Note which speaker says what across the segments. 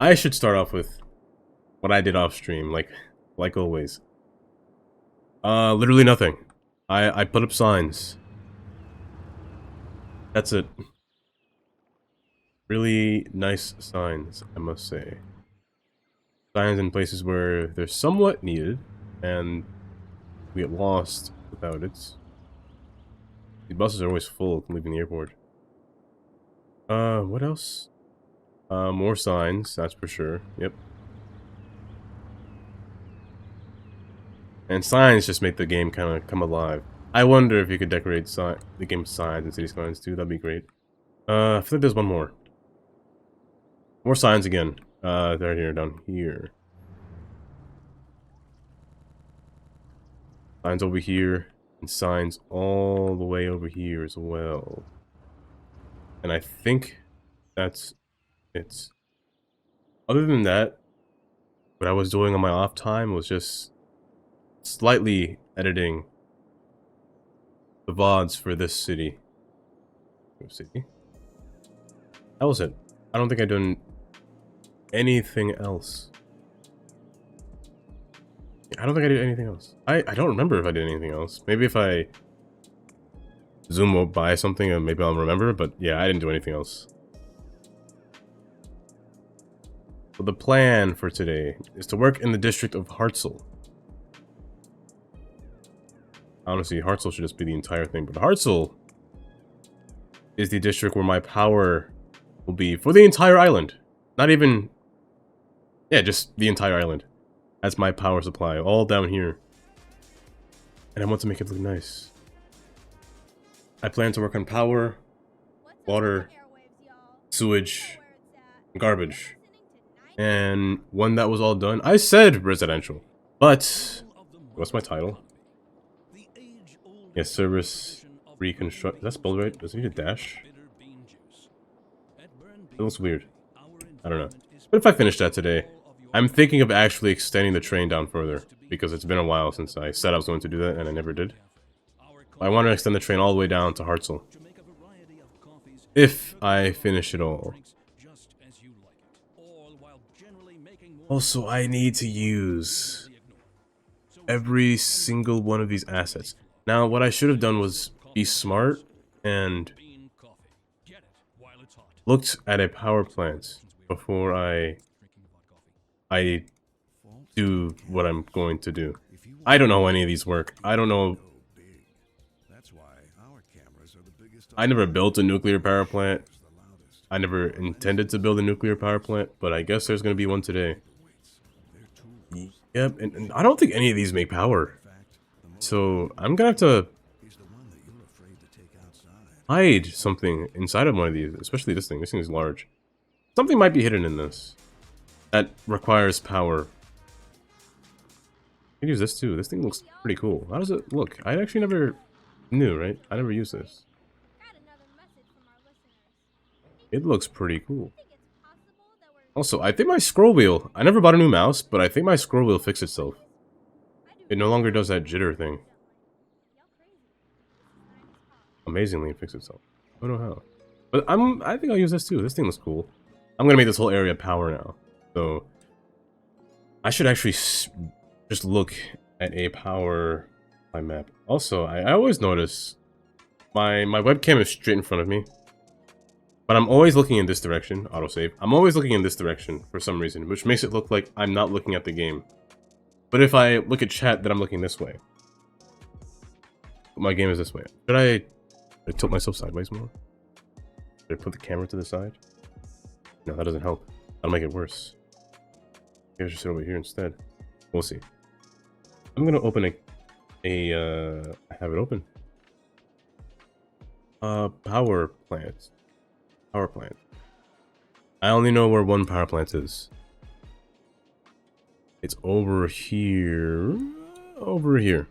Speaker 1: I should start off with what I did off stream, like always. Literally nothing. I put up signs. That's it. Really nice signs, I must say. Signs in places where they're somewhat needed, and we get lost without it. The buses are always full leaving the airport. What else? More signs, that's for sure. Yep. And signs just make the game kind of come alive. I wonder if you could decorate the game with signs and city skylines too. That'd be great. I feel like there's one more. More signs again. They're here, down here. Signs over here, and signs all the way over here as well. And I think that's it. Other than that, what I was doing on my off time was just slightly editing the VODs for this city. That was it. I don't think I've done anything else. I don't think I did anything else. I don't remember if I did anything else. Maybe if I zoom by something, maybe I'll remember, but yeah, I didn't do anything else. So the plan for today is to work in the district of Hartzell. Honestly, Hartzell should just be the entire thing, but Hartzell is the district where my power will be for the entire island. Not even... Yeah, just the entire island. That's my power supply, all down here. And I want to make it look nice. I plan to work on power, water, sewage, garbage. And when that was all done, I said residential. But, what's my title? Yes, service reconstruct. Is that spelled right? Does it need a dash? It looks weird. I don't know. But if I finish that today, I'm thinking of actually extending the train down further, because it's been a while since I said I was going to do that, and I never did. I want to extend the train all the way down to Hartzell. If I finish it all. Also, I need to use every single one of these assets. Now, what I should have done was be smart and looked at a power plant before I do what I'm going to do. I don't know how any of these work. I don't know. I never built a nuclear power plant. I never intended to build a nuclear power plant, but I guess there's going to be one today. Yep, and I don't think any of these make power. So I'm going to have to hide something inside of one of these, especially this thing. This thing is large. Something might be hidden in this that requires power. I can use this too. This thing looks pretty cool. How does it look? I actually never knew, right? I never used this. It looks pretty cool. Also, I think my scroll wheel... I never bought a new mouse, but I think my scroll wheel fixed itself. It no longer does that jitter thing. Amazingly, it fixed itself. I don't know how. But I think I'll use this too. This thing looks cool. I'm gonna make this whole area power now. So... I should actually just look at a power map. Also, I always notice... My webcam is straight in front of me. But I'm always looking in this direction, autosave. I'm always looking in this direction for some reason, which makes it look like I'm not looking at the game. But if I look at chat, then I'm looking this way. But my game is this way. Should I tilt myself sideways more? Should I put the camera to the side? No, that doesn't help. That'll make it worse. Maybe I should sit over here instead. We'll see. I'm gonna open I have it open. Power plant. Power plant. I only know where one power plant is. It's over here. Over here.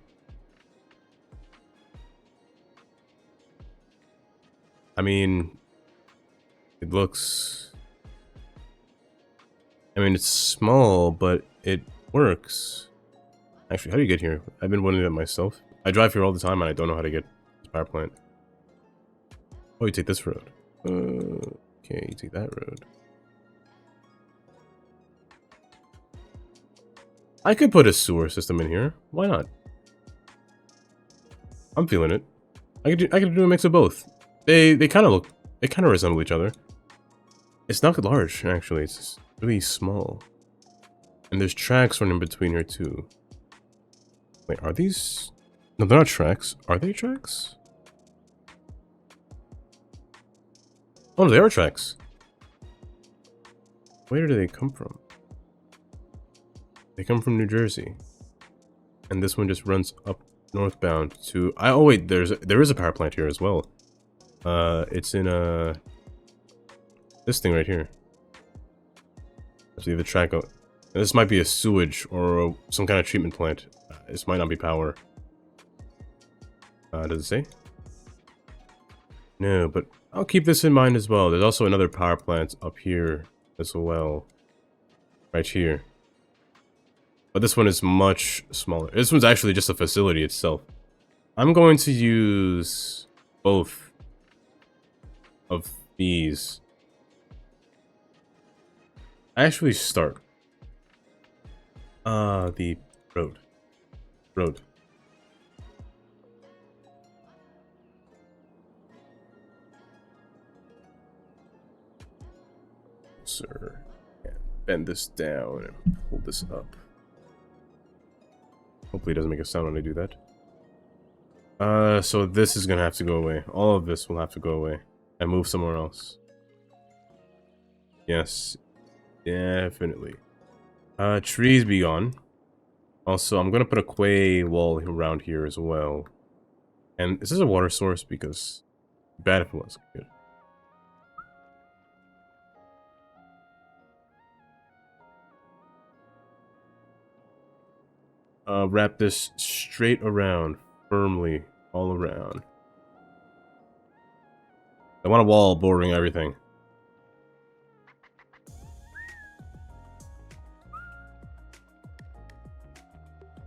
Speaker 1: I mean, it looks... I mean, it's small, but it works. Actually, how do you get here? I've been wondering that myself. I drive here all the time and I don't know how to get this power plant. Oh, you take this road. Okay, you take that road. I could put a sewer system in here. Why not? I'm feeling it. I could do a mix of both. They kind of resemble each other. It's not large, actually. It's just really small. And there's tracks running between here too. Wait, are these? No, they're not tracks. Are they tracks? Oh, no, they are tracks. Where do they come from? They come from New Jersey. And this one just runs up northbound to... oh wait, there is a power plant here as well. It's in this thing right here. Actually, the track... This might be a sewage or some kind of treatment plant. This might not be power. Does it say? No, but I'll keep this in mind as well. There's also another power plant up here as well. Right here. But this one is much smaller. This one's actually just a facility itself. I'm going to use both of these. I actually start. The road. Sir, bend this down and pull this up. Hopefully it doesn't make a sound when I do that. So this is gonna have to go away. All of this will have to go away and move somewhere else. Yes, definitely. Trees be gone. Also, I'm gonna put a quay wall around here as well. And is this a water source? Because bad if it was. Good. Wrap this straight around, firmly, all around. I want a wall bordering everything.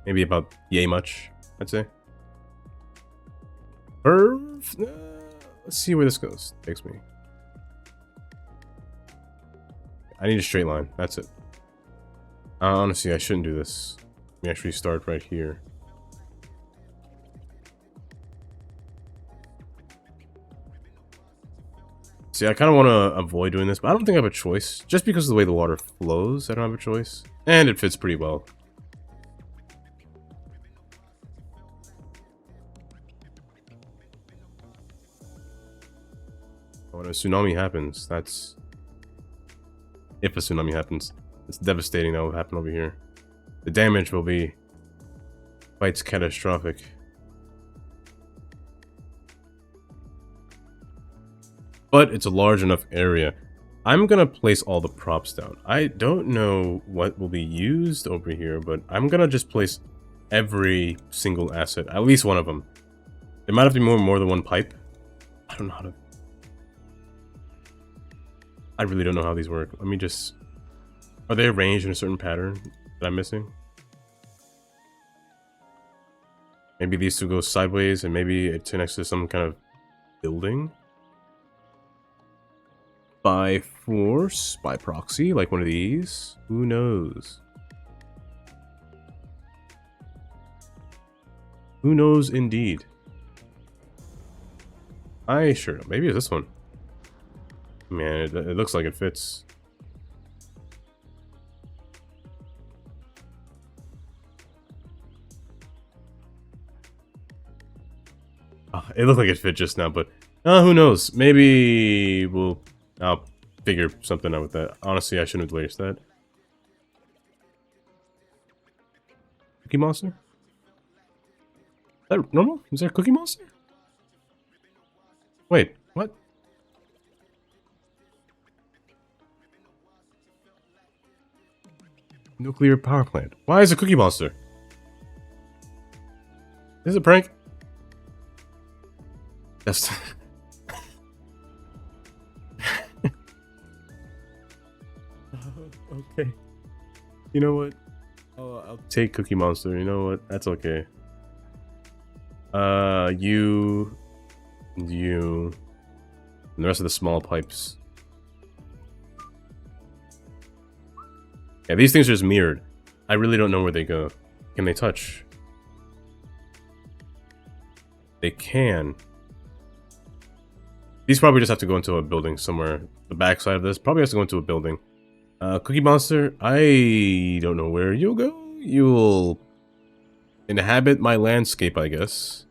Speaker 1: Maybe about yay much, I'd say. Let's see where this goes. Takes me. I need a straight line. That's it. Honestly, I shouldn't do this. Let me actually start right here. See, I kind of want to avoid doing this, but I don't think I have a choice. Just because of the way the water flows, I don't have a choice. And it fits pretty well. When a tsunami happens, that's... If a tsunami happens, it's devastating that will happen over here. The damage will be quite catastrophic. But it's a large enough area. I'm gonna place all the props down. I don't know what will be used over here, but I'm gonna just place every single asset, at least one of them. There might have to be more than one pipe. I don't know how to... I really don't know how these work. Let me just... Are they arranged in a certain pattern that I'm missing? Maybe these two go sideways and maybe it connects to some kind of building? By force? By proxy? Like one of these? Who knows? Who knows indeed? I sure don't. Maybe it's this one. Man, it looks like it fits. Oh, it looked like it fit just now, but who knows? Maybe I'll figure something out with that. Honestly, I shouldn't have placed that. Cookie Monster? Is that normal? Is there a Cookie Monster? Wait, what? Nuclear power plant. Why is a Cookie Monster? Is it a prank? That's... Okay. You know what? I'll take Cookie Monster. You know what? That's okay. You... And the rest of the small pipes. Yeah, these things are just mirrored. I really don't know where they go. Can they touch? They can. These probably just have to go into a building somewhere. The backside of this probably has to go into a building. Cookie Monster, I don't know where you'll go. You'll inhabit my landscape, I guess.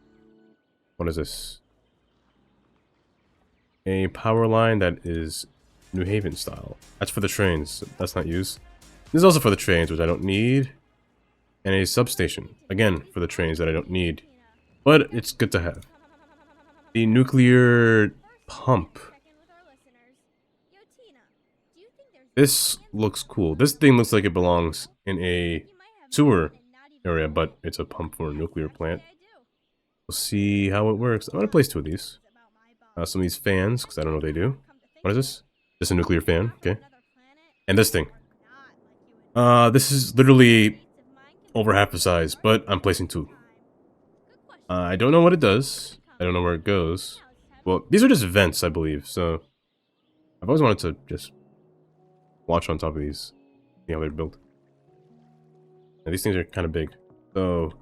Speaker 1: What is this? A power line that is New Haven style. That's for the trains. That's not used. This is also for the trains, which I don't need. And a substation. Again, for the trains that I don't need. But it's good to have. The nuclear pump. This looks cool. This thing looks like it belongs in a sewer area, but it's a pump for a nuclear plant. We'll see how it works. I'm gonna place 2 of these. Some of these fans, because I don't know what they do. What is this? This is a nuclear fan, okay. And this thing. This is literally over half the size, but I'm placing 2. I don't know what it does. I don't know where it goes. Well, these are just vents, I believe, so I've always wanted to just watch on top of these, see how they're built. Now, these things are kind of big. So,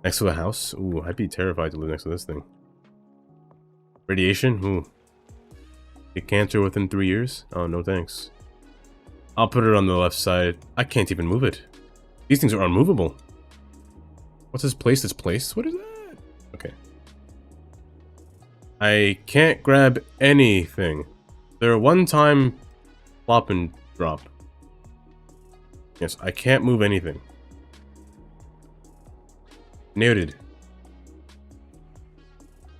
Speaker 1: next to the house? Ooh, I'd be terrified to live next to this thing. Radiation? Ooh. Get cancer within 3 years? Oh, no thanks. I'll put it on the left side. I can't even move it. These things are unmovable. What's this place that's placed? What is that? Okay. I can't grab anything. They're a one-time plop and drop. Yes, I can't move anything. Noted.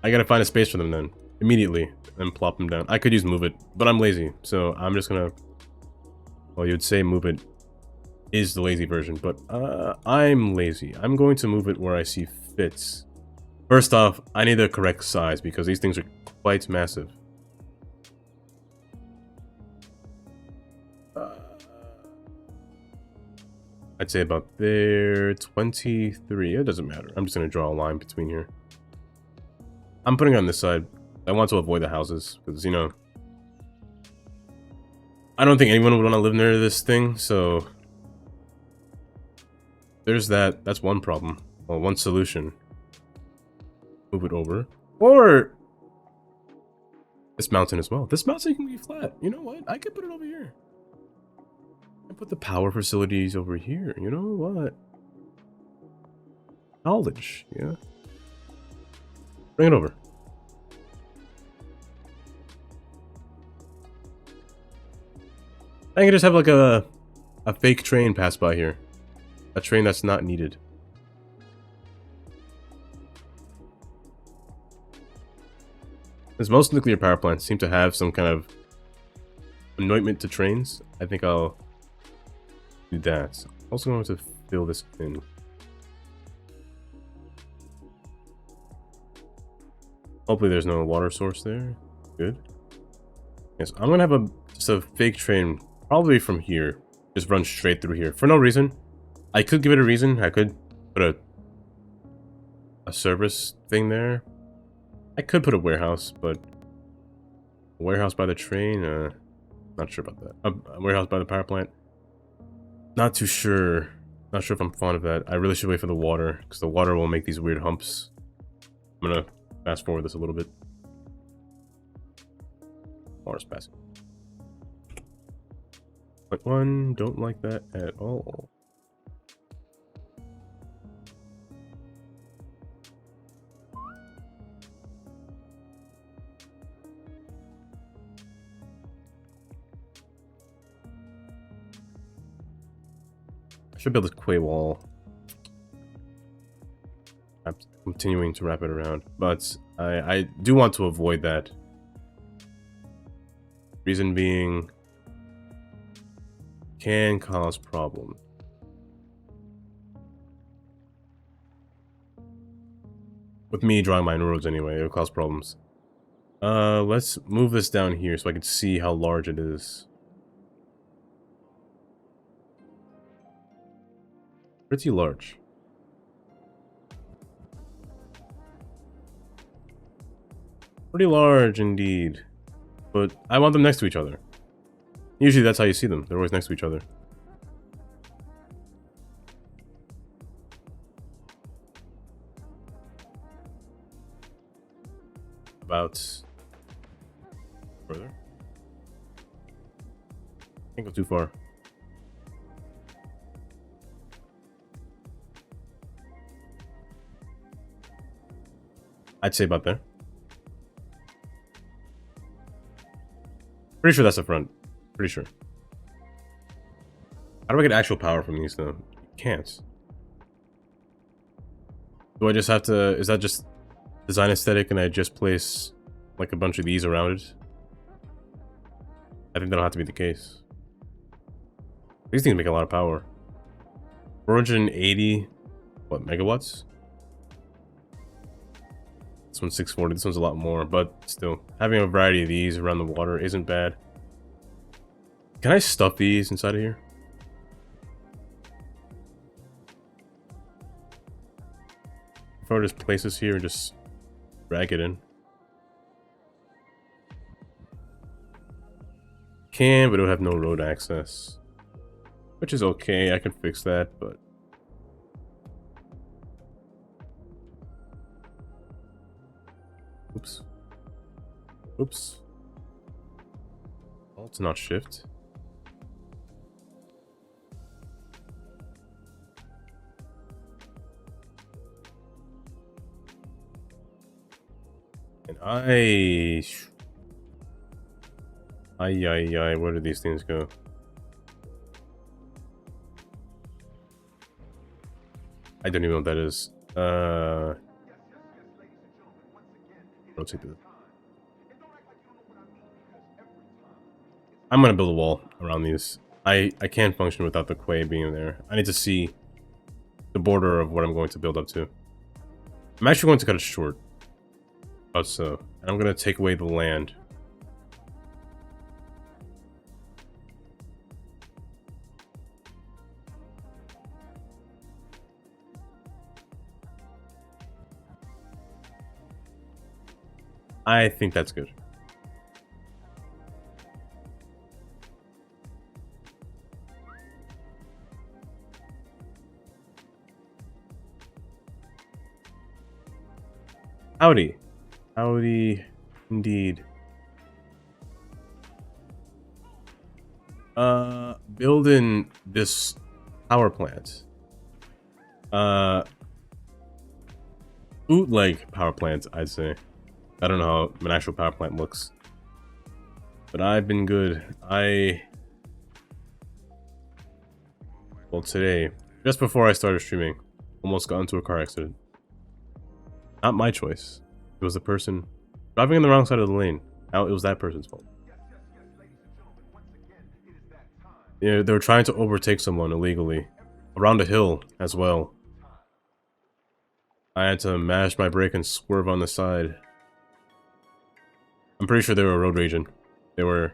Speaker 1: I gotta find a space for them then. Immediately. And plop them down. I could use move it, but I'm lazy. So I'm just gonna... Well, you'd say move it is the lazy version, but I'm lazy. I'm going to move it where I see fits. First off, I need the correct size because these things are quite massive. I'd say about there, 23. It doesn't matter. I'm just going to draw a line between here. I'm putting it on this side. I want to avoid the houses because, you know, I don't think anyone would want to live near this thing, so there's that. That's one problem. Well, one solution. Move it over. Or this mountain as well. This mountain can be flat. You know what? I could put it over here. And put the power facilities over here. You know what? Knowledge, yeah. Bring it over. I can just have like a fake train pass by here. A train that's not needed. As most nuclear power plants seem to have some kind of anointment to trains, I think I'll do that. Also going to fill this in. Hopefully there's no water source there. Good. Yes, I'm gonna have just a fake train, probably from here. Just run straight through here for no reason. I could give it a reason. I could put a service thing there. I could put a warehouse, but a warehouse by the train, not sure about that. A warehouse by the power plant, not too sure. Not sure if I'm fond of that. I really should wait for the water, because the water will make these weird humps. I'm gonna fast forward this a little bit. Water's passing. Point 1, don't like that at all. I should build a quay wall. I'm continuing to wrap it around, but I do want to avoid that. Reason being, can cause problems. With me drawing my own roads anyway, it'll cause problems. Let's move this down here so I can see how large it is. Pretty large. Pretty large indeed. But I want them next to each other. Usually that's how you see them. They're always next to each other. about further. Can't go too far. I'd say about there. Pretty sure that's the front. Pretty sure. How do I get actual power from these though? Can't. Do I just have to... Is that just design aesthetic and I just place like a bunch of these around it? I think that'll have to be the case. These things make a lot of power. 480... What, megawatts? This one's 640, this one's a lot more, but still, having a variety of these around the water isn't bad. Can I stuff these inside of here? If I were to just place this here and just drag it in. Can, but it would have no road access. Which is okay, I can fix that, but... Oops. Oops. Alt, not shift. And Ay, where do these things go? I don't even know what that is. Rotate this. I'm gonna build a wall around these. I can't function without the quay being there. I need to see the border of what I'm going to build up to. I'm actually going to cut it short. About so. And I'm gonna take away the land. I think that's good. Howdy. Howdy, indeed. Building this power plant. Bootleg power plant, I'd say. I don't know how an actual power plant looks. But I've been good. Well, today, just before I started streaming, almost got into a car accident. Not my choice. It was the person driving on the wrong side of the lane. Now it was that person's fault. Yeah, they were trying to overtake someone illegally. Around a hill as well. I had to mash my brake and swerve on the side. I'm pretty sure they were road raging. They were...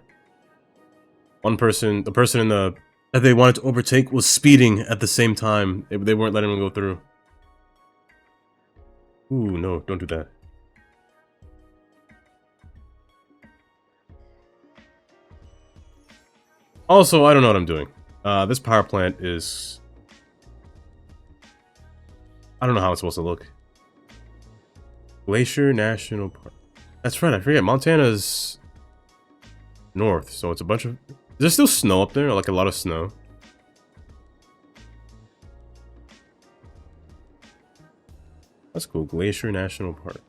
Speaker 1: One person, the person in the... that they wanted to overtake was speeding at the same time. They weren't letting him go through. Ooh, no, don't do that. Also, I don't know what I'm doing. This power plant is... I don't know how it's supposed to look. Glacier National Park. That's right, I forget. Montana's north, so it's a bunch of... Is there still snow up there? Like a lot of snow? That's cool. Glacier National Park.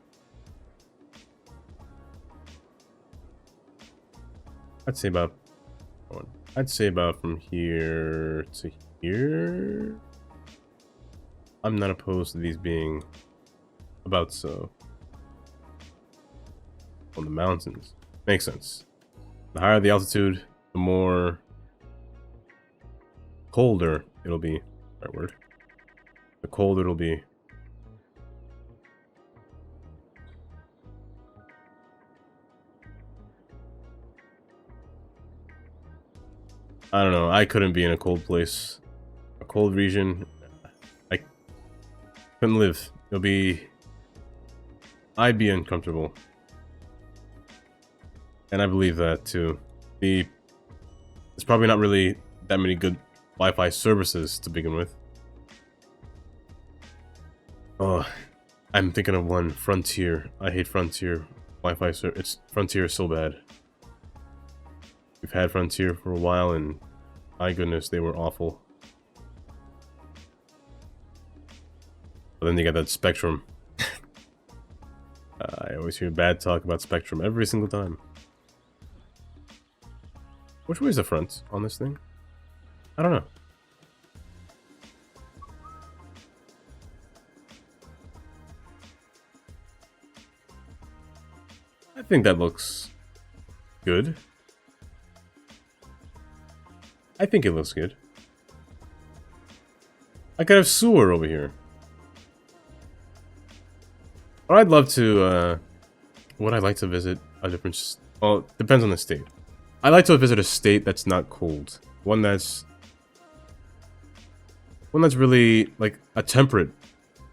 Speaker 1: I'd say about... I'd say about from here to here. I'm not opposed to these being about so. On the mountains. Makes sense. The higher the altitude, the more colder it'll be. Right word. The colder it'll be. I don't know. I couldn't be in a cold place. A cold region. I couldn't live. It'll be... I'd be uncomfortable. And I believe that too. There's probably not really that many good Wi-Fi services to begin with. Oh, I'm thinking of one. Frontier. I hate Frontier Wi-Fi it's Frontier is so bad. We've had Frontier for a while, and my goodness, they were awful. But then they got that Spectrum. I always hear bad talk about Spectrum every single time. Which way is the front on this thing? I don't know. I think that looks good. I think it looks good. I could have sewer over here. But I'd love to, would I like to visit a different, well, it depends on the state. I like to visit a state that's not cold. One that's really, like, a temperate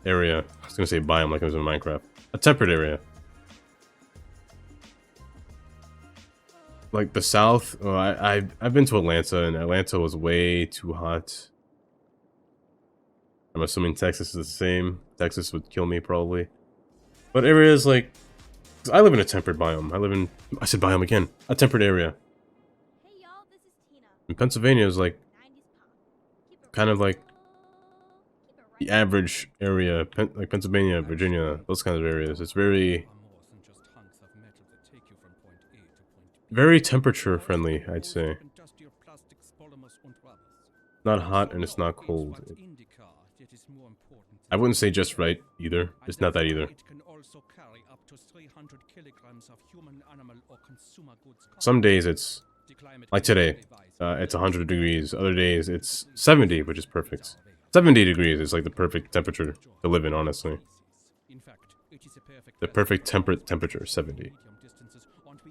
Speaker 1: area. I was gonna say biome like I was in Minecraft. A temperate area. Like the South, I've been to Atlanta, and Atlanta was way too hot. I'm assuming Texas is the same. Texas would kill me probably. But areas like, I live in a temperate biome. I said biome again. A temperate area.
Speaker 2: Hey y'all, this is Tina.
Speaker 1: And Pennsylvania is like,
Speaker 2: 90s pop.
Speaker 1: kind of like
Speaker 2: Keep it
Speaker 1: the
Speaker 2: right.
Speaker 1: average area, like Pennsylvania, Virginia, those kinds of areas. It's very temperature friendly, I'd say. Not hot and it's not cold. I wouldn't say just right either. It's not that either. Some days it's like today, it's 100 degrees. Other days it's 70, which is perfect. 70 degrees is like the perfect temperature to live in, honestly. The perfect temperate temperature, 70.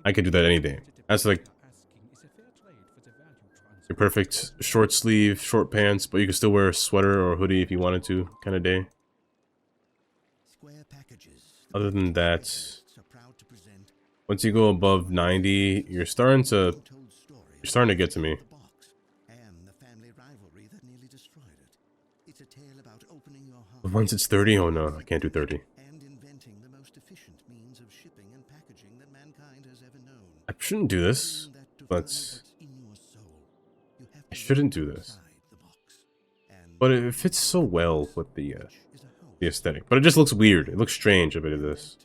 Speaker 1: I could do that any day. That's like your perfect short sleeve, short pants, but you can still wear a sweater or a hoodie if you wanted to, kind of day. Other than that, once you go above 90, you're starting to get to me. But once it's 30, oh no, I can't do 30. I shouldn't do this, but I shouldn't do this. But it fits so well with the aesthetic. But it just looks weird. It looks strange a bit of this.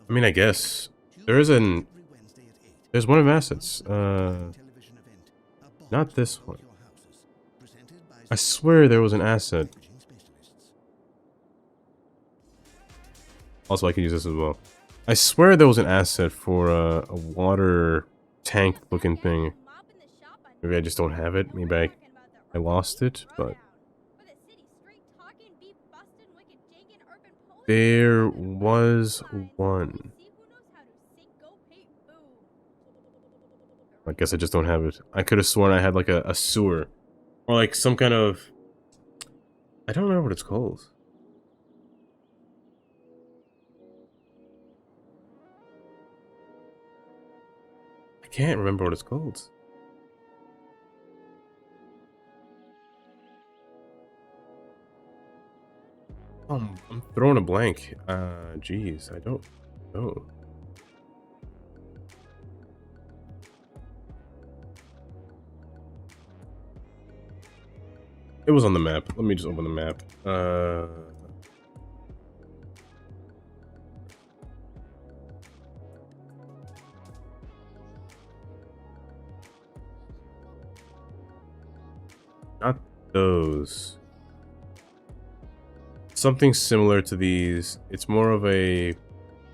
Speaker 1: I mean, I guess there's one of assets. Not this one. I swear there was an asset. Also, I can use this as well. I swear there was an asset for a water tank looking thing. Maybe I just don't have it. Maybe I lost it, but there was one. I guess I just don't have it. I could have sworn I had like a sewer. Or like some kind of... I don't remember what it's called. I can't remember what it's called. Oh, I'm throwing a blank. Jeez, I don't know. It was on the map. Let me just open the map. Not those. Something similar to these. It's more of a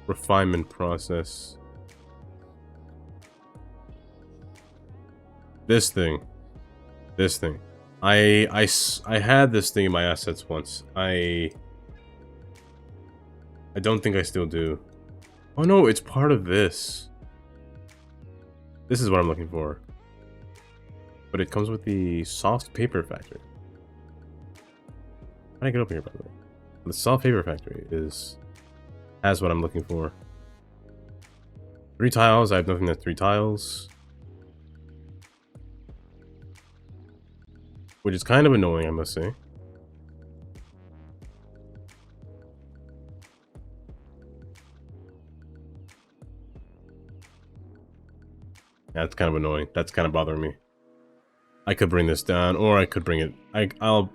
Speaker 1: refinement process. This thing. I had this thing in my assets once. I don't think I still do. Oh no, it's part of this. This is what I'm looking for. But it comes with the soft paper factory. How did I get up here, by the way? The soft paper factory has what I'm looking for. 3 tiles. I have nothing that's 3 tiles. Which is kind of annoying, I must say. That's kind of annoying. That's kind of bothering me. I could bring this down, or I could bring it. I'll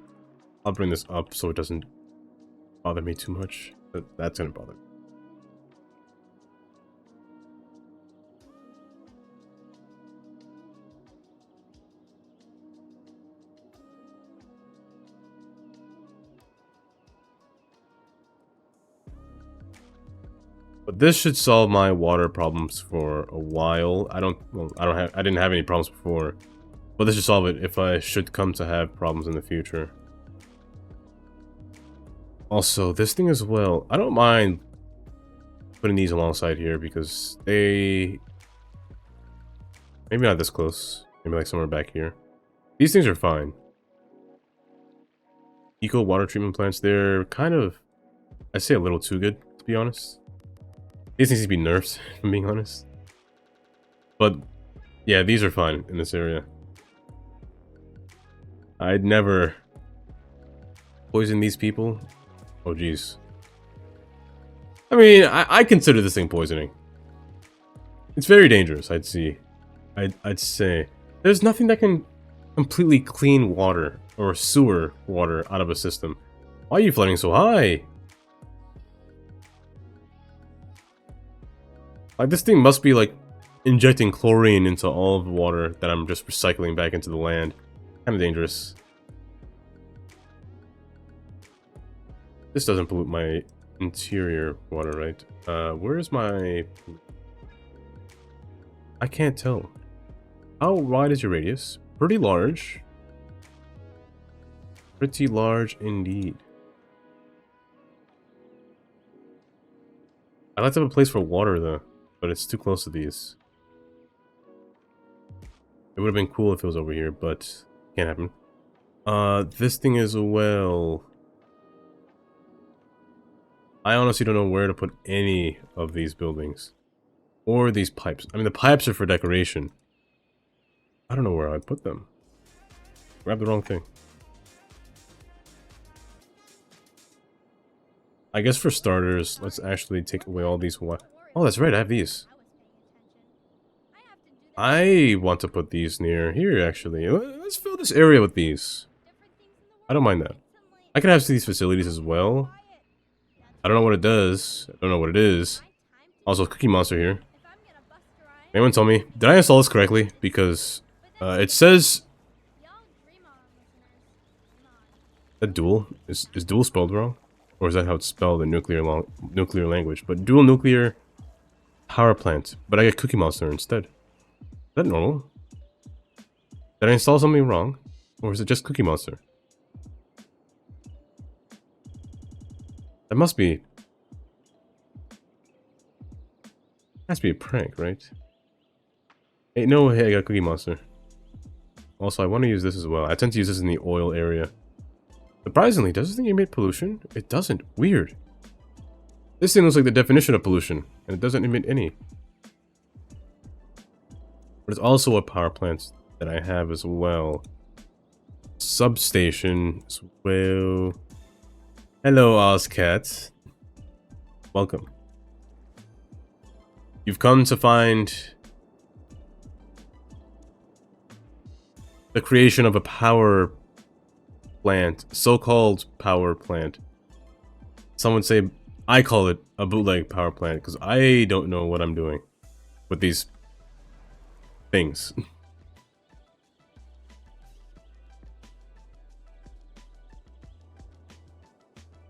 Speaker 1: bring this up so it doesn't bother me too much. But that's gonna bother me. But this should solve my water problems for a while. I didn't have any problems before. But this should solve it if I should come to have problems in the future. Also, this thing as well. I don't mind putting these alongside here because they... Maybe not this close. Maybe like somewhere back here. These things are fine. Eco water treatment plants, they're kind of... I'd say a little too good, to be honest. These things need to be nerfed, if I'm being honest. But, yeah, these are fine in this area. I'd never poison these people. Oh, jeez. I mean, I consider this thing poisoning. It's very dangerous, I'd say. There's nothing that can completely clean water or sewer water out of a system. Why are you flooding so high? Like, this thing must be, like, injecting chlorine into all of the water that I'm just recycling back into the land. Kind of dangerous. This doesn't pollute my interior water, right? Where's my... I can't tell. How wide is your radius? Pretty large. Pretty large indeed. I'd like to have a place for water, though. But it's too close to these. It would have been cool if it was over here, but can't happen. This thing as well. I honestly don't know where to put any of these buildings. Or these pipes. I mean, the pipes are for decoration. I don't know where I'd put them. Grab the wrong thing. I guess for starters, let's actually take away all these... Oh, that's right, I have these. I want to put these near here, actually. Let's fill this area with these. I don't mind that. I can have these facilities as well. I don't know what it does. I don't know what it is. Also, Cookie Monster here. Anyone tell me, did I install this correctly? Because it says... That dual? Is dual spelled wrong? Or is that how it's spelled in nuclear language? But dual nuclear power plant. But I get Cookie Monster instead. Is that normal? Did I install something wrong? Or is it just Cookie Monster? That must be... Has to be a prank, right? Hey, no, hey, I got Cookie Monster. Also, I want to use this as well. I tend to use this in the oil area. Surprisingly, does this thing emit pollution? It doesn't. Weird. This thing looks like the definition of pollution, and it doesn't emit any. But it's also a power plant that I have as well. Substation as well. Hello, Ozcat. Welcome. You've come to find the creation of a power plant, so-called power plant. Some would say I call it a bootleg power plant because I don't know what I'm doing with these things.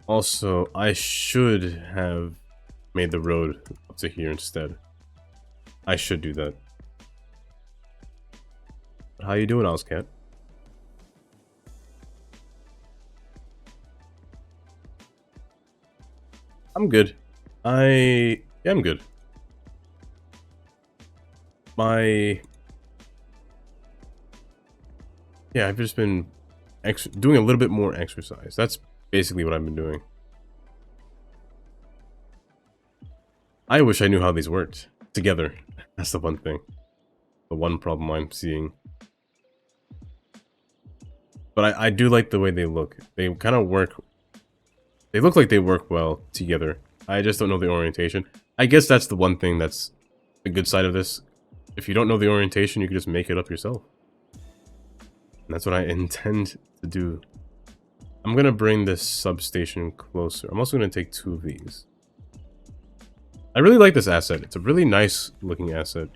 Speaker 1: Also, I should have made the road up to here instead. I should do that. But how you doing, Ozcat? I'm good. Yeah, I'm good. Yeah, I've just been doing a little bit more exercise. That's basically what I've been doing. I wish I knew how these worked together. That's the one thing. The one problem I'm seeing. But I do like the way they look. They kind of work. They look like they work well together. I just don't know the orientation. I guess that's the one thing that's the good side of this. if you don't know the orientation, you can just make it up yourself. And that's what I intend to do. I'm gonna bring this substation closer. I'm also gonna take 2 of these. I really like this asset. It's a really nice looking asset.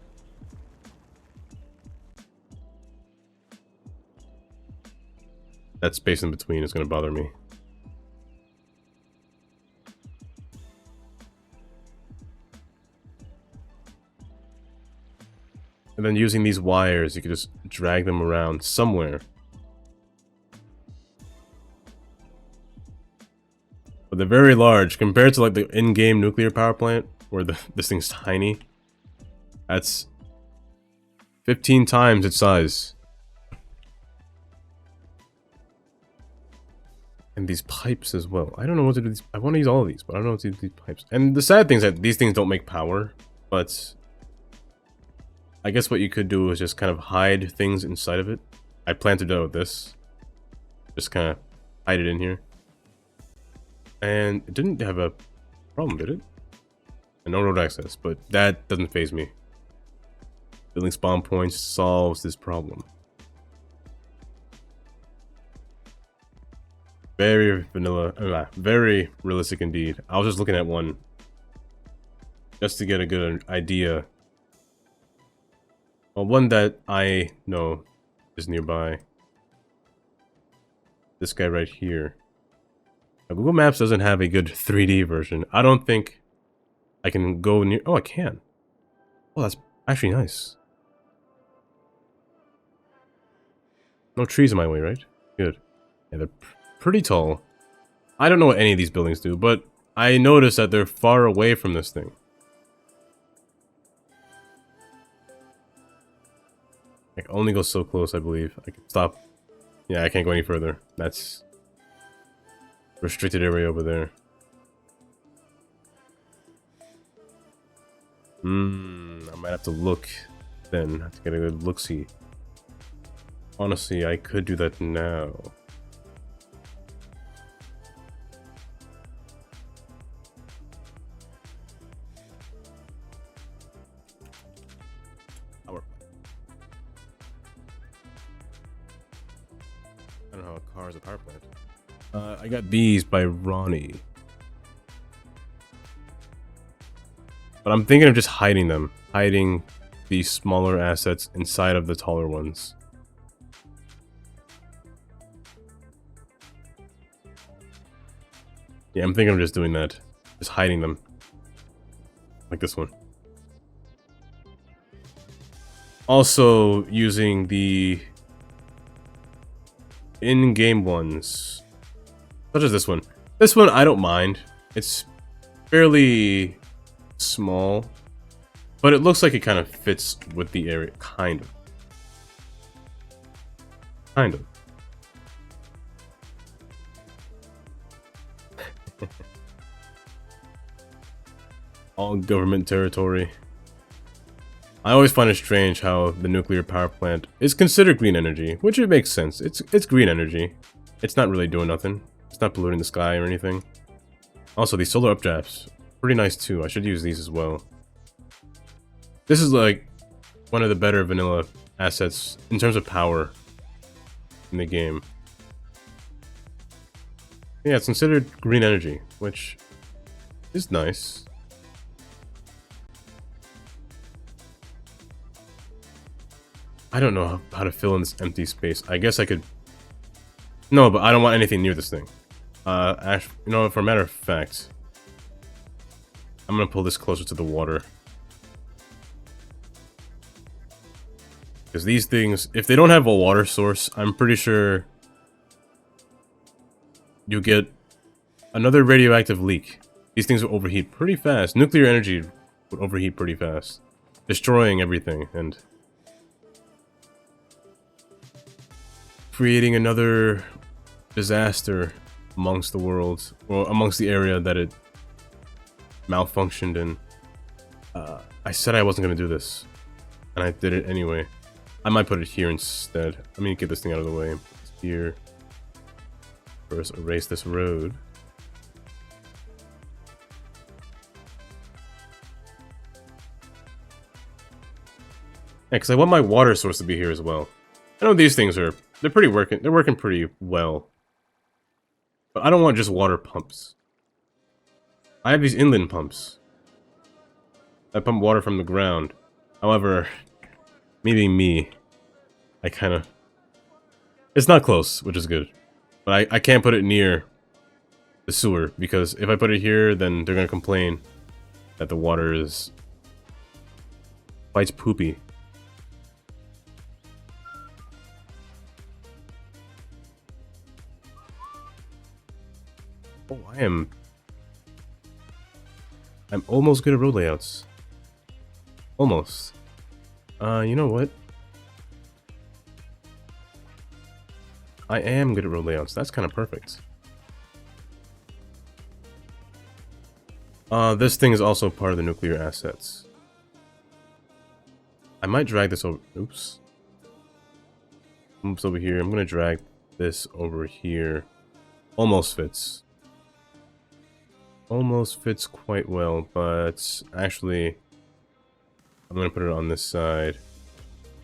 Speaker 1: That space in between is gonna bother me. And then using these wires, you can just drag them around somewhere. But they're very large compared to like the in-game nuclear power plant, where this thing's tiny. That's 15 times its size. And these pipes as well. I don't know what to do with these. I want to use all of these, but I don't know what to do with these pipes. And the sad thing is that these things don't make power, but I guess what you could do is just kind of hide things inside of it. I plan to do that with this. Just kind of hide it in here. And it didn't have a problem, did it? And no road access, but that doesn't faze me. Building spawn points solves this problem. Very vanilla, very realistic indeed. I was just looking at one just to get a good idea. Well, one that I know is nearby. This guy right here. Now, Google Maps doesn't have a good 3D version. I don't think I can go near. Oh, I can. Oh, that's actually nice. No trees in my way, right? Good. Yeah, they're pretty tall. I don't know what any of these buildings do, but I noticed that they're far away from this thing. I can only go so close, I believe. I can stop. Yeah, I can't go any further. That's restricted area over there. I might have to look then. Have to get a good look-see. Honestly, I could do that now. I don't know how a car is a power plant. I got these by Ronnie. But I'm thinking of just hiding them. Hiding these smaller assets inside of the taller ones. Yeah, I'm thinking of just doing that. Just hiding them. Like this one. Also using the in-game ones, such as this one. This one I don't mind. It's fairly small, but it looks like it kind of fits with the area. Kind of. All government territory. I always find it strange how the nuclear power plant is considered green energy, which it makes sense. It's green energy. It's not really doing nothing. It's not polluting the sky or anything. Also, these solar updrafts, pretty nice too. I should use these as well. This is like one of the better vanilla assets in terms of power in the game. Yeah, it's considered green energy, which is nice. I don't know how to fill in this empty space. I guess I could... No, but I don't want anything near this thing. Actually, you know, for a matter of fact, I'm gonna pull this closer to the water. Because these things, if they don't have a water source, I'm pretty sure you'll get another radioactive leak. These things will overheat pretty fast. Nuclear energy would overheat pretty fast, destroying everything and creating another disaster amongst the world, or amongst the area that it malfunctioned in. I said I wasn't going to do this, and I did it anyway. I might put it here instead. Let me get this thing out of the way. Here. First, erase this road. Yeah, because I want my water source to be here as well. I know these things are, they're working pretty well. But I don't want just water pumps. I have these inland pumps. I pump water from the ground. However, me being me, I kind of... It's not close, which is good. But I can't put it near the sewer, because if I put it here, then they're going to complain that the water is... quite poopy. Oh, I'm almost good at road layouts. Almost. You know what? I am good at road layouts. That's kind of perfect. This thing is also part of the nuclear assets. I might drag this over. Oops. Oops, over here. I'm gonna drag this over here. Almost fits. Almost fits quite well, but actually, I'm gonna put it on this side.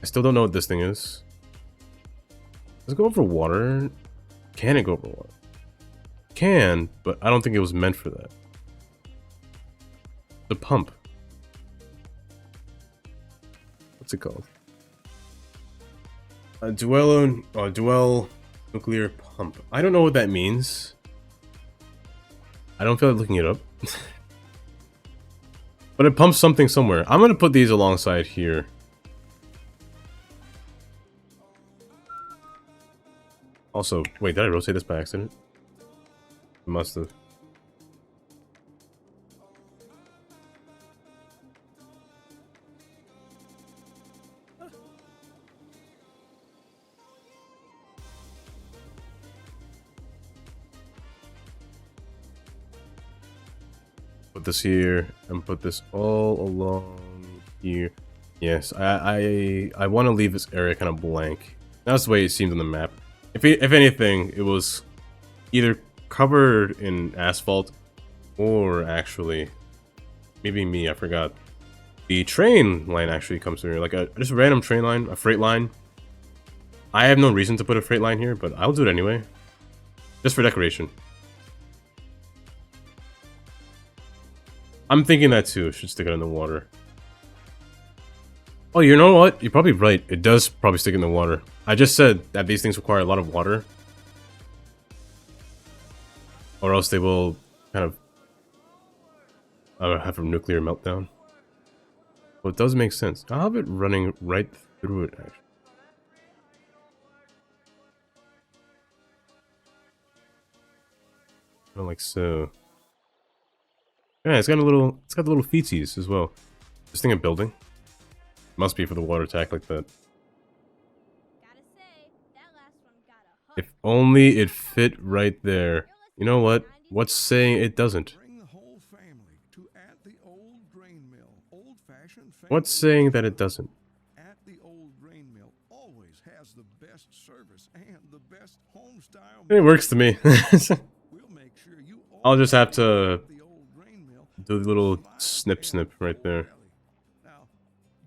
Speaker 1: I still don't know what this thing is. Does it go over water? Can it go over water? Can, but I don't think it was meant for that. The pump. What's it called? A dual nuclear pump. I don't know what that means. I don't feel like looking it up. But it pumps something somewhere. I'm gonna put these alongside here. Also, wait, did I rotate this by accident? I must have. Put this here and put this all along here. Yes, I want to leave this area kind of blank. That's the way it seemed on the map. If anything, it was either covered in asphalt or actually, maybe me, I forgot. The train line actually comes through, like just a random train line, a freight line. I have no reason to put a freight line here, but I'll do it anyway. Just for decoration. I'm thinking that too, should stick it in the water. Oh, you know what? You're probably right. It does probably stick in the water. I just said that these things require a lot of water. Or else they will kind of have a nuclear meltdown. Well, it does make sense. I'll have it running right through it, actually. Kind of like so. Yeah, it's got the little feetsies as well. This thing a building. Must be for the water attack like that.
Speaker 2: Gotta say, that last one got a hook.
Speaker 1: If only it fit right there. You know what? What's saying it doesn't?
Speaker 3: Bring the whole family to At the Old Grain Mill. Old-fashioned family.
Speaker 1: What's saying that it doesn't?
Speaker 3: At the Old Grain Mill always has the best service and the best home style.
Speaker 1: It works to me.
Speaker 3: We'll make sure you
Speaker 1: I'll just have to
Speaker 3: the Old Grain Mill.
Speaker 1: do the little snip right there.
Speaker 3: Now,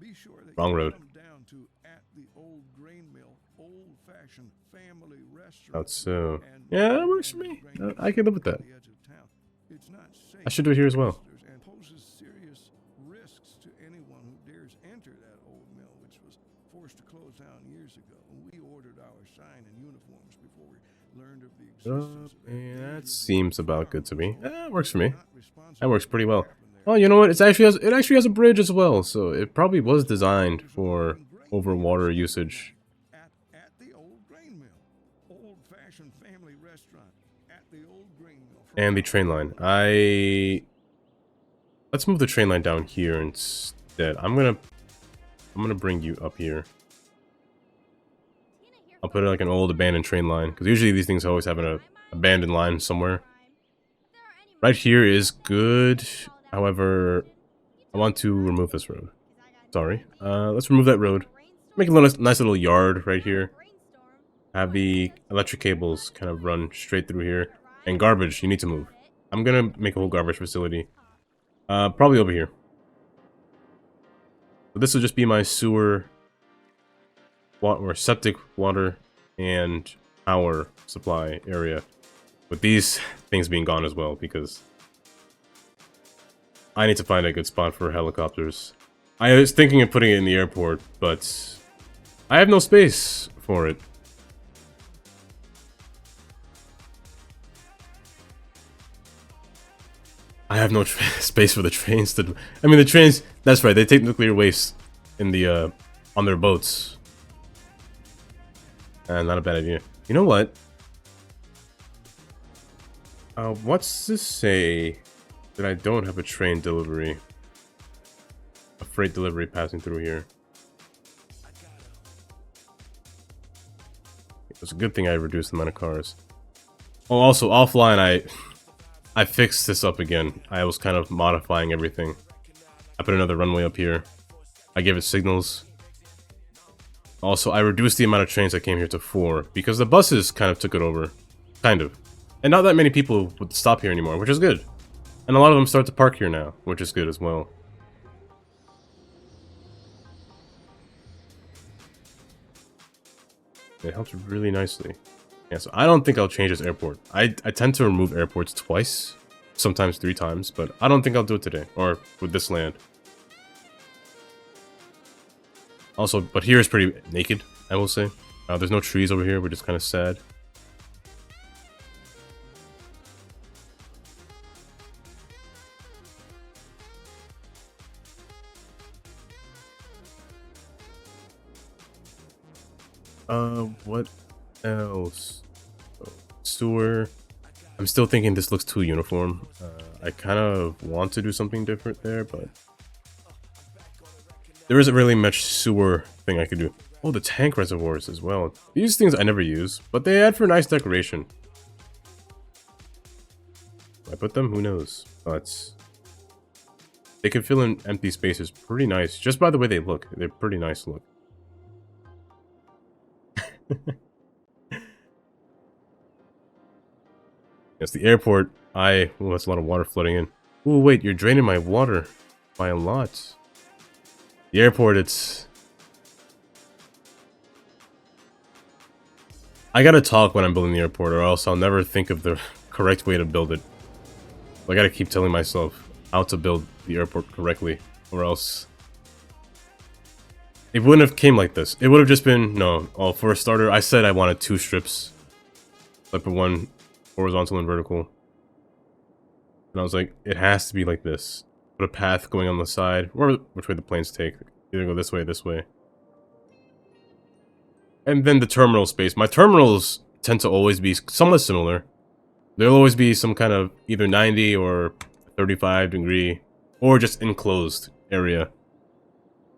Speaker 3: be sure that
Speaker 1: Wrong
Speaker 3: you
Speaker 1: road.
Speaker 3: come down to At the Old Grain Mill, old-fashioned family restaurant.
Speaker 1: That's so.
Speaker 3: And
Speaker 1: Yeah, that works for me. I can live with that.
Speaker 3: the edge of town. It's not safe
Speaker 1: I should do it here as well.
Speaker 3: and poses serious risks to anyone who dares enter that old mill, which was forced to close down years ago. We ordered our sign and uniforms before we learned of the existence of
Speaker 1: Yeah, that seems about good to me. That works for me.
Speaker 3: Not responsible
Speaker 1: That works pretty well.
Speaker 3: for what happened there.
Speaker 1: Oh, you know what? It actually has a bridge as well, so it probably was designed for over water usage.
Speaker 3: At the Old Grain Mill, old-fashioned family restaurant. At the Old Grain Mill.
Speaker 1: And the train line. Let's move the train line down here instead. I'm gonna bring you up here.
Speaker 2: Tina here
Speaker 1: I'll
Speaker 2: for
Speaker 1: put it like an old abandoned train line, because usually these things always have an abandoned line somewhere.
Speaker 2: If there are any
Speaker 1: Right here is good. However, I want to remove this road. Sorry. Let's remove that road. Make a nice little yard right here. Have the electric cables kind of run straight through here. And garbage, you need to move. I'm gonna make a whole garbage facility. Probably over here. So this will just be my sewer or septic water and power supply area. With these things being gone as well, because I need to find a good spot for helicopters. I was thinking of putting it in the airport, but I have no space for it. I have no space for the trains to... I mean, the trains... That's right, they take nuclear waste in the, on their boats. Not a bad idea. You know what? What's to say that I don't have a train delivery? A freight delivery passing through here. It's a good thing I reduced the amount of cars. Oh, also, offline, I fixed this up again. I was kind of modifying everything. I put another runway up here. I gave it signals. Also, I reduced the amount of trains that came here to 4, because the buses kind of took it over. Kind of. And not that many people would stop here anymore, which is good. And a lot of them start to park here now, which is good as well. It helps really nicely. Yeah, so I don't think I'll change this airport. I tend to remove airports twice, sometimes 3 times, but I don't think I'll do it today, or with this land. Also, but here is pretty naked, I will say. There's no trees over here, which is kind of sad. What else? Oh, sewer. I'm still thinking this looks too uniform. I kind of want to do something different there, but there isn't really much sewer thing I could do. Oh, the tank reservoirs as well. These things I never use, but they add for nice decoration. I put them? Who knows? But they can fill in empty spaces pretty nice. Just by the way they look. They're pretty nice look. Yes, the airport. Oh, that's a lot of water flooding in. Oh, wait, you're draining my water by a lot. The airport, it's... I gotta talk when I'm building the airport, or else I'll never think of the correct way to build it. I gotta keep telling myself how to build the airport correctly, or else... It wouldn't have came like this. It would have just been... No, oh, for a starter, I said I wanted 2 strips. I put one horizontal and vertical. And I was like, it has to be like this. Put a path going on the side, or which way the planes take. Either go this way or this way. And then the terminal space. My terminals tend to always be somewhat similar. There'll always be some kind of either 90 or 35 degree, or just enclosed area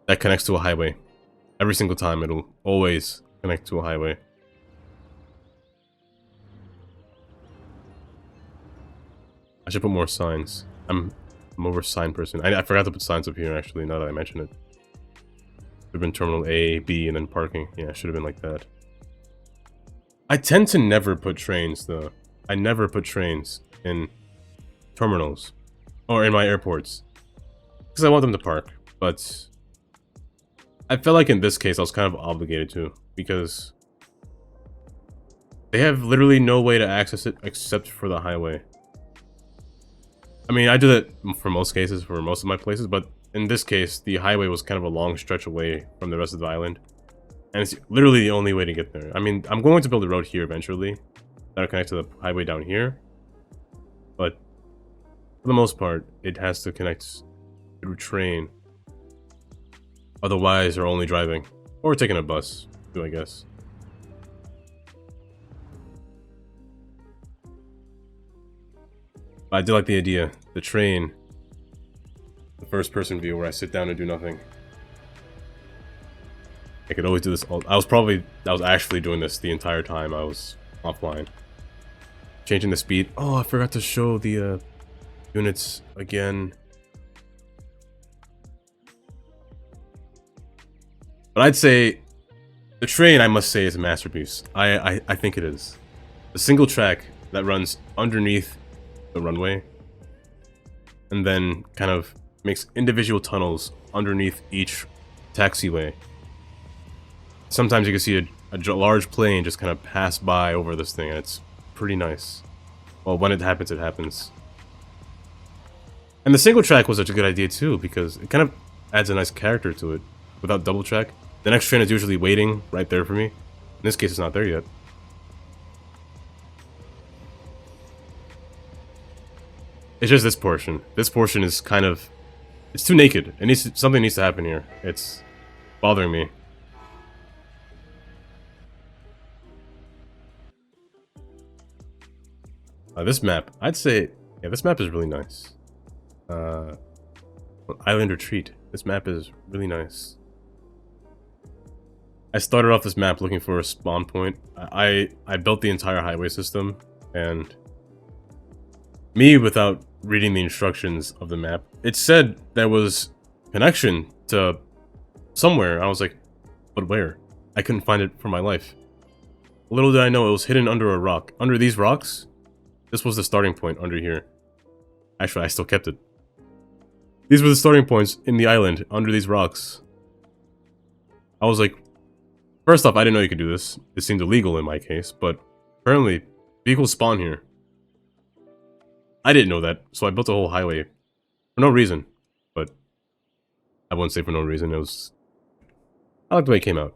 Speaker 1: that connects to a highway. Every single time it'll always connect to a highway. I should put more signs. I'm over sign person. I forgot to put signs up here actually, now that I mention it. Should have been terminal A, B, and then parking. Yeah, it should have been like that. I tend to never put trains though. I never put trains in terminals. Or in my airports. Because I want them to park. But I felt like in this case I was kind of obligated to. Because they have literally no way to access it except for the highway. I mean, I do that for most cases, for most of my places, but in this case, the highway was kind of a long stretch away from the rest of the island. And it's literally the only way to get there. I mean, I'm going to build a road here eventually that'll connect to the highway down here. But for the most part, it has to connect through train. Otherwise, they're only driving. Or taking a bus, too, I guess. I do like the idea. The train. The first person view where I sit down and do nothing. I could always do this I was actually doing this the entire time I was offline. Changing the speed. Oh, I forgot to show the units again. But I'd say the train, I must say, is a masterpiece. I think it is. A single track that runs underneath the runway and then kind of makes individual tunnels underneath each taxiway sometimes you can see a large plane just kind of pass by over this thing, and it's pretty nice. Well, when it happens, it happens. And the single track was such a good idea too, because it kind of adds a nice character to it. Without double track, the next train is usually waiting right there for me. In this case, it's not there yet. It's just this portion. This portion is kind of... It's too naked. Something needs to happen here. It's bothering me. This map, I'd say... Yeah, this map is really nice. Island Retreat. This map is really nice. I started off this map looking for a spawn point. I built the entire highway system, and me, without reading the instructions of the map, it said there was connection to somewhere. I was like, but where? I couldn't find it for my life. Little did I know it was hidden under a rock. Under these rocks, this was the starting point under here. Actually, I still kept it. These were the starting points in the island, under these rocks. I was like, first off, I didn't know you could do this. It seemed illegal in my case, but apparently, vehicles spawn here. I didn't know that, so I built a whole highway. For no reason. But I wouldn't say for no reason, it was... I like the way it came out.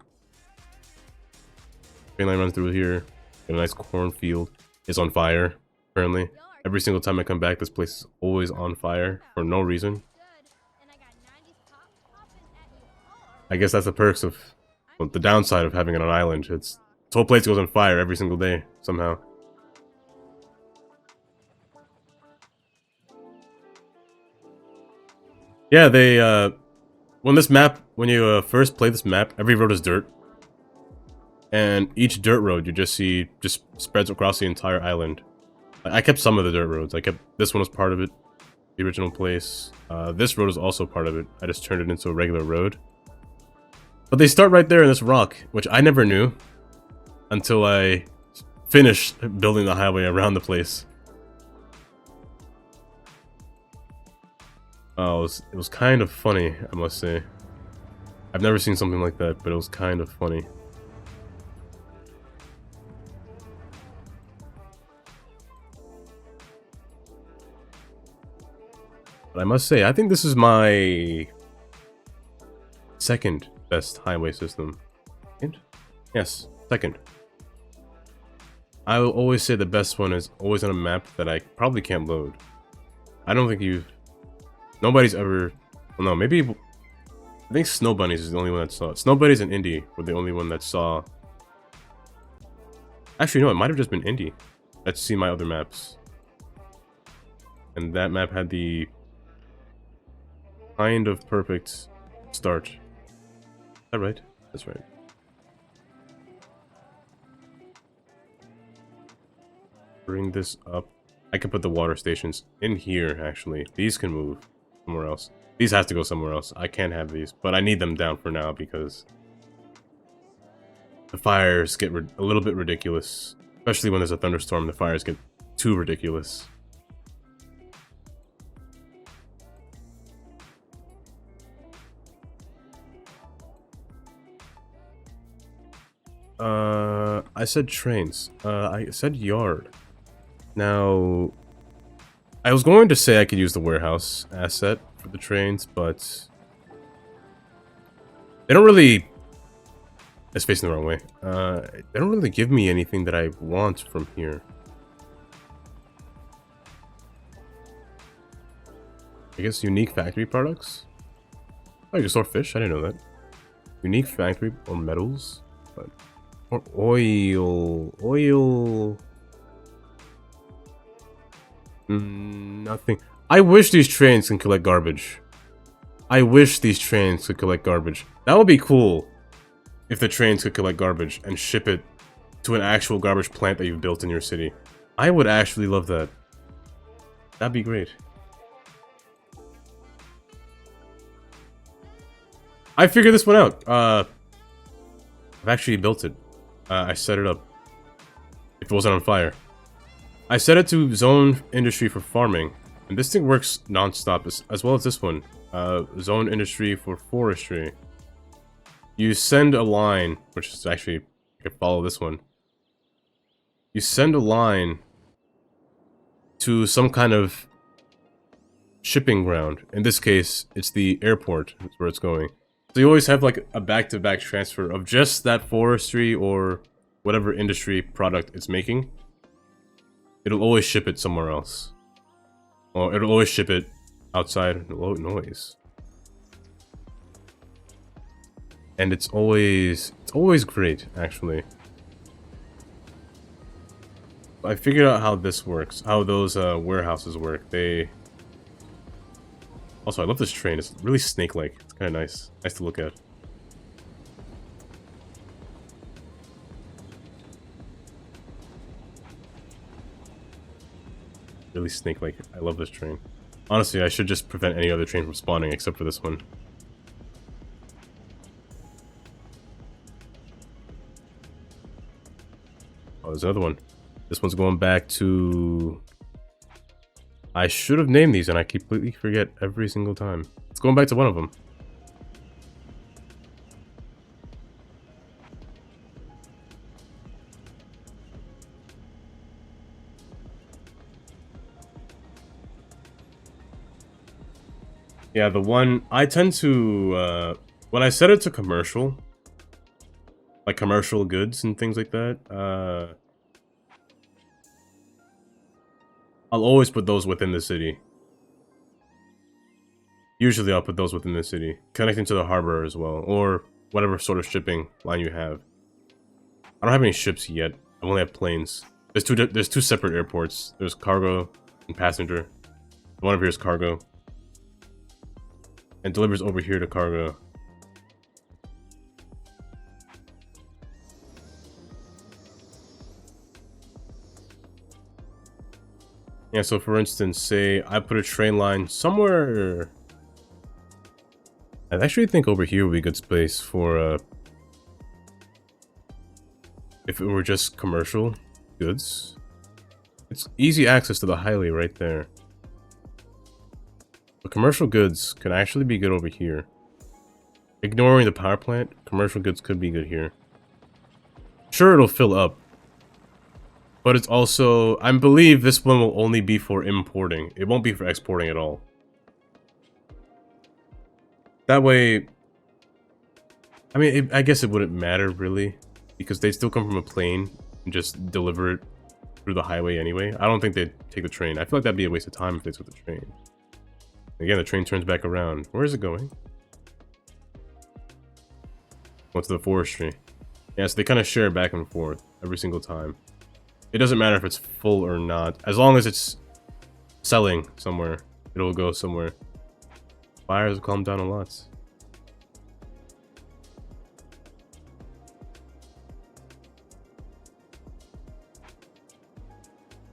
Speaker 1: Train line runs through here. Got a nice cornfield. It's on fire, apparently. Every single time I come back, this place is always on fire, for no reason. I guess that's the perks of... Well, the downside of having it on an island. It's... This whole place goes on fire every single day, somehow. Yeah, they, when you first play this map, every road is dirt. And each dirt road you just see, just spreads across the entire island. I kept some of the dirt roads. This one was part of it, the original place. This road is also part of it. I just turned it into a regular road. But they start right there in this rock, which I never knew until I finished building the highway around the place. Oh, it was kind of funny, I must say. I've never seen something like that, but it was kind of funny. But I must say, I think this is my second best highway system. Second? Yes, second. I will always say the best one is always on a map that I probably can't load. I don't think nobody's ever... Well, no, maybe... I think Snow Bunnies is the only one that saw it. Snow Bunnies and Indy were the only one that saw... Actually, no, it might have just been Indy. Let's see my other maps. And that map had the... kind of perfect start. Is that right? That's right. Bring this up. I can put the water stations in here, actually. These can move somewhere else. These have to go somewhere else. I can't have these, but I need them down for now because the fires get a little bit ridiculous. Especially when there's a thunderstorm, the fires get too ridiculous. I said trains. I said yard. Now, I was going to say I could use the warehouse asset for the trains, but they don't really... It's facing the wrong way. They don't really give me anything that I want from here. I guess unique factory products? Oh, you can store fish? I didn't know that. Unique factory or metals? But... Or oil. Oil. Nothing. I wish these trains can collect garbage. I wish these trains could collect garbage. That would be cool. If the trains could collect garbage and ship it to an actual garbage plant that you've built in your city. I would actually love that. That'd be great. I figured this one out. I've actually built it. I set it up. If it wasn't on fire. I set it to zone industry for farming. And this thing works non-stop as well as this one. Zone industry for forestry. You send a line, which is actually, I can follow this one. You send a line to some kind of shipping ground. In this case, it's the airport. That's where it's going. So you always have like a back-to-back transfer of just that forestry or whatever industry product it's making. It'll always ship it somewhere else. Or it'll always ship it outside. Low noise. And it's always great, actually. I figured out how this works, how those warehouses work. Also, I love this train. It's really snake-like. It's kind of nice. Nice to look at. Really snake-like. I love this train. Honestly, I should just prevent any other train from spawning except for this one. Oh, there's another one. This one's going back to... I should have named these and I completely forget every single time. It's going back to one of them. Yeah, the one... I tend to... when I set it to commercial, like commercial goods and things like that, I'll always put those within the city. Usually I'll put those within the city, connecting to the harbor as well, or whatever sort of shipping line you have. I don't have any ships yet. I only have planes. There's two separate airports. There's cargo and passenger. The one over here is cargo. And delivers over here to cargo. Yeah, so for instance, say I put a train line somewhere... I actually think over here would be a good space for, if it were just commercial goods. It's easy access to the highway right there. But commercial goods could actually be good over here. Ignoring the power plant, commercial goods could be good here. Sure, it'll fill up. But it's also, I believe this one will only be for importing. It won't be for exporting at all. That way, I mean, I guess it wouldn't matter really, because they still come from a plane and just deliver it through the highway anyway. I don't think they'd take the train. I feel like that'd be a waste of time if they took the train. Again, the train turns back around. Where is it going? What's the forestry? Yeah, so they kind of share back and forth every single time. It doesn't matter if it's full or not. As long as it's selling somewhere, it'll go somewhere. Fires have calmed down a lot.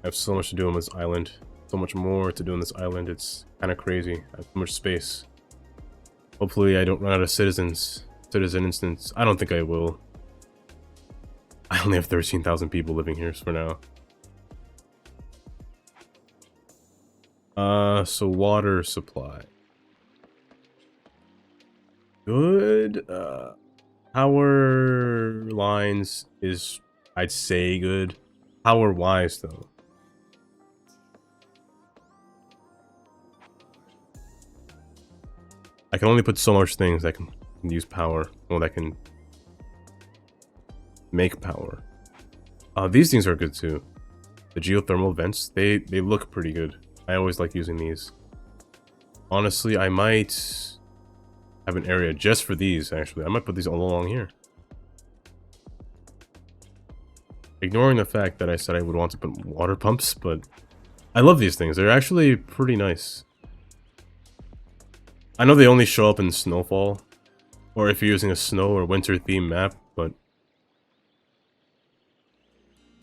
Speaker 1: I have so much to do on this island. So much more to do on this island. It's kind of crazy. I have so much space. Hopefully I don't run out of citizen instance. I don't think I will. I only have 13,000 people living here for now. So water supply. Good. Power lines is, I'd say, good. Power wise though. I can only put so much things that can use power, or that can make power. These things are good too. The geothermal vents, they look pretty good. I always like using these. Honestly, I might have an area just for these, actually. I might put these all along here. Ignoring the fact that I said I would want to put water pumps, but I love these things. They're actually pretty nice. I know they only show up in snowfall, or if you're using a snow or winter theme map, but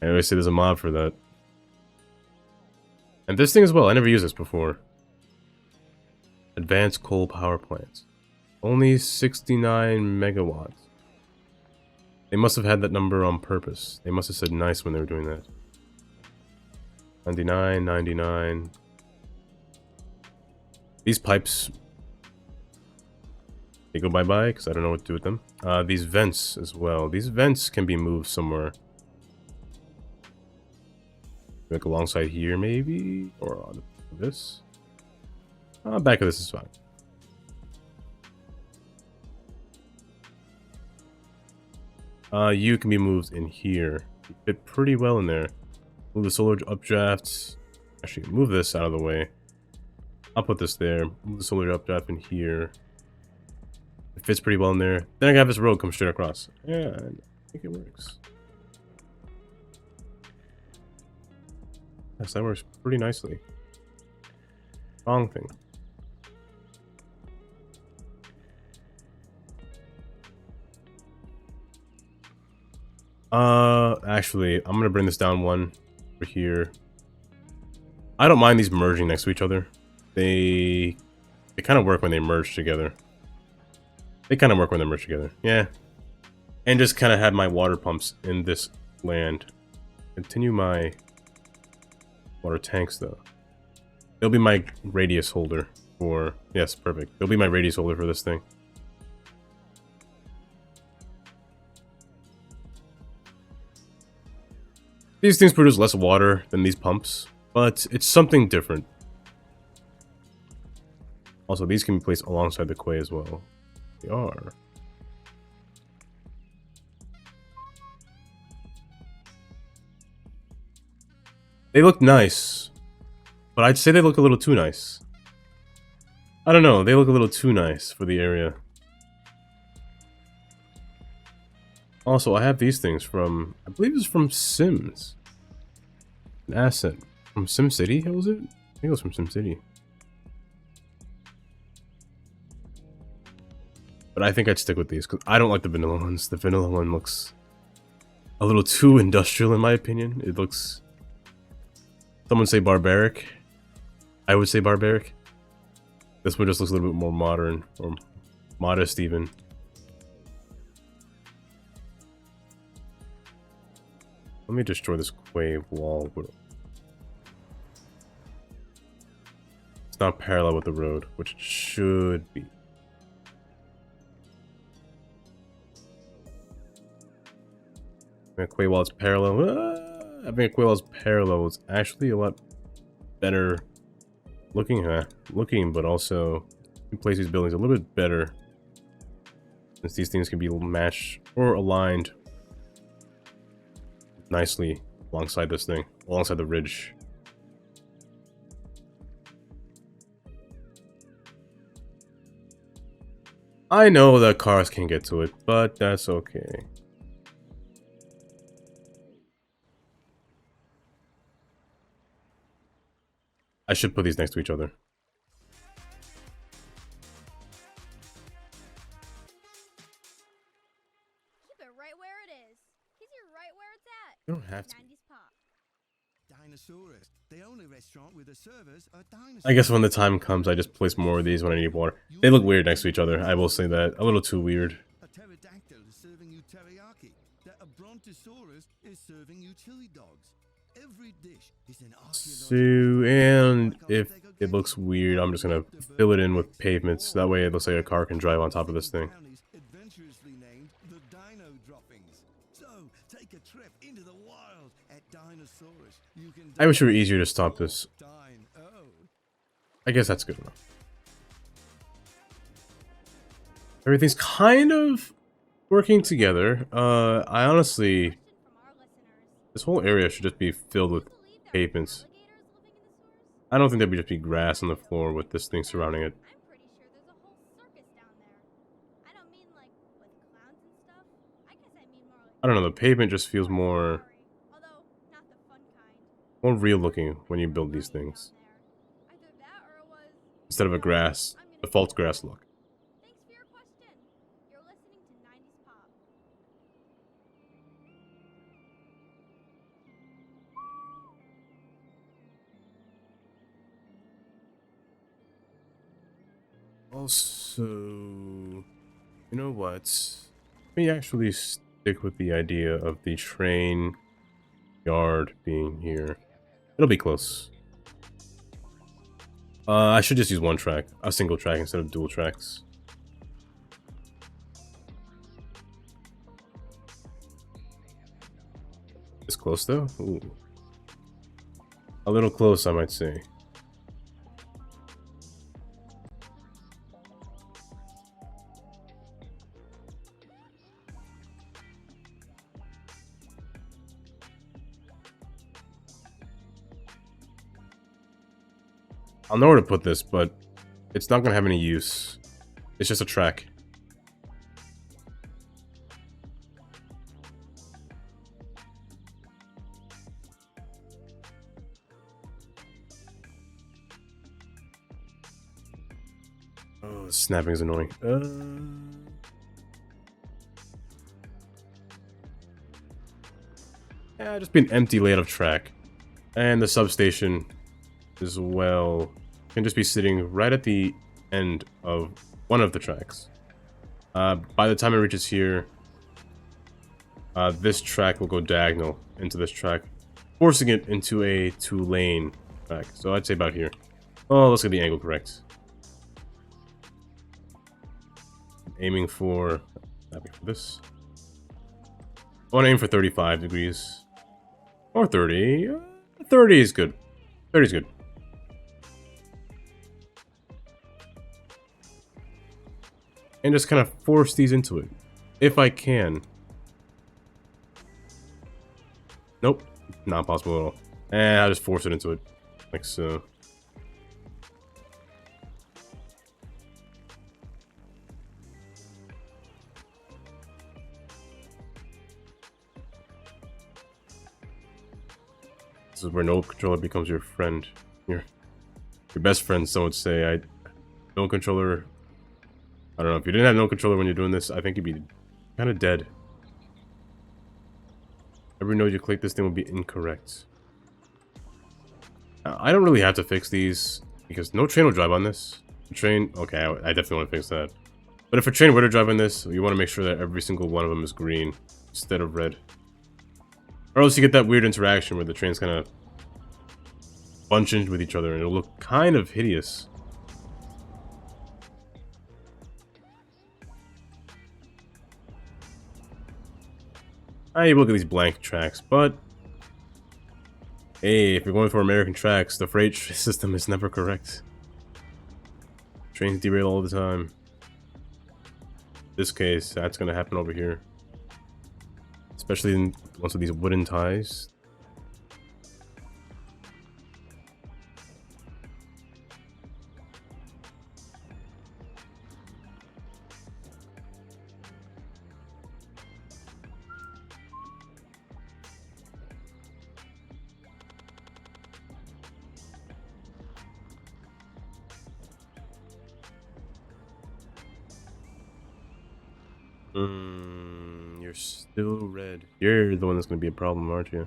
Speaker 1: I always say there's a mod for that. And this thing as well, I never used this before. Advanced coal power plants. Only 69 megawatts. They must have had that number on purpose. They must have said nice when they were doing that. 99, 99. These pipes... They go bye-bye because I don't know what to do with them. These vents as well. These vents can be moved somewhere. Like alongside here, maybe? Or on this? Back of this is fine. You can be moved in here. You fit pretty well in there. Move the solar updraft. Actually, move this out of the way. I'll put this there. Move the solar updraft in here. It fits pretty well in there. Then I can have this road come straight across. Yeah, I think it works. Yes, that works pretty nicely. Wrong thing. Actually, I'm gonna bring this down one over here. I don't mind these merging next to each other. They kind of work when they merge together. They kind of work when they merge together. Yeah. And just kind of have my water pumps in this land. Continue my water tanks though. They'll be my radius holder for... Yes, perfect. They'll be my radius holder for this thing. These things produce less water than these pumps, but it's something different. Also, these can be placed alongside the quay as well. They are. They look nice, but I'd say they look a little too nice. I don't know, they look a little too nice for the area. Also, I have these things from, I believe it's from Sims. An asset. From SimCity, how was it? I think it was from SimCity. But I think I'd stick with these, because I don't like the vanilla ones. The vanilla one looks a little too industrial in my opinion. It looks... Someone say barbaric. I would say barbaric. This one just looks a little bit more modern, or modest even. Let me destroy this quay wall. It's not parallel with the road, which it should be. A quay wall is parallel. Having a quay wall is parallel is actually a lot better looking, but also you can place these buildings a little bit better, since these things can be matched or aligned nicely alongside this thing, alongside the ridge. I know that cars can get to it, but that's okay. I should put these next to each other.
Speaker 2: Keep it right where it is. Keep it right where it's at.
Speaker 1: You don't have to.
Speaker 2: 90s pop.
Speaker 3: Dinosaurus. The only restaurant with the servers are dinosaurs.
Speaker 1: I guess when the time comes, I just place more of these when I need water. They look weird next to each other. I will say that. A little too weird.
Speaker 3: A pterodactyl is serving you teriyaki. That a brontosaurus is serving you chili dogs. Every dish is an
Speaker 1: So, and if it looks weird, I'm just gonna fill it in with pavements. That way it looks like a car can drive on top of this thing.
Speaker 3: Adventurously named the Dino Droppings. So, take a trip into the wild at Dinosaurus. You can
Speaker 1: I wish it were easier to stop this.
Speaker 3: Dino.
Speaker 1: I guess that's good enough. Everything's kind of working together. I honestly... This whole area should just be filled with pavements. I don't think there would just be grass on the floor with this thing surrounding it.
Speaker 2: I'm pretty sure there's a whole circus down there. I don't mean like with clowns and stuff. I guess I mean more like...
Speaker 1: I don't know, the pavement just feels more
Speaker 2: Although, not the fun kind.
Speaker 1: real looking when you build these things.
Speaker 2: Either that or it was...
Speaker 1: Instead of a grass, default grass look.
Speaker 2: Thanks for your question. You're listening to 90s Pop.
Speaker 1: Also, you know what? Let me actually stick with the idea of the train yard being here. It'll be close. I should just use one track, a single track instead of dual tracks. It's close though? Ooh. A little close, I might say. I'll know where to put this, but it's not gonna have any use. It's just a track. Oh, snapping is annoying. Yeah, just be an empty layout of track. And the substation as well can just be sitting right at the end of one of the tracks. By the time it reaches here, this track will go diagonal into this track, forcing it into a 2-lane track. So I'd say about here. Oh, let's get the angle correct. Aiming for this. I want to aim for 35 degrees. Or 30. 30 is good. 30 is good. And just kind of force these into it. If I can. Nope. Not possible at all. And I'll just force it into it. Like so. This is where no controller becomes your friend. Your best friend, some would say. No controller. I don't know, if you didn't have no controller when you're doing this, I think you'd be kind of dead. Every node you click, this thing will be incorrect. I don't really have to fix these, because no train will drive on this. The train, okay, I definitely want to fix that. But if a train were to drive on this, you want to make sure that every single one of them is green, instead of red. Or else you get that weird interaction where the trains kind of bunch in with each other, and it'll look kind of hideous. You look at these blank tracks, but hey, if you're going for American tracks, the freight system is never correct. Trains derail all the time. In this case, that's going to happen over here. Especially in ones with these wooden ties. You're still red. You're the one that's going to be a problem, aren't you?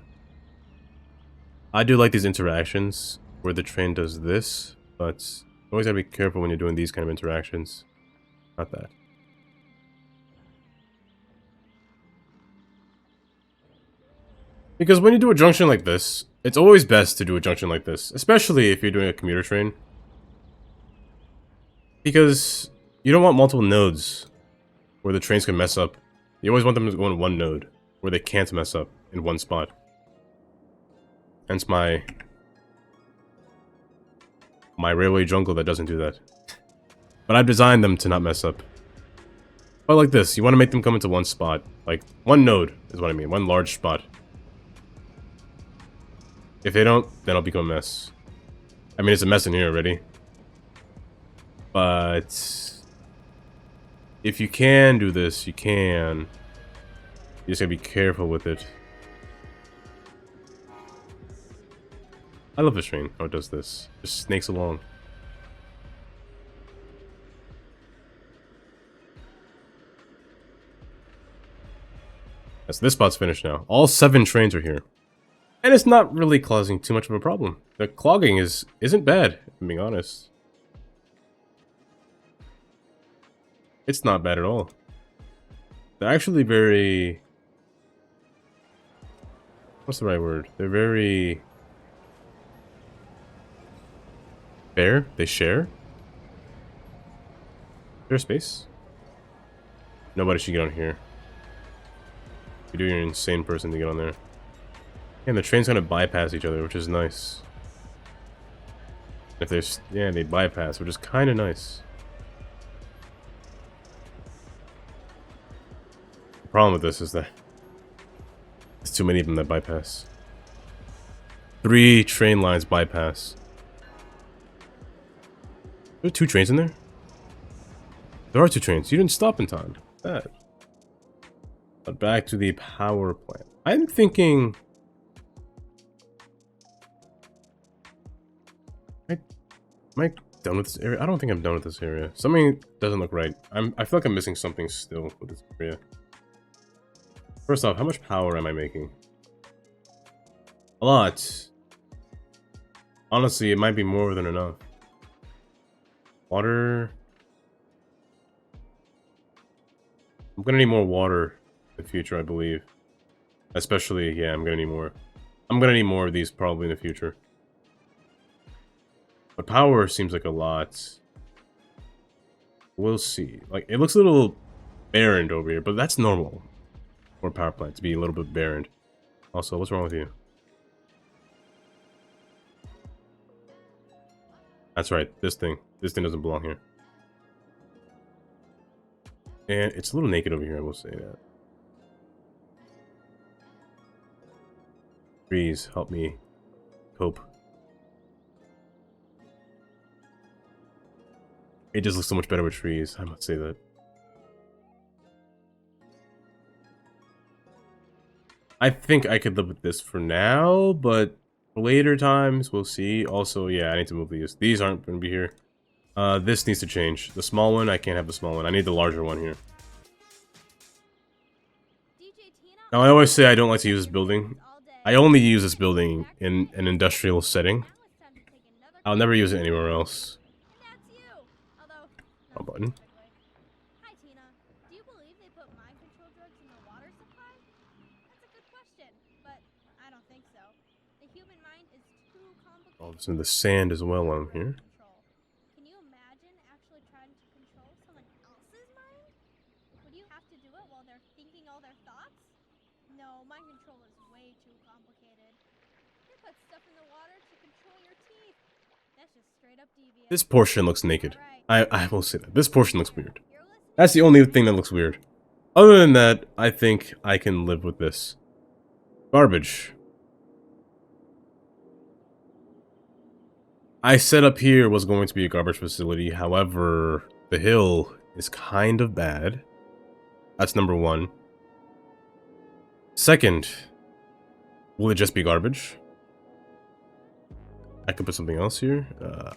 Speaker 1: I do like these interactions where the train does this, but you always gotta be careful when you're doing these kind of interactions. Not that. Because when you do a junction like this, it's always best to do a junction like this, especially if you're doing a commuter train. Because you don't want multiple nodes where the trains can mess up. You always want them to go in one node where they can't mess up in one spot. Hence my railway jungle that doesn't do that. But I've designed them to not mess up. But like this, you want to make them come into one spot. Like, one node is what I mean. One large spot. If they don't, then it'll become a mess. I mean, it's a mess in here already. But if you can do this, you can. You just gotta be careful with it. I love this train, how it does this. Just snakes along. Yes, this spot's finished now. All 7 trains are here. And it's not really causing too much of a problem. The clogging isn't bad, if I'm being honest. It's not bad at all. They're actually very... What's the right word? They're very... fair? They share? Share space? Nobody should get on here. You're an insane person to get on there. And the train's gonna bypass each other, which is nice. If there's, yeah, they bypass, which is kind of nice. The problem with this is that there's too many of them that bypass. 3 train lines bypass. There are 2 trains in there? There are 2 trains. You didn't stop in time. Bad. But back to the power plant. I'm thinking... Am I done with this area? I don't think I'm done with this area. Something doesn't look right. I feel like I'm missing something still with this area. First off, how much power am I making? A lot. Honestly, it might be more than enough. Water. I'm gonna need more water in the future, I believe. Especially, yeah, I'm gonna need more. I'm gonna need more of these probably in the future. But power seems like a lot. We'll see. Like, it looks a little barren over here, but that's normal for a power plant to be a little bit barren. Also, what's wrong with you? That's right, this thing. This thing doesn't belong here. And it's a little naked over here, I will say that. Trees, help me cope. It just looks so much better with trees, I must say that. I think I could live with this for now, but later times, we'll see. Also, yeah, I need to move these. These aren't going to be here. This needs to change. The small one, I can't have the small one. I need the larger one here. Now, I always say I don't like to use this building. I only use this building in an industrial setting. I'll never use it anywhere else. Wrong button.
Speaker 2: Hi, Tina. Do you believe they put mind control drugs in the water supply? That's a good question, but I don't think so. The human mind is too complicated.
Speaker 1: Oh, there's in the sand as well on here.
Speaker 2: Can you imagine actually trying to control someone else's mind? Would you have to do it while they're thinking all their thoughts? No, mind control is way too complicated. They put stuff in the water to control your teeth. That's just straight up devious.
Speaker 1: This portion looks naked. I will say that. This portion looks weird. That's the only thing that looks weird. Other than that, I think I can live with this. Garbage. I said up here was going to be a garbage facility. However, the hill is kind of bad. That's number 1. Second, will it just be garbage? I could put something else here.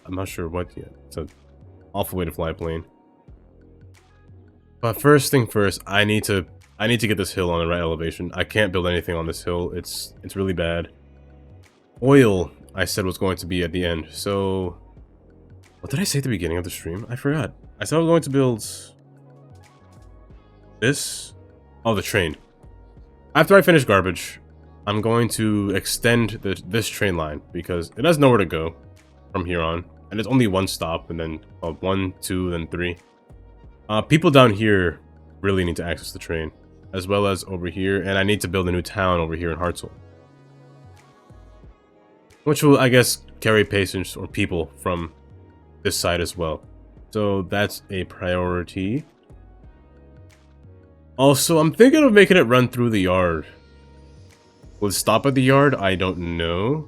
Speaker 1: I'm not sure what yet. It's an awful way to fly a plane. But first thing first, I need to get this hill on the right elevation. I can't build anything on this hill. It's really bad. Oil, I said, was going to be at the end. So, what did I say at the beginning of the stream? I forgot. I said I was going to build this. Oh, the train. After I finish garbage, I'm going to extend this train line because it has nowhere to go from here on. And it's only 1 stop, and then 1, 2, then 3. People down here really need to access the train, as well as over here, and I need to build a new town over here in Hartsel. Which will, I guess, carry patients or people from this side as well. So that's a priority. Also, I'm thinking of making it run through the yard. Will it stop at the yard? I don't know.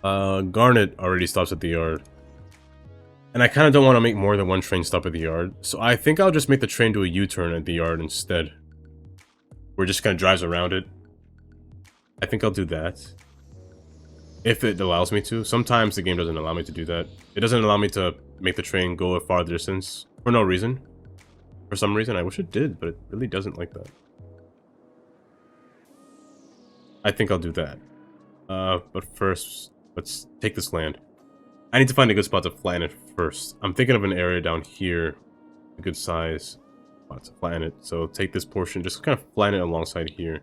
Speaker 1: Garnet already stops at the yard. And I kind of don't want to make more than 1 train stop at the yard. So I think I'll just make the train do a U-turn at the yard instead. Where it just kind of drives around it. I think I'll do that. If it allows me to. Sometimes the game doesn't allow me to do that. It doesn't allow me to make the train go a far distance. For no reason. For some reason. I wish it did, but it really doesn't like that. I think I'll do that. But first, let's take this land. I need to find a good spot to flatten it first. I'm thinking of an area down here. A good size spot to flatten it. So take this portion, just kind of flatten it alongside here.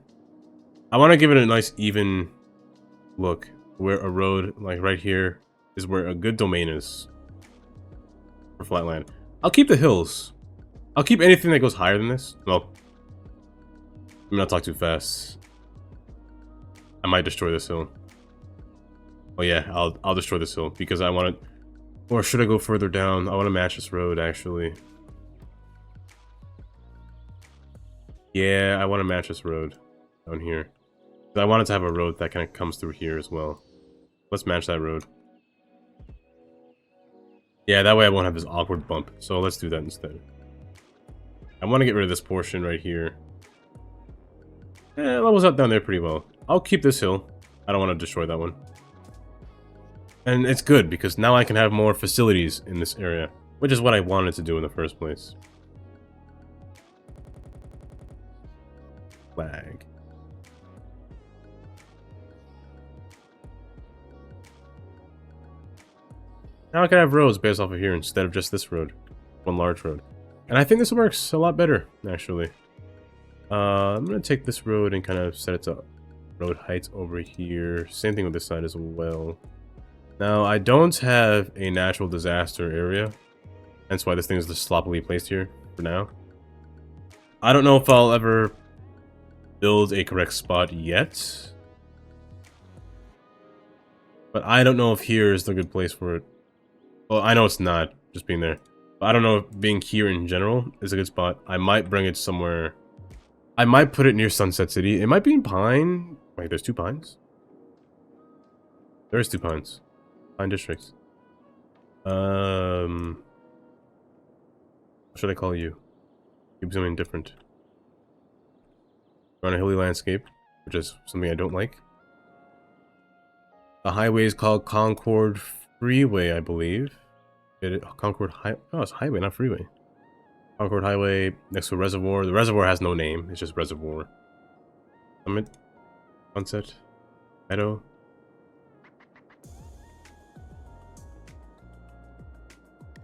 Speaker 1: I want to give it a nice even look. Where a road, like right here, is where a good domain is. For flat land. I'll keep the hills. I'll keep anything that goes higher than this. Well, let me not talk too fast. I might destroy this hill. Oh yeah, I'll destroy this hill because I want to. Or should I go further down? I want to match this road actually. Yeah, I want to match this road down here. I wanted to have a road that kind of comes through here as well. Let's match that road. Yeah, that way I won't have this awkward bump. So let's do that instead. I want to get rid of this portion right here. It levels up down there pretty well. I'll keep this hill. I don't want to destroy that one. And it's good because now I can have more facilities in this area, which is what I wanted to do in the first place. Flag. Now I can have roads based off of here instead of just this road. One large road. And I think this works a lot better, actually. I'm going to take this road and kind of set it to road heights over here. Same thing with this side as well. Now, I don't have a natural disaster area. That's why this thing is just sloppily placed here for now. I don't know if I'll ever build a correct spot yet. But I don't know if here is the good place for it. Well, I know it's not, just being there. But I don't know if being here in general is a good spot. I might bring it somewhere. I might put it near Sunset City. It might be in Pine. Wait, there's 2 pines? There's 2 pines. Pine districts. What should I call you? Give something different. We're on a hilly landscape, which is something I don't like. The highway is called Concord Freeway, I believe. Concord High. Oh, it's highway, not freeway. Concord Highway next to a reservoir. The reservoir has no name. It's just reservoir. Summit. Sunset. Meadow.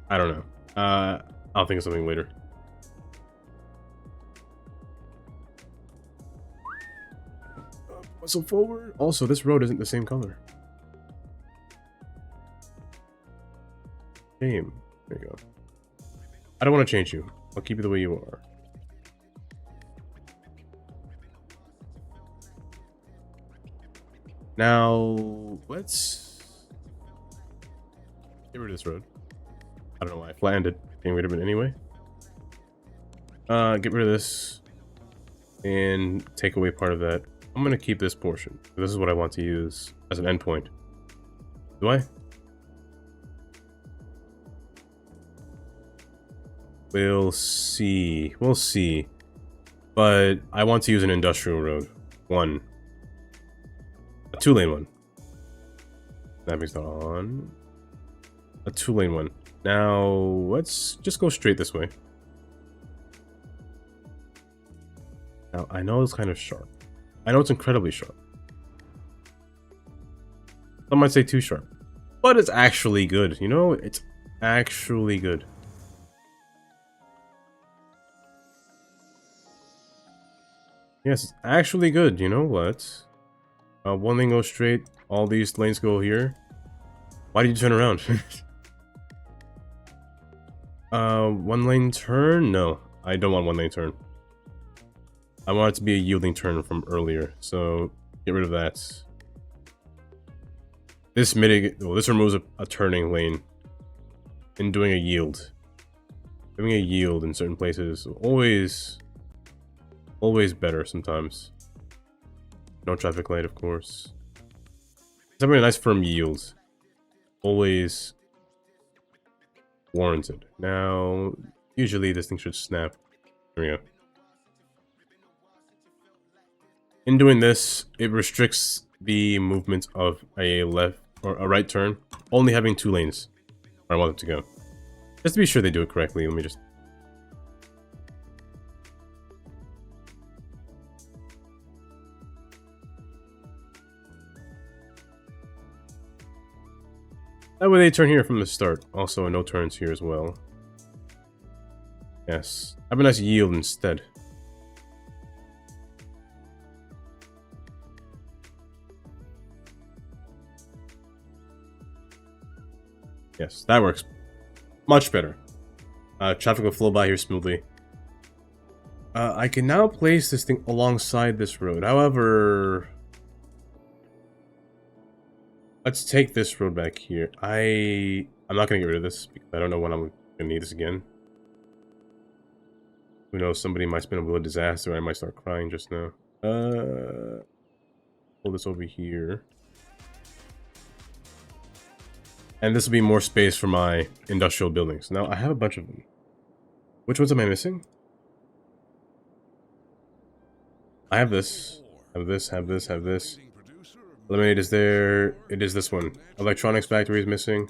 Speaker 1: I don't know. I'll think of something later. So forward. Also, this road isn't the same color. Shame. There you go. I don't want to change you. I'll keep you the way you are. Now, let's get rid of this road. I don't know why I flattened it. Getting rid of it anyway. Get rid of this and take away part of that. I'm gonna keep this portion. This is what I want to use as an endpoint. Do I? We'll see. We'll see. But I want to use an industrial road. One. A 2-lane one. Snapping's not on. A 2-lane one. Now, let's just go straight this way. Now, I know it's kind of sharp. I know it's incredibly sharp. Some might say too sharp. But it's actually good. You know, it's actually good. Yes, it's actually good. You know what? One lane goes straight. All these lanes go here. Why did you turn around? 1 lane turn? No, I don't want 1 lane turn. I want it to be a yielding turn from earlier, so get rid of that. This this removes a turning lane and doing a yield. Doing a yield in certain places always better sometimes. No traffic light, of course. Something a nice firm yield. Always warranted. Now, usually this thing should snap. There we go. In doing this, it restricts the movement of a left or a right turn, only having 2 lanes where I want it to go. Just to be sure they do it correctly, let me just... That way they turn here from the start. Also, no turns here as well. Yes. Have a nice yield instead. Yes, that works much better. Traffic will flow by here smoothly. I can now place this thing alongside this road. However, Let's take this road back here. I'm not gonna get rid of this because I don't know when I'm gonna need this again. Who knows? Somebody might spin a wheel of disaster. I might start crying just now. Pull this over here. And this will be more space for my industrial buildings. Now, I have a bunch of them. Which ones am I missing? I have this. Have this, have this, have this. Lemonade is there. It is this one. Electronics factory is missing.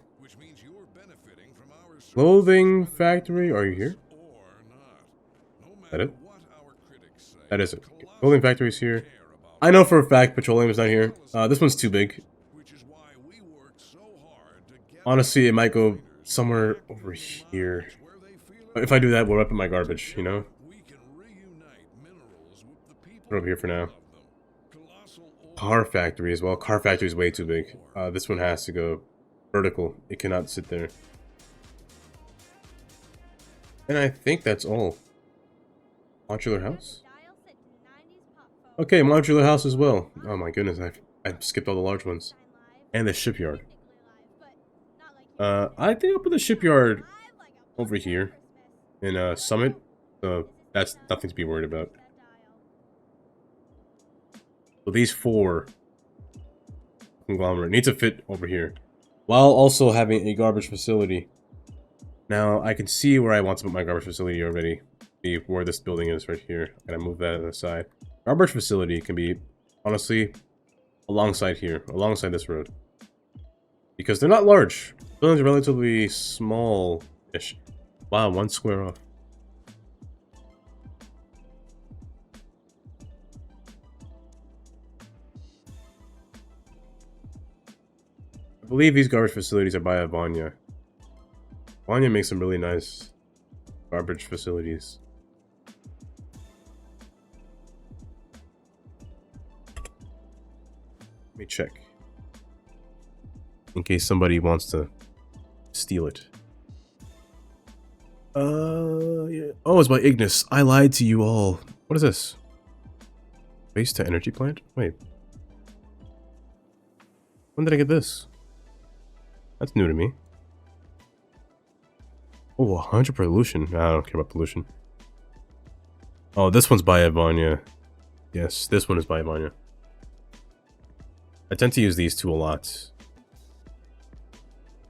Speaker 1: Clothing factory, are you here? Is that it? That is it. Okay. Clothing factory is here. I know for a fact petroleum is not here. This one's too big. Honestly, it might go somewhere over here. If I do that, we'll up in my garbage, you know? Put it over here for now. Car factory as well. Car factory is way too big. This one has to go vertical. It cannot sit there. And I think that's all. Modular house? Okay, modular house as well. Oh my goodness, I've skipped all the large ones. And the shipyard. I think I'll put the shipyard over here in Summit. So that's nothing to be worried about. So these four conglomerate need to fit over here, while also having a garbage facility. Now I can see where I want to put my garbage facility already. Be where this building is right here. I'm gonna move that to the side. Garbage facility can be, honestly, alongside here, alongside this road, because they're not large. Buildings are relatively small-ish. Wow, 1 square off. I believe these garbage facilities are by Avanya. Avanya makes some really nice garbage facilities. Let me check. In case somebody wants to steal it. Yeah. Oh, it's by Ignis. I lied to you all. What is this? Waste to energy plant? Wait. When did I get this? That's new to me. Oh, 100 pollution. I don't care about pollution. Oh, this one's by Avanya. Yes, this one is by Avanya. I tend to use these two a lot.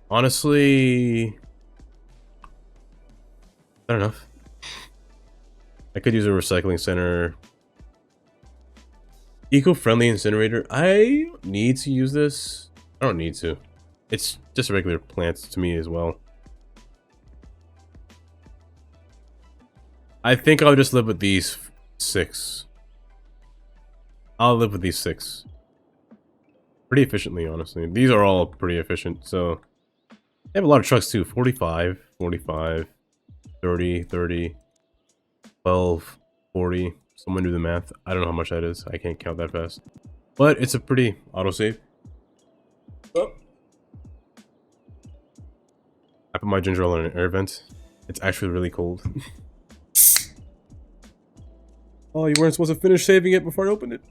Speaker 1: Honestly, not enough. I could use a recycling center. Eco-friendly incinerator. I don't need to use this. I don't need to. It's just a regular plant to me as well. I think I'll just live with these 6. I'll live with these 6. Pretty efficiently, honestly. These are all pretty efficient, so... They have a lot of trucks too. 45, 45, 30, 30, 12, 40. Someone do the math. I don't know how much that is. I can't count that fast. But it's a pretty autosave. Oh. I put my ginger ale in an air vent. It's actually really cold. Oh, you weren't supposed to finish saving it before I opened it.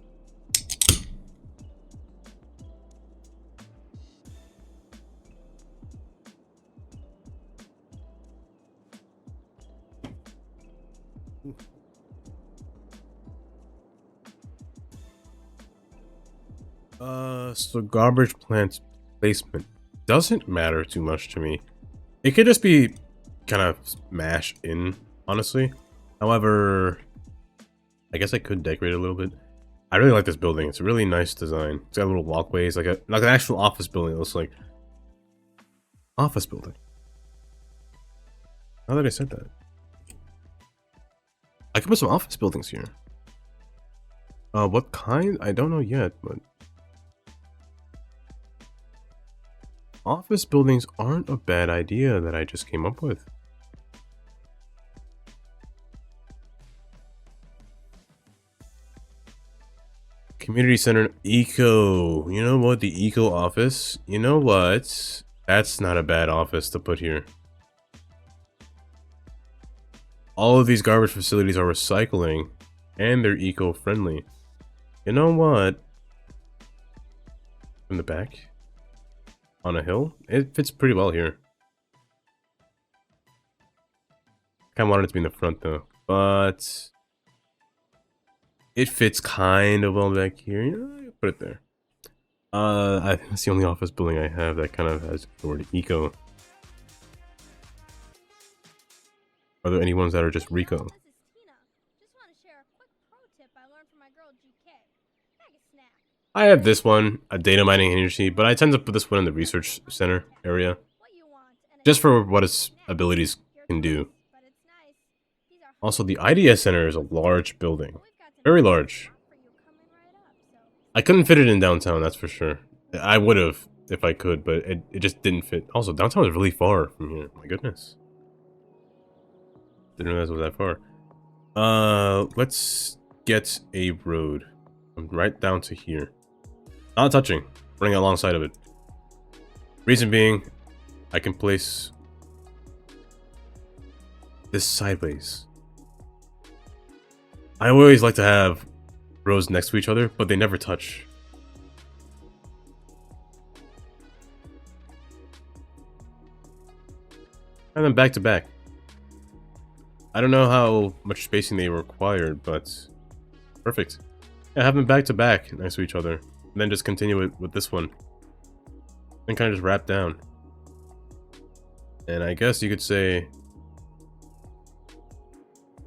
Speaker 1: So garbage plant placement doesn't matter too much to me. It could just be kind of smashed in, honestly. However, I guess I could decorate it a little bit. I really like this building. It's a really nice design. It's got little walkways, like an actual office building. It looks like office building. Now that I said that, I could put some office buildings here. What kind? I don't know yet, but office buildings aren't a bad idea that I just came up with. Community center eco. You know what? The eco office. You know what? That's not a bad office to put here. All of these garbage facilities are recycling and they're eco-friendly. You know what? From the back. on a hill. It fits pretty well here. Kind of wanted it to be in the front though, but it fits kind of well back here. You know, put it there. I think that's the only office building I have that kind of has the word eco. Are there any ones that are just Rico?
Speaker 2: This is Tina. Just want to share a quick pro tip I learned from my girl GK. Bag a snack.
Speaker 1: I have this one, a data mining energy, but I tend to put this one in the research center area,
Speaker 2: What you want, and a
Speaker 1: just for
Speaker 2: snack.
Speaker 1: what its abilities
Speaker 2: Your
Speaker 1: can do.
Speaker 2: choice, but it's nice. These are
Speaker 1: Also, the IDS center is a large building,
Speaker 2: We've got some
Speaker 1: very
Speaker 2: nice
Speaker 1: large.
Speaker 2: stuff for you coming right up, so
Speaker 1: I couldn't fit it in downtown, that's for sure. I would have if I could, but it just didn't fit. Also, downtown is really far from here. My goodness. Didn't realize it was that far. Let's get a road. Right down to here. Not touching. Running alongside of it. Reason being, I can place this sideways. I always like to have rows next to each other, but they never touch. And then back to back. I don't know how much spacing they required, but perfect. Yeah, have them back to back next to each other. And then just continue it with this one. Then kind of just wrap down. And I guess you could say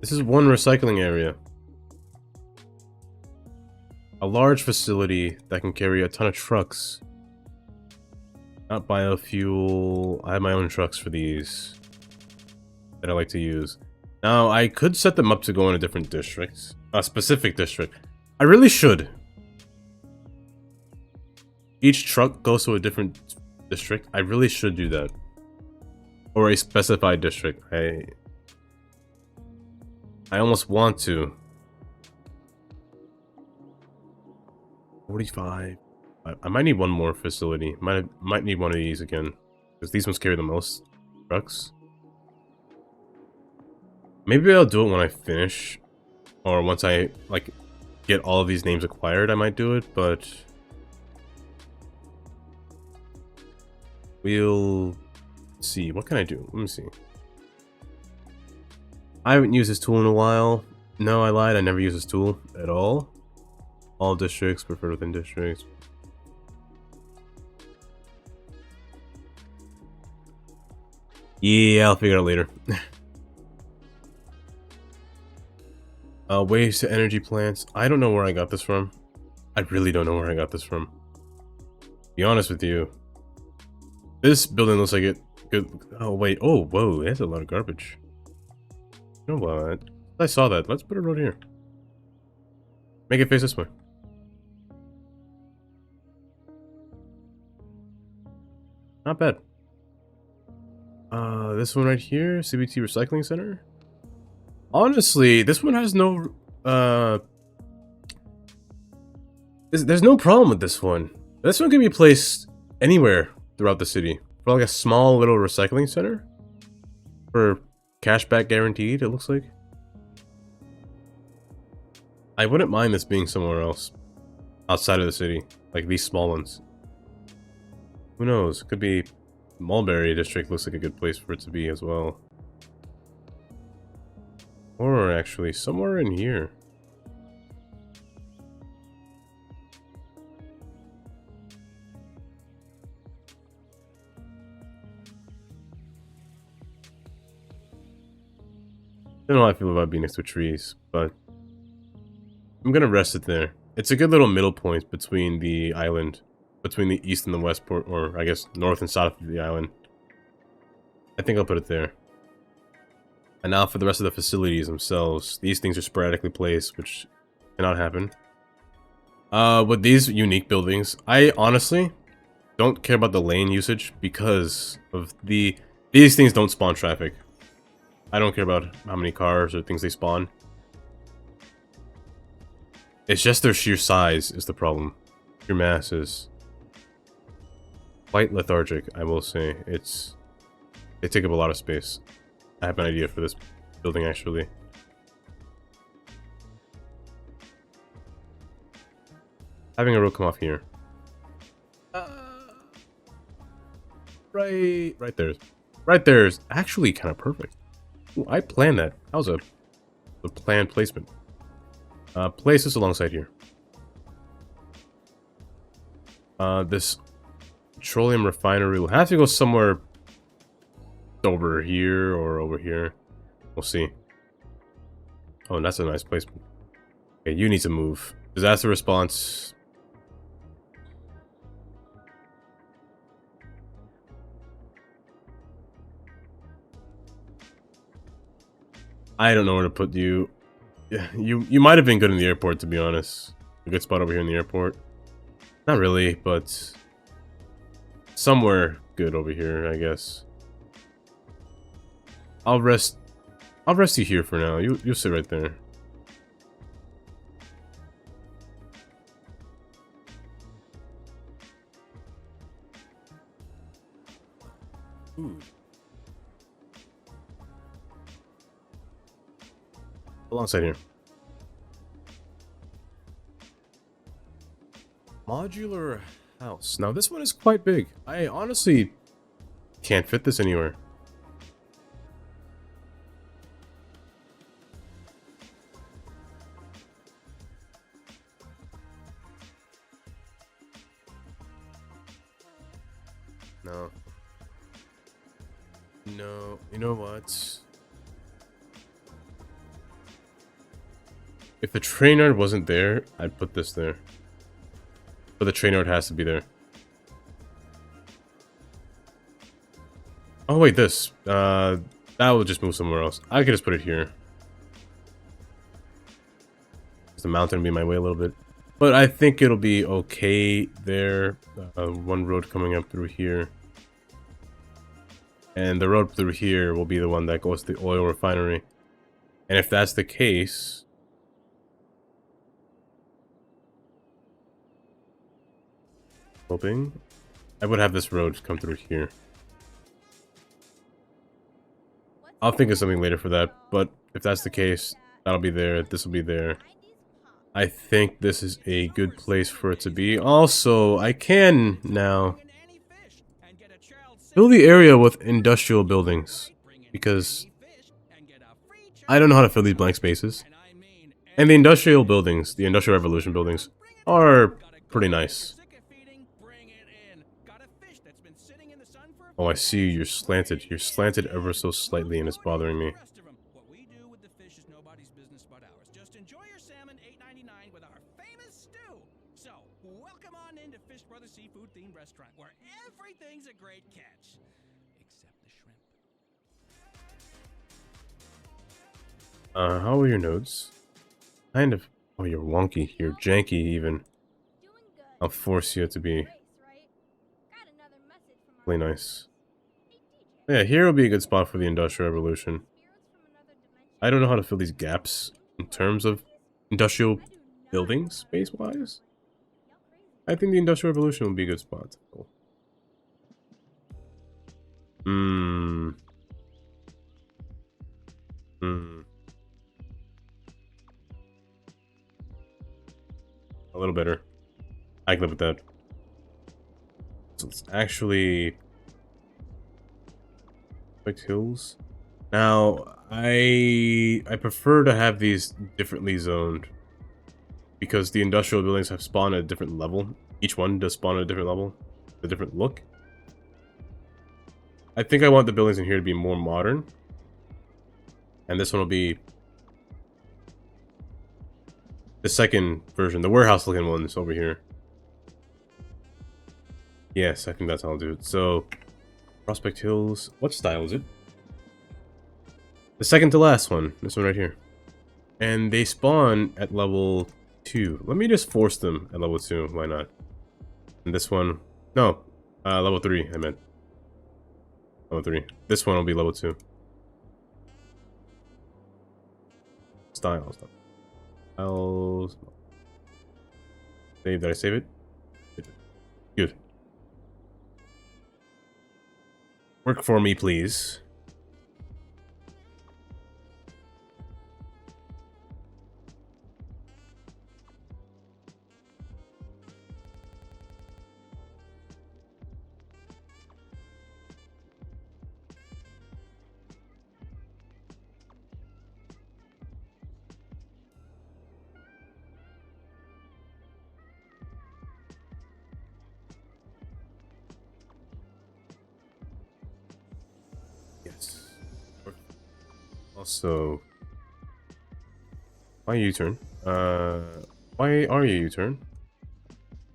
Speaker 1: this is one recycling area. A large facility that can carry a ton of trucks. Not biofuel. I have my own trucks for these that I like to use. Now, I could set them up to go in a different district. A specific district. I really should. Each truck goes to a different district. I really should do that. Or a specified district. I almost want to. 45. I might need one more facility. Might need one of these again. Because these ones carry the most trucks. Maybe I'll do it when I finish. Or once I, like, get all of these names acquired, I might do it, but we'll see. What can I do? Let me see. I haven't used this tool in a while. No, I lied. I never use this tool at all. All districts, preferred within districts. Yeah, I'll figure it out later. Waste to energy plants. I don't know where I got this from. I really don't know where I got this from. Be honest with you. This building looks like it could... Oh, wait. Oh, whoa. That's a lot of garbage. You know what? I saw that. Let's put a road here. Make it face this way. Not bad. This one right here. CBT Recycling Center. Honestly, this one has no... There's no problem with this one. This one can be placed anywhere throughout the city. For like a small little recycling center. For cashback guaranteed, it looks like. I wouldn't mind this being somewhere else. Outside of the city. Like these small ones. Who knows? Could be... Mulberry District looks like a good place for it to be as well. Or actually, somewhere in here. I don't know how I feel about being next to trees, but I'm gonna rest it there. It's a good little middle point between the island, between the east and the west port, or I guess north and south of the island. I think I'll put it there. And now for the rest of the facilities themselves, these things are sporadically placed, which cannot happen. With these unique buildings, I honestly don't care about the lane usage because of these things don't spawn traffic. I don't care about how many cars or things they spawn. It's just their sheer size is the problem. Sheer mass is quite lethargic, I will say. They take up a lot of space. I have an idea for this building actually. Having a road come off here. right there's right there's actually kind of perfect. Ooh, I planned that. That was a planned placement. Place this alongside here. This petroleum refinery will have to go somewhere over here or over here. We'll see. Oh, and that's a nice placement. Okay, you need to move. Disaster response. I don't know where to put you. Yeah, you might have been good in the airport, to be honest. A good spot over here in the airport. Not really, but somewhere good over here, I guess. I'll rest you here for now. You'll sit right there. Ooh. Alongside here. Modular house. Now this one is quite big. I honestly can't fit this anywhere. No. No, you know what? If the train yard wasn't there, I'd put this there. But the train yard has to be there. Oh wait, this. That will just move somewhere else. I could just put it here. The mountain will be in my way a little bit. But I think it'll be okay there. One road coming up through here. And the road through here will be the one that goes to the oil refinery. And if that's the case... hoping I would have this road come through here. I'll think of something later for that, but if that's the case, that'll be there, this will be there. I think this is a good place for it to be. Also, I can now fill the area with industrial buildings, because I don't know how to fill these blank spaces. And the industrial buildings, the Industrial Revolution buildings, are pretty nice. Oh, I see you're slanted. You're slanted ever so slightly and it's bothering me.
Speaker 4: What we do with the fish is nobody's business but ours. Just enjoy your salmon $8.99 with our famous stew. So, welcome on into Fish Brothers Seafood themed restaurant where everything's a great catch. Except the shrimp.
Speaker 1: How are your notes? Kind of. Oh, you're wonky. You're janky even. I'll force you to be really nice. Yeah, here will be a good spot for the Industrial Revolution. I don't know how to fill these gaps in terms of industrial buildings, space-wise. I think the Industrial Revolution will be a good spot to fill. A little better. I can live with that. So it's actually... hills. Now, I prefer to have these differently zoned. Because the industrial buildings have spawned at a different level. Each one does spawn at a different level. A different look. I think I want the buildings in here to be more modern. And this one will be the second version, the warehouse looking ones over here. Yes, I think that's how I'll do it. So, Prospect Hills. What style is it? The second to last one. This one right here. And they spawn at level 2. Let me just force them at level 2. Why not? And this one... no. Level 3, I meant. Level 3. This one will be level 2. Styles. Styles. Save. Did I save it? Good. Work for me, please. Also, why U-turn? Why are you U-turn?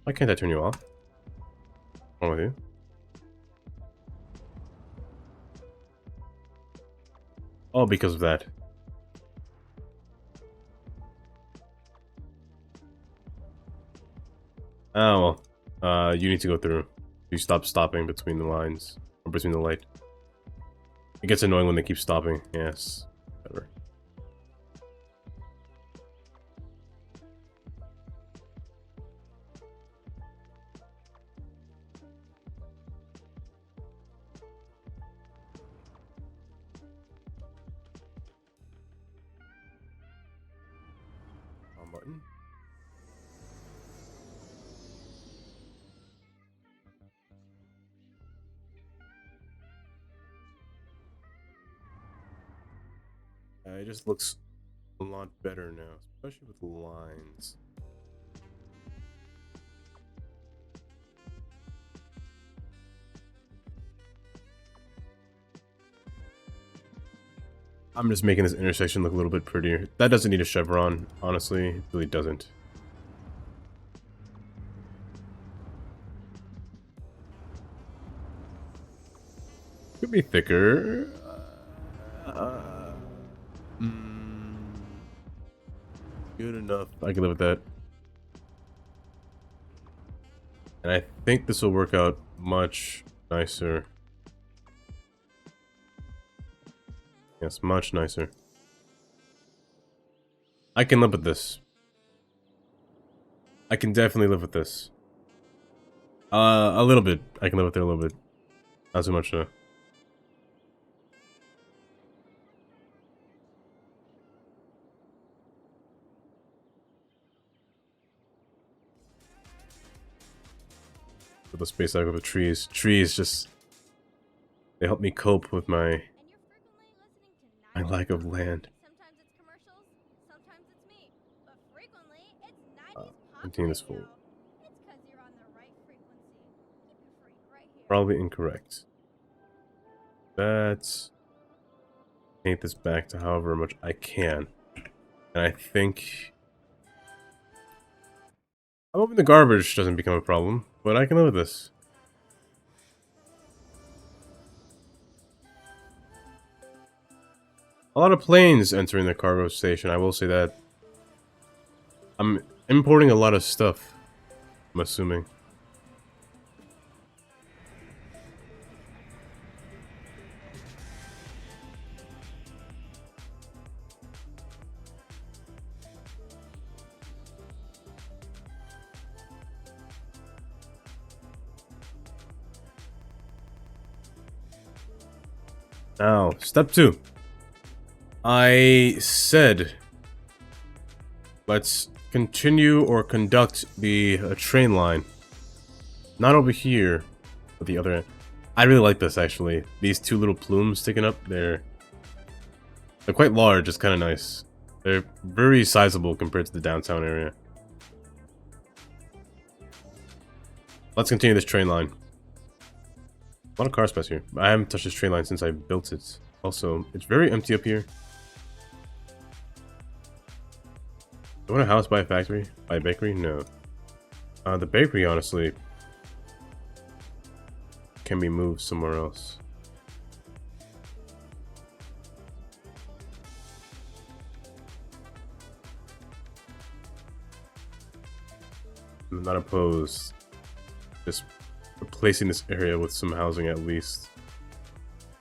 Speaker 1: Why can't I turn you off? What's wrong with you? Oh, because of that. Oh, well. You need to go through. You stop stopping between the lines. Or between the light. It gets annoying when they keep stopping. Yes. Whatever. Button. It just looks a lot better now, especially with lines. I'm just making this intersection look a little bit prettier. That doesn't need a chevron, honestly. It really doesn't. Could be thicker. Good enough. I can live with that. And I think this will work out much nicer. Yes, much nicer. I can live with this. I can definitely live with this. A little bit. I can live with it a little bit. Not so much though. With the space out of the trees. Trees just... They help me cope with my...
Speaker 2: And you're frequently listening to
Speaker 1: my lack of land.
Speaker 2: Sometimes it's commercials, sometimes it's me. But frequently, it's 90s pop
Speaker 1: Continue this
Speaker 2: radio.
Speaker 1: full.
Speaker 2: It's because you're on the right frequency. Keep it free right here.
Speaker 1: Probably incorrect. Let's paint this back to however much I can. And I think... I'm hoping the garbage doesn't become a problem, but I can live with this. A lot of planes entering the cargo station, I will say that. I'm importing a lot of stuff, I'm assuming. Now, step 2. I said, let's continue or conduct the train line. Not over here, but the other end. I really like this, actually. These two little plumes sticking up, they're quite large, it's kind of nice. They're very sizable compared to the downtown area. Let's continue this train line. A lot of car space here. I haven't touched this train line since I built it. Also, it's very empty up here. Do I want a house by a factory? By a bakery? No. The bakery, honestly, can be moved somewhere else. I'm not opposed. Just replacing this area with some housing at least.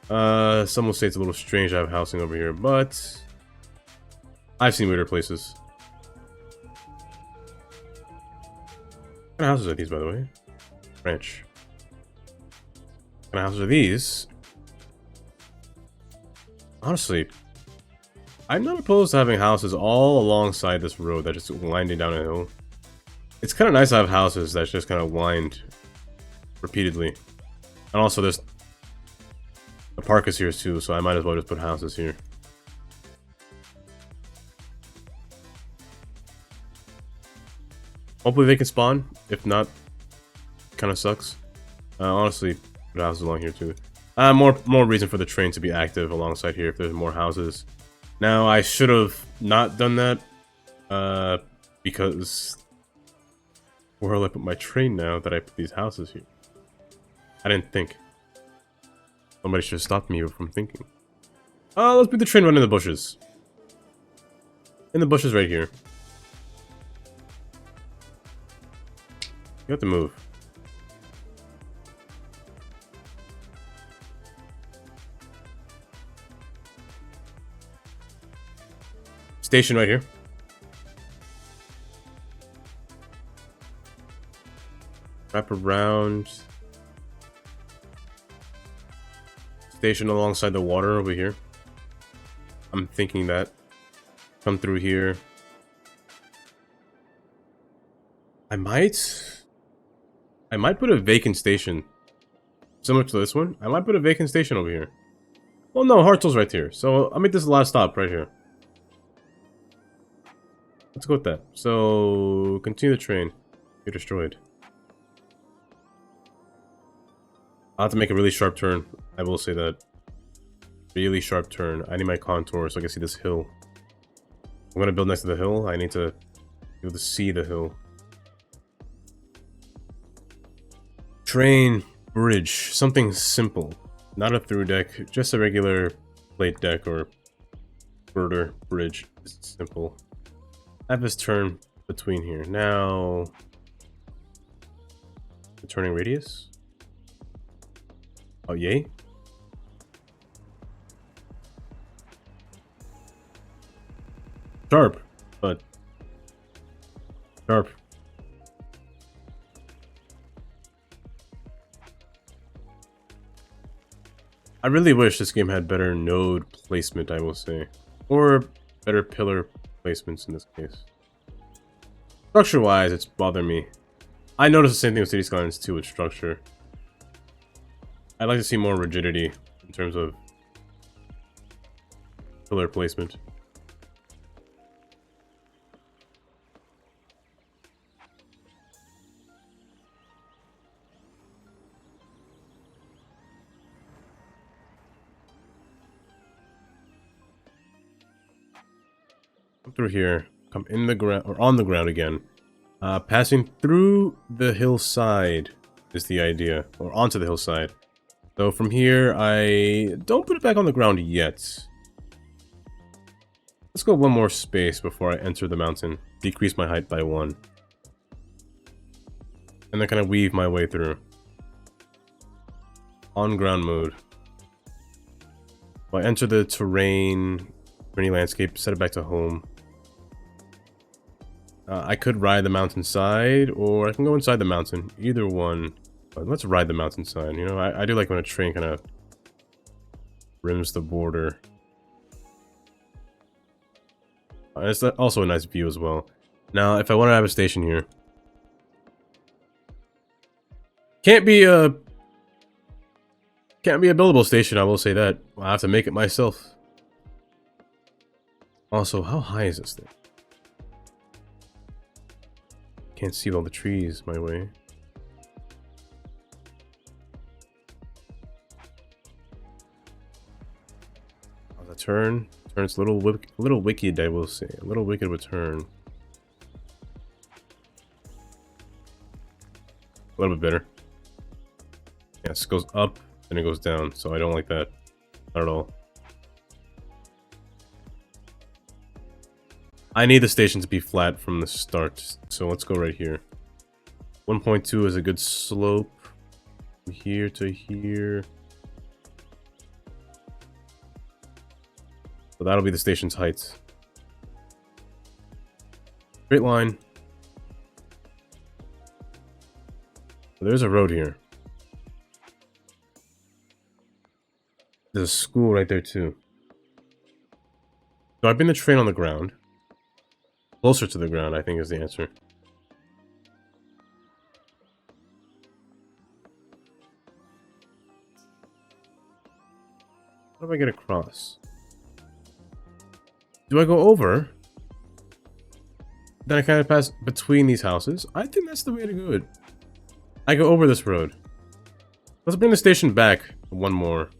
Speaker 1: Some will say it's a little strange to have housing over here, but I've seen weirder places. What kind of houses are these, by the way? Ranch. What kind of houses are these? Honestly, I'm not opposed to having houses all alongside this road that just winding down a hill. It's kind of nice to have houses that's just kind of wind repeatedly. And also there's the park is here too, so I might as well just put houses here. Hopefully they can spawn. If not, kind of sucks. Honestly, put houses along here too. More reason for the train to be active alongside here if there's more houses. Now, I should have not done that, because where will I put my train now that I put these houses here? I didn't think. Somebody should have stopped me from thinking. Let's put the train run in the bushes. In the bushes right here. You have to move. Station right here. Wrap around. Station alongside the water over here. I'm thinking that. Come through here. I might put a vacant station. Similar to this one. I might put a vacant station over here. Well, no, Hartzell's right here. So I'll make this the last stop right here. Let's go with that. So, continue the train. You're destroyed. I'll have to make a really sharp turn. I will say that. Really sharp turn. I need my contour so I can see this hill. I'm gonna build next to the hill. I need to be able to see the hill. Train, bridge, something simple. Not a through deck, just a regular plate deck or girder bridge. It's simple. I have this turn between here. Now, the turning radius. Oh, yay. Sharp, but sharp. I really wish this game had better node placement, I will say. Or better pillar placements in this case. Structure-wise, it's bothering me. I noticed the same thing with City Skylines 2 with structure. I'd like to see more rigidity in terms of pillar placement. Come through here, come in the ground, or on the ground again. Passing through the hillside is the idea, or onto the hillside. So from here, I don't put it back on the ground yet. Let's go one more space before I enter the mountain. Decrease my height by 1. And then kind of weave my way through. On ground mode. If I enter the terrain, any landscape, set it back to home. I could ride the mountainside, or I can go inside the mountain. Either one. But let's ride the mountainside. You know, I do like when a train kind of rims the border. It's also a nice view as well. Now, if I want to have a station here, can't be a buildable station. I will say that. I'll have to make it myself. Also, how high is this thing? Can't see all the trees my way. Oh, the turn. Turns a little wicked, I will say. A little wicked with turn. A little bit better. Yes, it goes up, then it goes down. So I don't like that. Not at all. I need the station to be flat from the start, so let's go right here. 1.2 is a good slope. From here to here. So that'll be the station's height. Straight line. There's a road here. There's a school right there too. So I've been the train on the ground. Closer to the ground, I think, is the answer. How do I get across? Do I go over? Then I kind of pass between these houses? I think that's the way to do it. I go over this road. Let's bring the station back one more.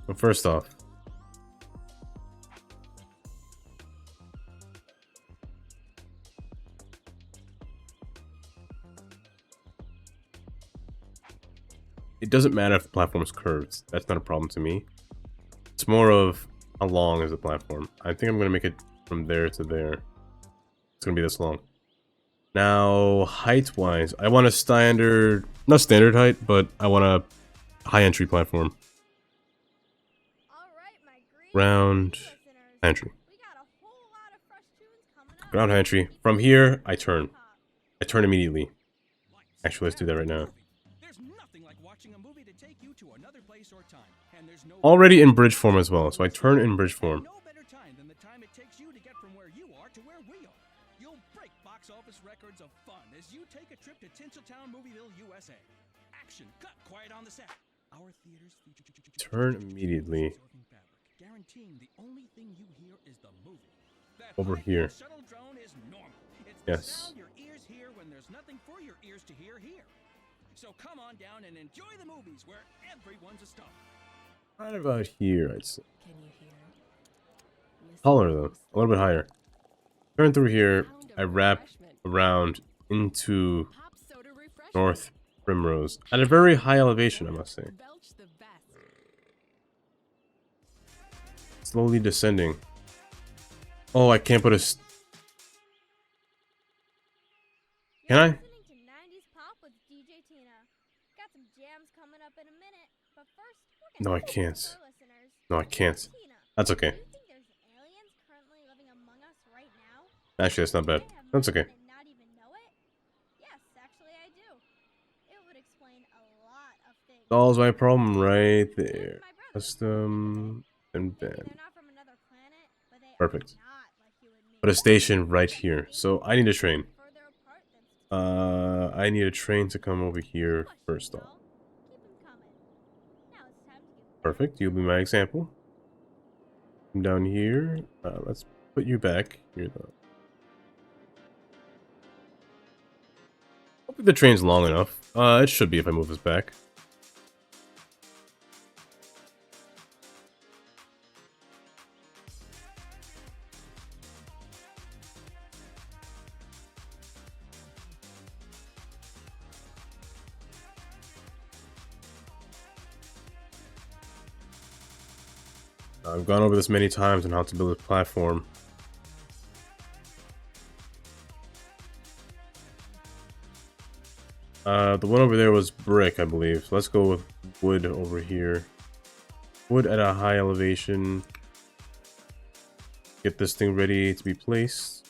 Speaker 1: But first off, it doesn't matter if the platform is curved. That's not a problem to me. It's more of how long is the platform. I think I'm gonna make it from there to there. It's gonna be this long. Now, height-wise, I want a standard, not standard height, but I want a high entry platform.
Speaker 2: All right, my great
Speaker 1: Round
Speaker 2: listeners,
Speaker 1: high entry.
Speaker 2: we got a whole lot of fresh tunes coming up.
Speaker 1: Ground high entry. From here, I turn.
Speaker 2: Pop.
Speaker 1: I turn immediately.
Speaker 4: Lights,
Speaker 1: Actually, let's do that right now.
Speaker 4: There's nothing like watching a movie to take you to another place or time, and there's no
Speaker 1: Already in bridge form as well, so I turn in bridge form.
Speaker 4: no better time than the time it takes you to get from where you are to where we are. You'll break box office records of fun as you take a trip to Tinseltown, Movieville, USA. Action, cut, quiet on the set. Our theaters feature
Speaker 1: Turn immediately.
Speaker 4: absorbing fabric, guaranteeing the only thing you hear is the movie. That
Speaker 1: Over
Speaker 4: high-end
Speaker 1: here.
Speaker 4: shuttle drone is normal. It's
Speaker 1: Yes.
Speaker 4: the sound your ears hear when there's nothing for your ears to hear here. So come on down and enjoy the movies where everyone's a star.
Speaker 1: Right about here, I'd say.
Speaker 5: Can you hear it? Listen
Speaker 1: Taller though,
Speaker 5: closely.
Speaker 1: a little bit higher. Turn through here.
Speaker 5: Sound of
Speaker 1: I wrap
Speaker 5: refreshment.
Speaker 1: around into
Speaker 5: Pop soda refreshment.
Speaker 1: North Primrose at a very high elevation, I must say.
Speaker 5: Belch the best.
Speaker 1: Slowly descending. Oh, I can't put a. Can I?
Speaker 2: Listening to 90s pop with DJ Tina. Got some jams coming up in a minute, but first, we're
Speaker 1: No,
Speaker 2: gonna
Speaker 1: I
Speaker 2: take
Speaker 1: can't.
Speaker 2: some for listeners.
Speaker 1: No, I can't.
Speaker 2: Tina,
Speaker 1: That's
Speaker 2: do
Speaker 1: okay.
Speaker 2: you think there's aliens currently living among us right now?
Speaker 1: Actually, that's not bad.
Speaker 2: They have
Speaker 1: That's
Speaker 2: money
Speaker 1: okay.
Speaker 2: and not even know it? Yes, actually I do. It would explain a lot of things.
Speaker 1: Solves my problem right
Speaker 2: There's
Speaker 1: there.
Speaker 2: my brother.
Speaker 1: Custom and
Speaker 2: Maybe
Speaker 1: Ben.
Speaker 2: they're not from another planet, but they
Speaker 1: Perfect.
Speaker 2: are not like you and me.
Speaker 1: Put a station right here. So I need a train.
Speaker 2: Further apart than
Speaker 1: I need a train to come over here first off.
Speaker 2: Keep 'em coming. Now it's time to get
Speaker 1: Perfect. You'll be my example. Come down here. Let's put you back here though. Hopefully the train's long enough. It should be if I move this back. I've gone over this many times on how to build a platform. The one over there was brick, I believe. So let's go with wood over here. Wood at a high elevation. Get this thing ready to be placed.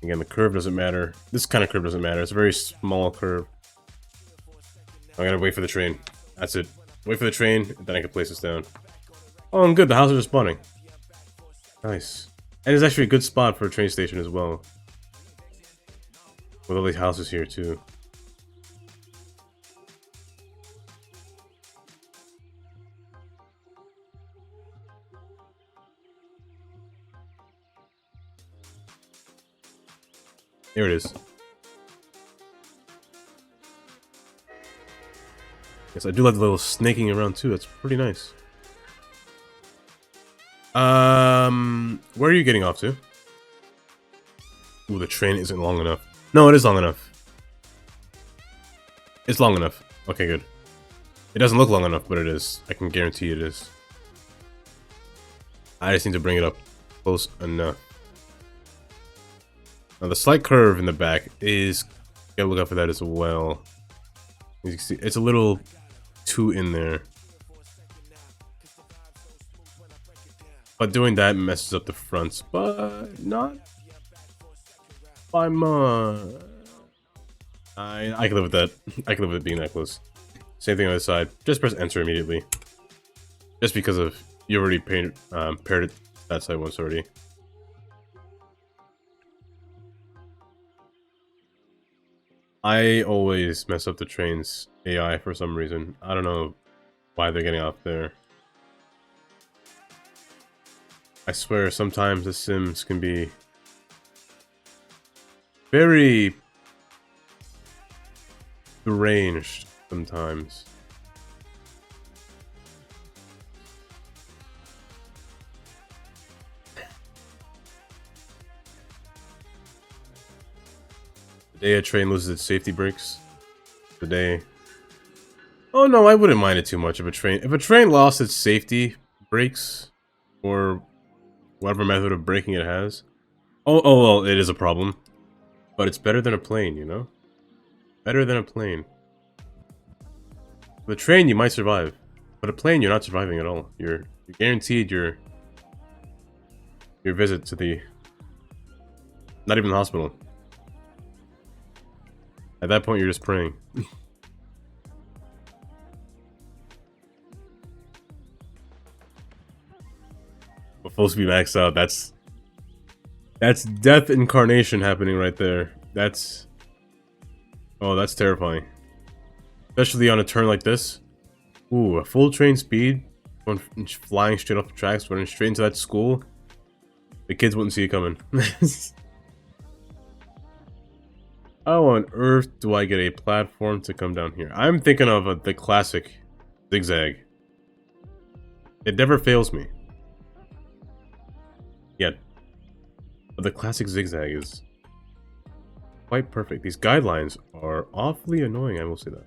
Speaker 1: Again, the curve doesn't matter. This kind of curve doesn't matter. It's a very small curve. I gotta wait for the train. That's it. Wait for the train, and then I can place this down. Oh, I'm good. The houses are spawning. Nice. And it's actually a good spot for a train station as well. With all these houses here, too. There it is. Yes, I do like the little snaking around too. That's pretty nice. Where are you getting off to? Ooh, the train isn't long enough. No, it is long enough. It's long enough. Okay, good. It doesn't look long enough, but it is. I can guarantee it is. I just need to bring it up close enough. Now, the slight curve in the back is... Gotta look out for that as well. As you can see, it's a little too in there. But doing that messes up the fronts, but not by much. I can live with that. I can live with it being that close. Same thing on the side. Just press enter immediately. Just because of you already paired it that side once already. I always mess up the train's AI for some reason. I don't know why they're getting off there. I swear, sometimes the Sims can be very deranged sometimes. The day a train loses its safety brakes, the day Oh no, I wouldn't mind it too much if a train lost its safety brakes or whatever method of braking it has. Oh well, it is a problem. But it's better than a plane, you know? Better than a plane. With a train, you might survive. But a plane, you're not surviving at all. You're guaranteed your visit to the... Not even the hospital. At that point, you're just praying. But full speed max out, that's death incarnation happening right there. That's... Oh, that's terrifying. Especially on a turn like this. Ooh, a full train speed, going flying straight off the tracks, running straight into that school. The kids wouldn't see it coming. How on earth do I get a platform to come down here? I'm thinking of the classic zigzag. It never fails me. Yet. But the classic zigzag is quite perfect. These guidelines are awfully annoying, I will say that.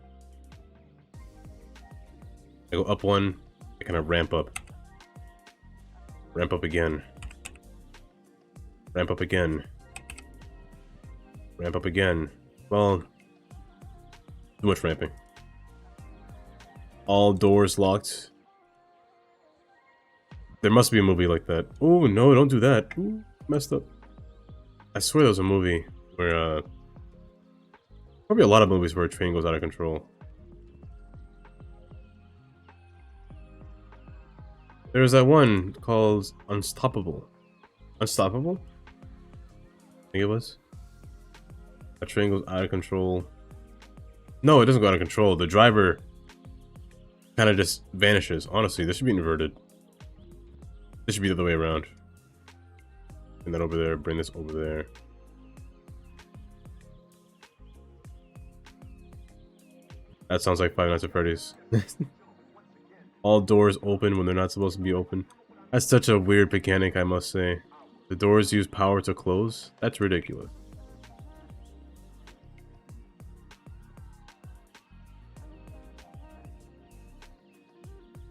Speaker 1: I go up one, I kind of ramp up. Ramp up again. Ramp up again. Ramp up again. Well, too much ramping. All doors locked. There must be a movie like that. Oh no, don't do that. Ooh, messed up. I swear there was a movie where, probably a lot of movies where a train goes out of control. There's that one called Unstoppable. Unstoppable? I think it was. A train goes out of control. No, it doesn't go out of control. The driver kind of just vanishes. Honestly, this should be inverted. This should be the other way around. Bring that over there. Bring this over there. That sounds like Five Nights at Freddy's. All doors open when they're not supposed to be open. That's such a weird mechanic, I must say. The doors use power to close? That's ridiculous.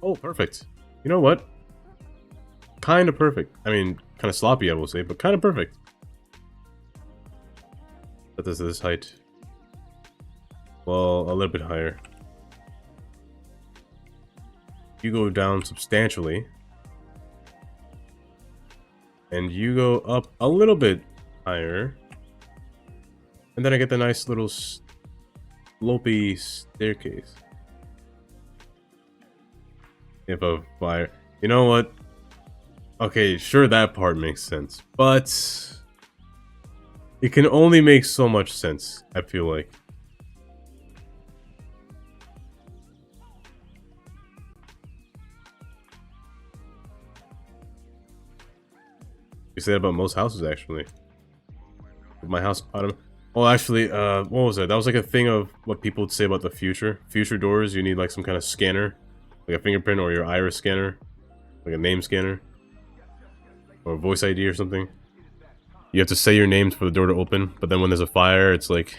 Speaker 1: Oh, perfect. You know what? Kind of perfect. I mean, kind of sloppy, I will say, but kind of perfect. Set this to this height. Well, a little bit higher. You go down substantially. And you go up a little bit higher. And then I get the nice little slopey staircase. If a fire... You know what? Okay, sure, that part makes sense. But... it can only make so much sense, I feel like. You say that about most houses, actually. My house, well, actually, what was that? That was like a thing of what people would say about the future. Future doors, you need like some kind of scanner, like a fingerprint or your iris scanner, like a name scanner, or a voice ID or something. You have to say your names for the door to open, but then when there's a fire, it's like,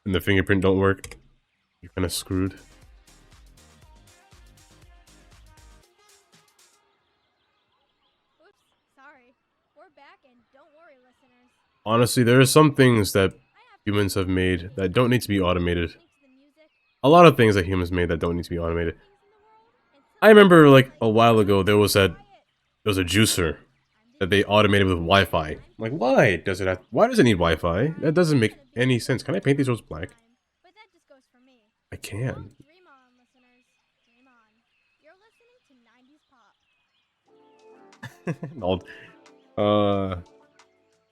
Speaker 1: and the fingerprint don't work, you're kind of screwed. Honestly, there are some things that humans have made that don't need to be automated. A lot of things that humans made that don't need to be automated. I remember, like, a while ago, there was a juicer that they automated with Wi-Fi. Like, why does it need Wi-Fi? That doesn't make any sense. Can I paint these roads black? I can.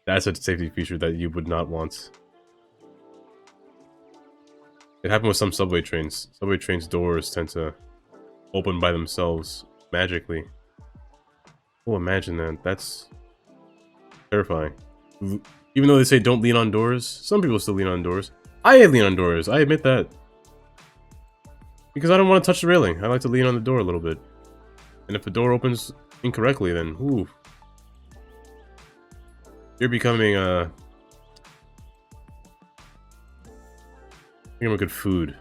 Speaker 1: That's a safety feature that you would not want. It happened with some subway trains. Subway trains' doors tend to open by themselves magically. Oh, imagine that. That's terrifying. Even though they say don't lean on doors, some people still lean on doors. I lean on doors, I admit that. Because I don't want to touch the railing. I like to lean on the door a little bit. And if the door opens incorrectly, then ooh. You're becoming Think of a good food.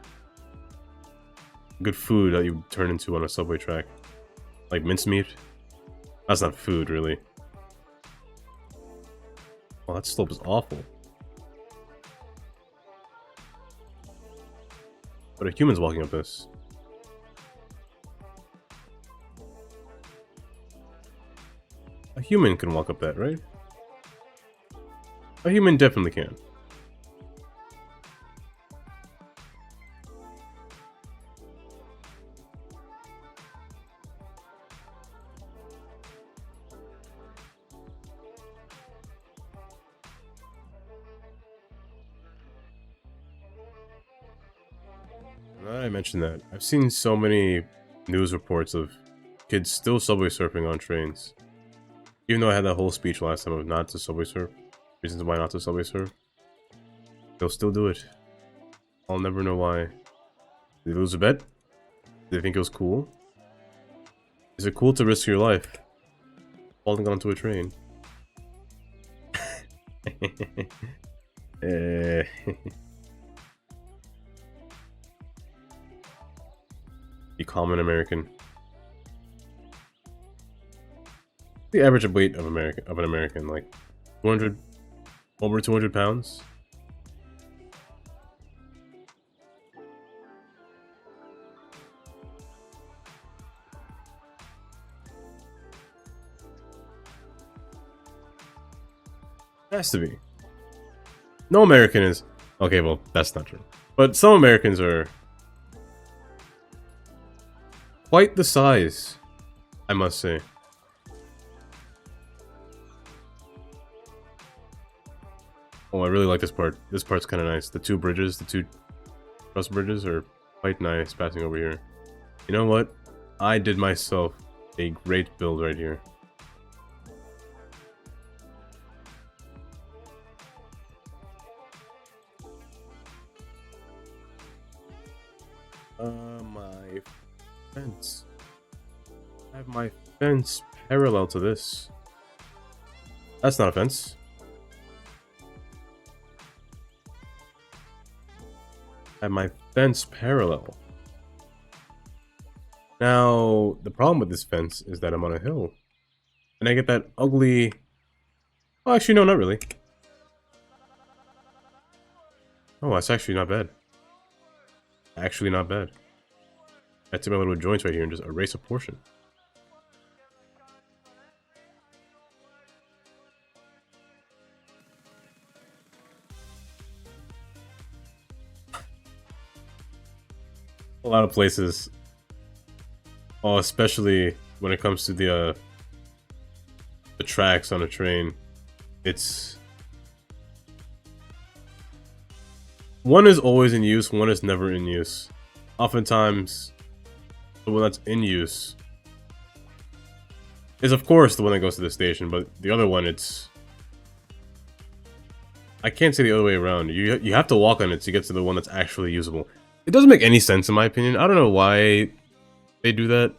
Speaker 1: Good food that you turn into on a subway track. Like mincemeat. That's not food, really. Oh, that slope is awful. But a human's walking up this. A human can walk up that, right? A human definitely can. Now that I mentioned that, I've seen so many news reports of kids still subway surfing on trains. Even though I had that whole speech last time of not to subway surf, reasons why not to subway surf, they'll still do it. I'll never know why. Did they lose a bet? Did they think it was cool? Is it cool to risk your life falling onto a train? The common American. The average weight of an American, like 200, over 200 pounds. Has to be. No American is... Okay, well, that's not true. But some Americans are quite the size, I must say. Oh, I really like this part. This part's kind of nice. The two bridges, the two cross bridges are quite nice passing over here. You know what? I did myself a great build right here. My fence. I have my fence parallel to this. That's not a fence. I have my fence parallel. Now, the problem with this fence is that I'm on a hill. And I get that ugly... Oh, actually, no, not really. Oh, that's actually not bad. Actually not bad. I take my little joints right here and just erase a portion. A lot of places, oh, especially when it comes to the tracks on a train, it's... One is always in use, one is never in use. Oftentimes, the one that's in use is of course the one that goes to the station, but the other one, it's... I can't say the other way around. You have to walk on it to get to the one that's actually usable. It doesn't make any sense in my opinion. I don't know why they do that.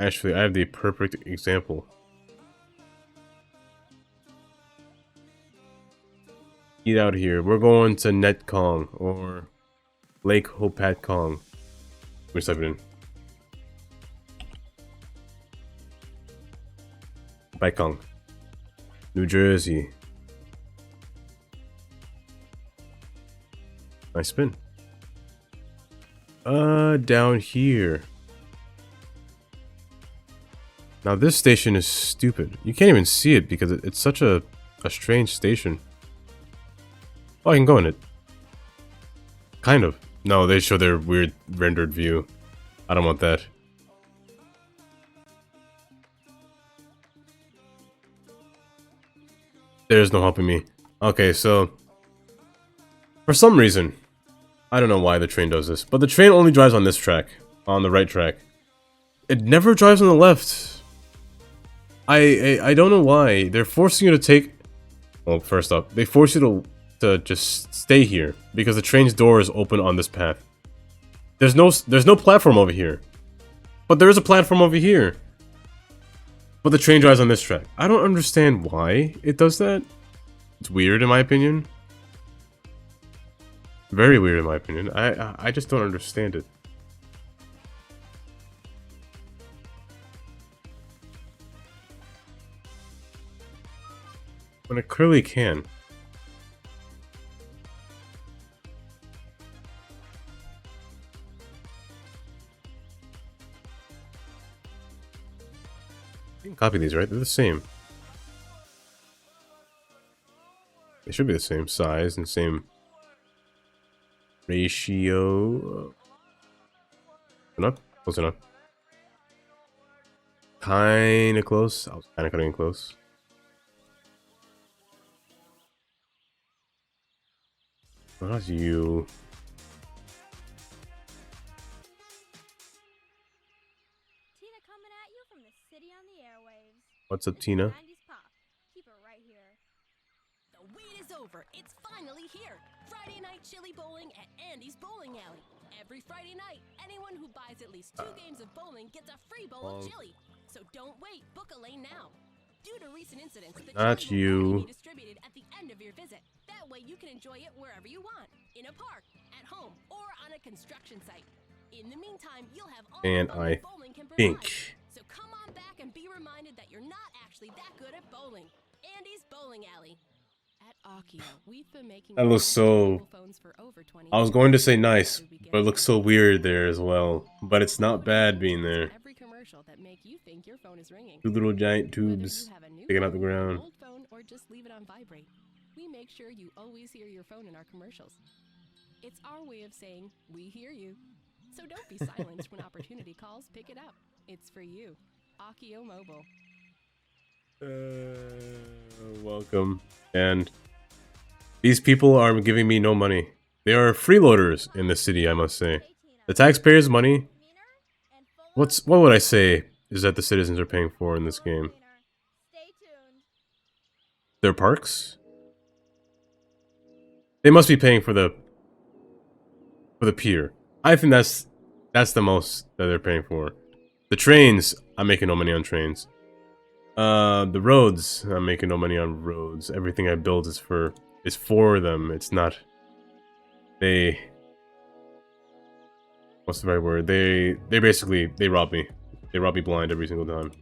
Speaker 1: Actually, I have the perfect example. Eat out here. We're going to Netkong or Lake Hopatkong. Let me type it in. Hopatkong, New Jersey. Nice spin. Down here. Now this station is stupid. You can't even see it because it's such a strange station. Oh, I can go in it. Kind of. No, they show their weird rendered view. I don't want that. There's no helping me. Okay, so... For some reason, I don't know why the train does this, but the train only drives on this track. On the right track. It never drives on the left. I don't know why. They're forcing you to take... Well, first up, they force you to just stay here because the train's door is open on this path. There's no platform over here. But there is a platform over here. But the train drives on this track. I don't understand why it does that. It's weird in my opinion. Very weird in my opinion. I just don't understand it. When it clearly can. You can copy these, right? They're the same. They should be the same size and same ratio. Enough? Close enough. Kinda close. I was kinda cutting close. Well, that's you.
Speaker 2: Tina coming at you from the city on the airwaves.
Speaker 1: What's up,
Speaker 2: It's
Speaker 1: Tina?
Speaker 2: 90s pop. Keep it right here.
Speaker 5: The wait is over. It's finally here. Friday night chili bowling at Andy's Bowling Alley. Every Friday night, anyone who buys at least 2 games of bowling gets a free bowl of chili. So don't wait. Book a lane now. Due to recent incidents, the
Speaker 1: Not
Speaker 5: chili will only
Speaker 1: you.
Speaker 5: be distributed at the end of your visit. That way you can enjoy it wherever you want. In a park, at home, or on a construction site. In the meantime, you'll have all
Speaker 1: And
Speaker 5: the fun
Speaker 1: I
Speaker 5: that bowling can provide.
Speaker 1: think
Speaker 5: So come on back and be reminded that you're not actually that good at bowling. Andy's Bowling Alley. At Akio, we've been making
Speaker 1: That looks so-
Speaker 5: mobile phones for over 20
Speaker 1: I was
Speaker 5: years.
Speaker 1: going to say nice, but it looks so weird there as well. But it's not bad being there.
Speaker 5: Every commercial that make you think your phone is ringing.
Speaker 1: Two little giant
Speaker 5: Whether
Speaker 1: tubes
Speaker 5: you have a new
Speaker 1: sticking out the
Speaker 5: phone, an
Speaker 1: ground.
Speaker 5: old phone, or just leave it on vibrate, we make sure you always hear your phone in our commercials. It's our way of saying we hear you. So don't be silenced when opportunity calls. Pick it up. It's for you. Akio Mobile.
Speaker 1: Welcome. And these people are giving me no money. They are freeloaders in this city, I must say.
Speaker 2: Hey, Tina.
Speaker 1: The taxpayers' money,
Speaker 2: Meaner and full of
Speaker 1: what would I say is that the citizens are paying for in this game?
Speaker 2: cleaner. Stay tuned.
Speaker 1: Their parks? They must be paying for the pier. I think that's the most that they're paying for. The trains, I'm making no money on trains. The roads, I'm making no money on roads. Everything I build is for them. It's not. What's the right word? They basically rob me. They rob me blind every single time.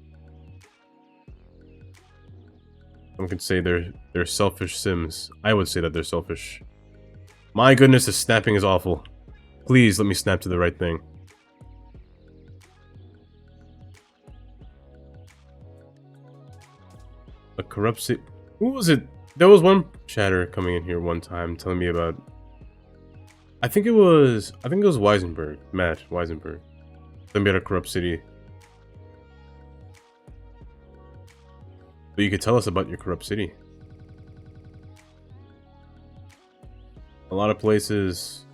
Speaker 1: Someone could say they're selfish Sims. I would say that they're selfish. My goodness, the snapping is awful. Please let me snap to the right thing. A corrupt city. Who was it? There was one chatter coming in here one time telling me about. I think it was Weisenberg, Matt Weisenberg. Telling me about a corrupt city. But you could tell us about your corrupt city. A lot of places.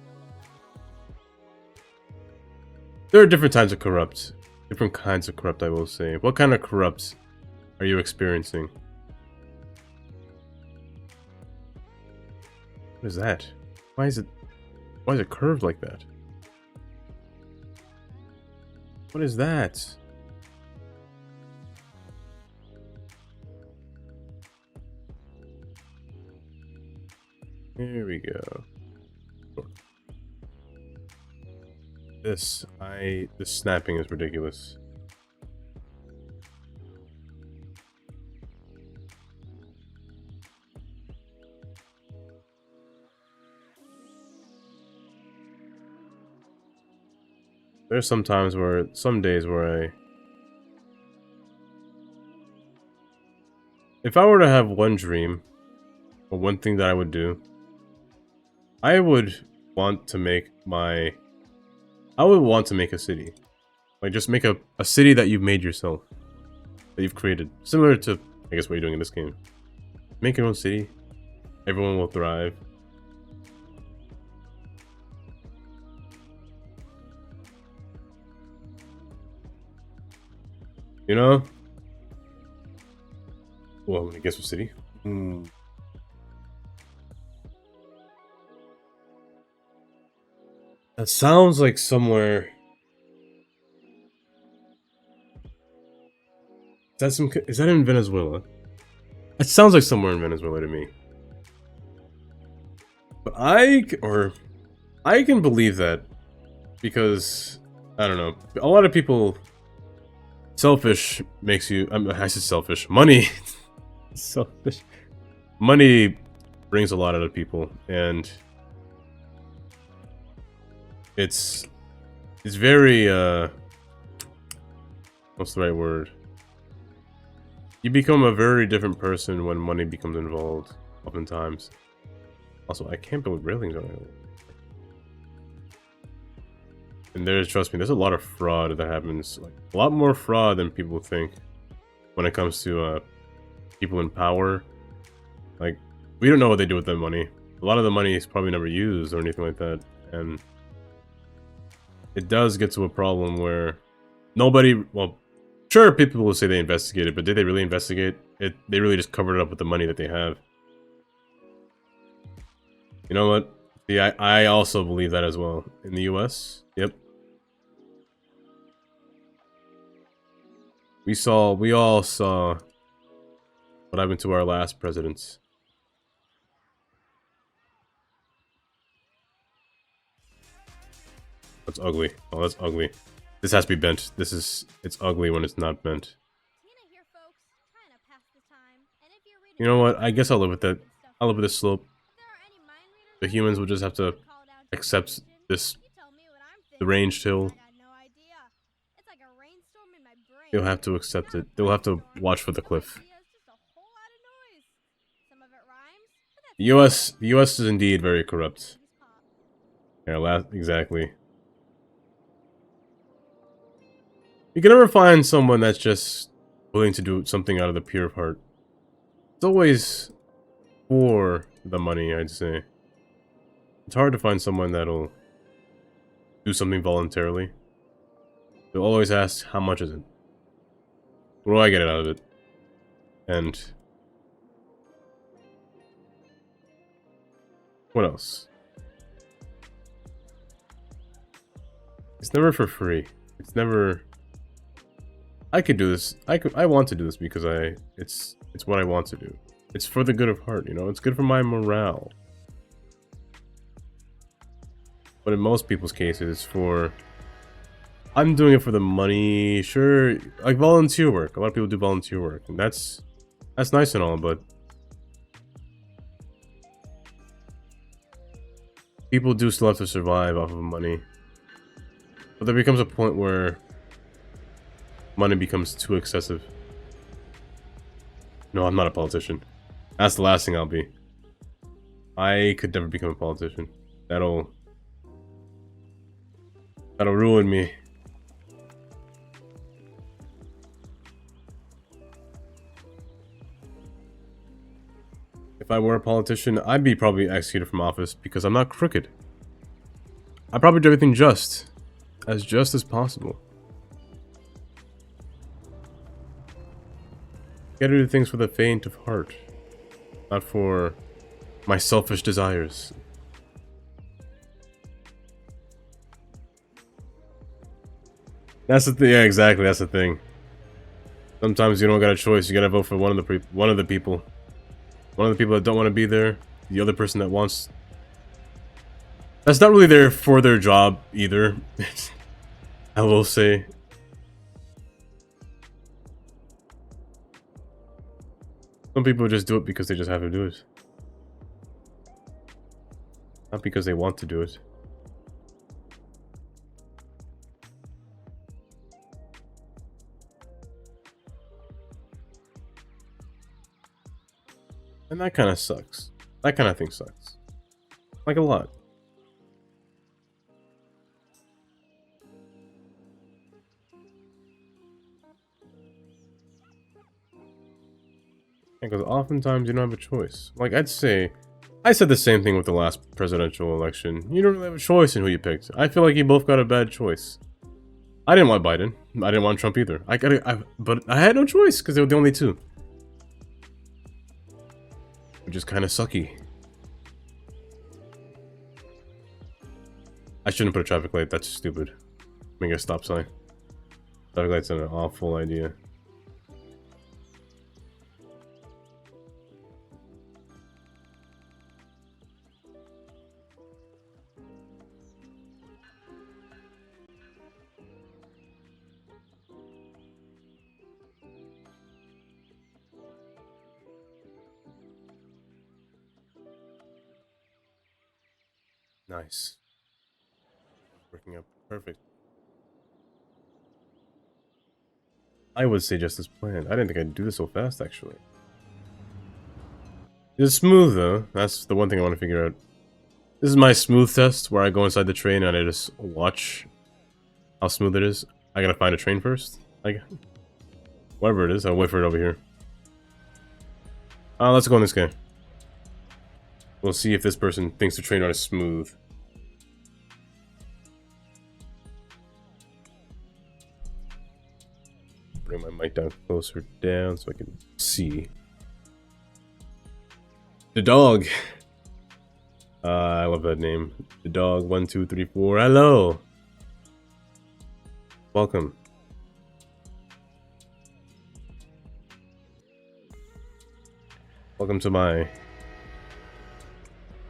Speaker 1: There are different types of corrupt. Different kinds of corrupt, I will say. What kind of corrupt are you experiencing? What is that? Why is it curved like that? What is that? Here we go. This snapping is ridiculous. There's some days where if I were to have one dream, or one thing that I would do, I would want to make a city. Like, just make a city that you've made yourself. That you've created. Similar to, I guess, what you're doing in this game. Make your own city. Everyone will thrive. You know? Well, I'm gonna guess what city? That sounds like somewhere. Is that in Venezuela? It sounds like somewhere in Venezuela to me. But I can believe that because I don't know. A lot of people selfish makes you. I said selfish. Money, selfish. Money brings a lot out of people, and it's very what's the right word? You become a very different person when money becomes involved, oftentimes. Also, I can't build railings on it. And trust me, there's a lot of fraud that happens. Like, a lot more fraud than people think when it comes to people in power. Like, we don't know what they do with that money. A lot of the money is probably never used or anything like that. And it does get to a problem where nobody, well, sure, people will say they investigated, but did they really investigate it? They really just covered it up with the money that they have. You know what? Yeah, I also believe that as well. In the US, yep. We all saw what happened to our last presidents. That's ugly. Oh, that's ugly. This has to be bent. It's ugly when it's not bent.
Speaker 2: Tina here, folks, trying to pass the time. And if you're reading
Speaker 1: You know what? I guess I'll live with that. I'll live with this slope.
Speaker 2: if there are any mind readers
Speaker 1: The
Speaker 2: out
Speaker 1: humans
Speaker 2: there
Speaker 1: will just have to
Speaker 2: called out to
Speaker 1: accept
Speaker 2: attention,
Speaker 1: this,
Speaker 2: you tell me what I'm
Speaker 1: the
Speaker 2: thinking.
Speaker 1: ranged hill.
Speaker 2: I got no idea. It's like a rainstorm in my brain.
Speaker 1: They'll have to accept
Speaker 2: Not
Speaker 1: it. They'll have to
Speaker 2: brainstorm,
Speaker 1: watch for the
Speaker 2: no
Speaker 1: cliff.
Speaker 2: ideas, just a whole lot of noise. Some of it rhymes, but that's
Speaker 1: The US is indeed very corrupt.
Speaker 2: babies pop.
Speaker 1: Yeah, exactly. You can never find someone that's just willing to do something out of the pure heart. It's always for the money, I'd say. It's hard to find someone that'll do something voluntarily. They'll always ask, how much is it? What do I get out of it? And what else? It's never for free. It's never... I could do this. I want to do this because it's what I want to do. It's for the good of heart, you know? It's good for my morale. But in most people's cases, it's for... I'm doing it for the money, sure. Like volunteer work. A lot of people do volunteer work. And that's nice and all, but... people do still have to survive off of money. But there becomes a point where... money becomes too excessive. No, I'm not a politician. That's the last thing I'll be. I could never become a politician. That'll ruin me. If I were a politician, I'd be probably executed from office because I'm not crooked. I probably do everything just as possible. Gotta do things for the faint of heart, not for my selfish desires. That's the thing. Yeah, exactly. That's the thing. Sometimes you don't got a choice. You gotta vote for one of the people. One of the people that don't want to be there. The other person that wants. That's not really there for their job either. I will say. Some people just do it because they just have to do it. Not because they want to do it. And that kind of sucks. That kind of thing sucks. Like a lot. Because oftentimes you don't have a choice. Like, I said the same thing with the last presidential election. You don't really have a choice in who you picked. I feel like you both got a bad choice. I didn't want Biden. I didn't want Trump either. But I had no choice because they were the only two. Which is kind of sucky. I shouldn't put a traffic light. That's stupid. Make a stop sign. Traffic light's an awful idea. Nice. Working out perfect. I would say just as planned. I didn't think I'd do this so fast, actually. It's smooth, though. That's the one thing I want to figure out. This is my smooth test, where I go inside the train and I just watch how smooth it is. I gotta find a train first. Like, whatever it is, I'll wait for it over here. Let's go on this guy. We'll see if this person thinks the train ride is smooth. Bring my mic down closer down so I can see. The dog. I love that name. The dog 1 2 3 4. Hello. Welcome. Welcome to my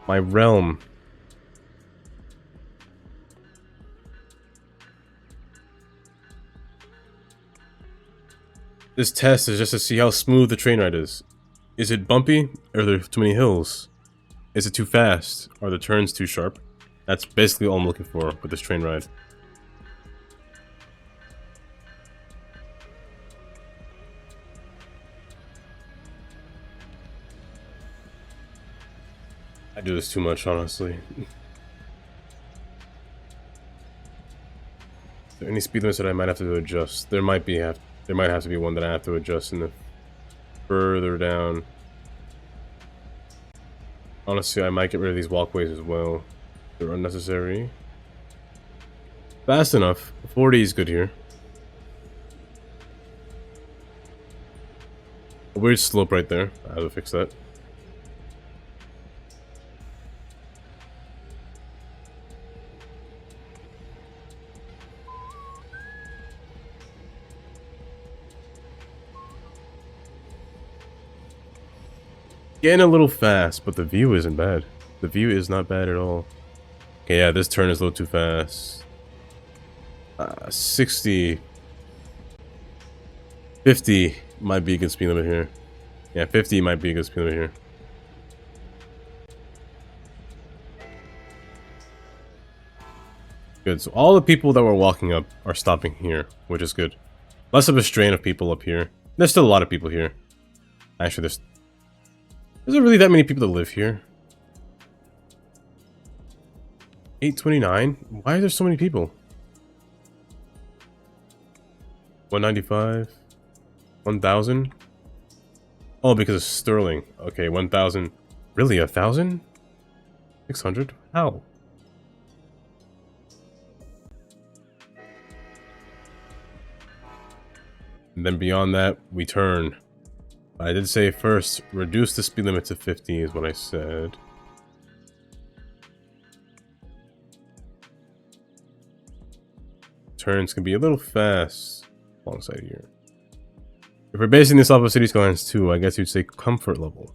Speaker 1: realm. This test is just to see how smooth the train ride is. Is it bumpy? Are there too many hills? Is it too fast? Are the turns too sharp? That's basically all I'm looking for with this train ride. I do this too much, honestly. Is there any speed limits that I might have to adjust? There might have to be one that I have to adjust in the further down. Honestly, I might get rid of these walkways as well. They're unnecessary. Fast enough. 40 is good here. A weird slope right there. I have to fix that. Getting a little fast, but the view isn't bad. The view is not bad at all. Okay, yeah, this turn is a little too fast. 60. 50 might be a good speed limit here. Yeah, 50 might be a good speed limit here. Good, so all the people that were walking up are stopping here, which is good. Less of a strain of people up here. There's still a lot of people here. Actually, there's there really that many people that live here? 829? Why are there so many people? 195? 1000? Oh, because of Sterling. Okay, 1000. Really, 1000? 600? How? And then beyond that, we turn. I did say first, reduce the speed limit to 50 is what I said. Turns can be a little fast alongside here. If we're basing this off of City Skylines 2, I guess you'd say comfort level.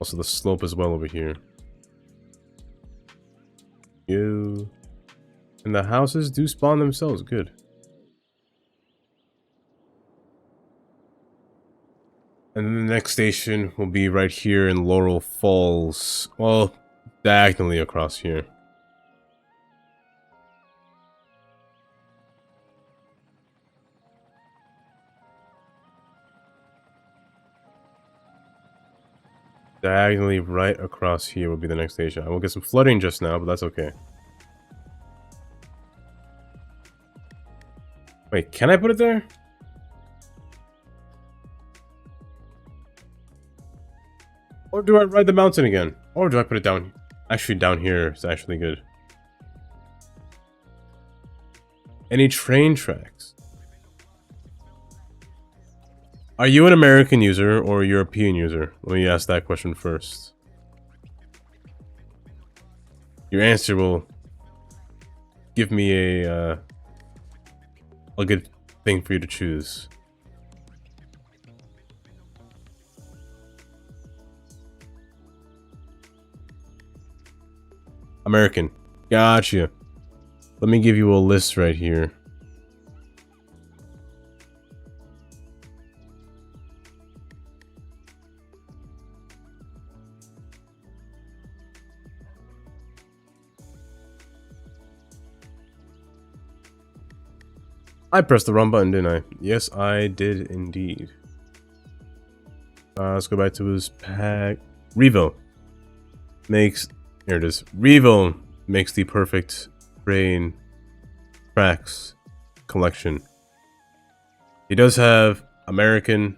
Speaker 1: Also the slope as well over here. And the houses do spawn themselves, good. And then the next station will be right here in Laurel Falls. Well, diagonally across here. Diagonally right across here will be the next station. I will get some flooding just now, but that's okay. Wait, can I put it there? Or do I ride the mountain again? Or do I put it down? Actually, down here is actually good. Any train tracks? Are you an American user or a European user? Let me ask that question first. Your answer will give me a good thing for you to choose. American. Gotcha. Let me give you a list right here. I pressed the wrong button, didn't I? Yes, I did indeed. Let's go back to his pack. Revo makes... Here it is. Revo makes the perfect brain tracks collection. He does have American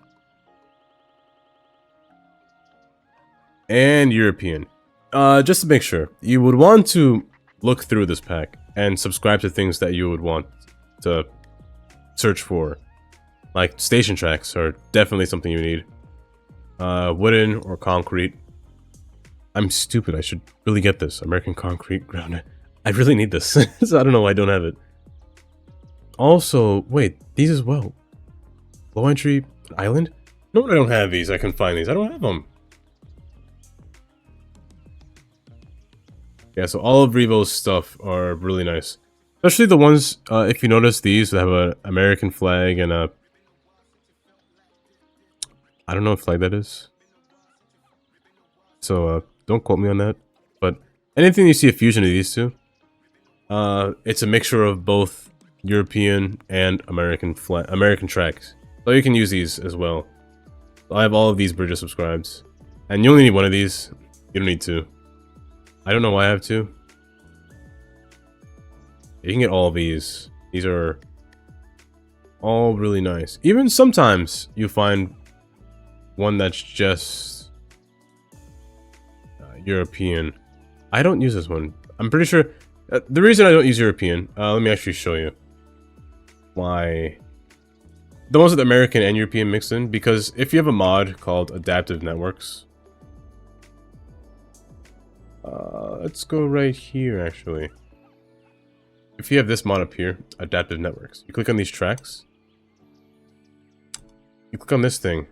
Speaker 1: and European. Just to make sure, you would want to look through this pack and subscribe to things that you would want to search for. Like station tracks are definitely something you need. Wooden or concrete. I'm stupid. I should really get this. American concrete ground. I really need this. So I don't know why I don't have it. Also, wait, these as well. Low entry island? No, I don't have these. I can find these. I don't have them. Yeah, so all of Revo's stuff are really nice. Especially the ones, if you notice these, that have an American flag and a... I don't know what flag that is. So, don't quote me on that. But anything you see a fusion of these two, it's a mixture of both European and American tracks. So you can use these as well. So I have all of these bridges subscribed. And you only need one of these. You don't need two. I don't know why I have two. You can get all of these. These are all really nice. Even sometimes you find one that's just European. I don't use this one. I'm pretty sure the reason I don't use European, let me actually show you why. The ones with American and European mixed in, because if you have a mod called Adaptive Networks, let's go right here actually. If you have this mod up here, Adaptive Networks, you click on these tracks, you click on this thing,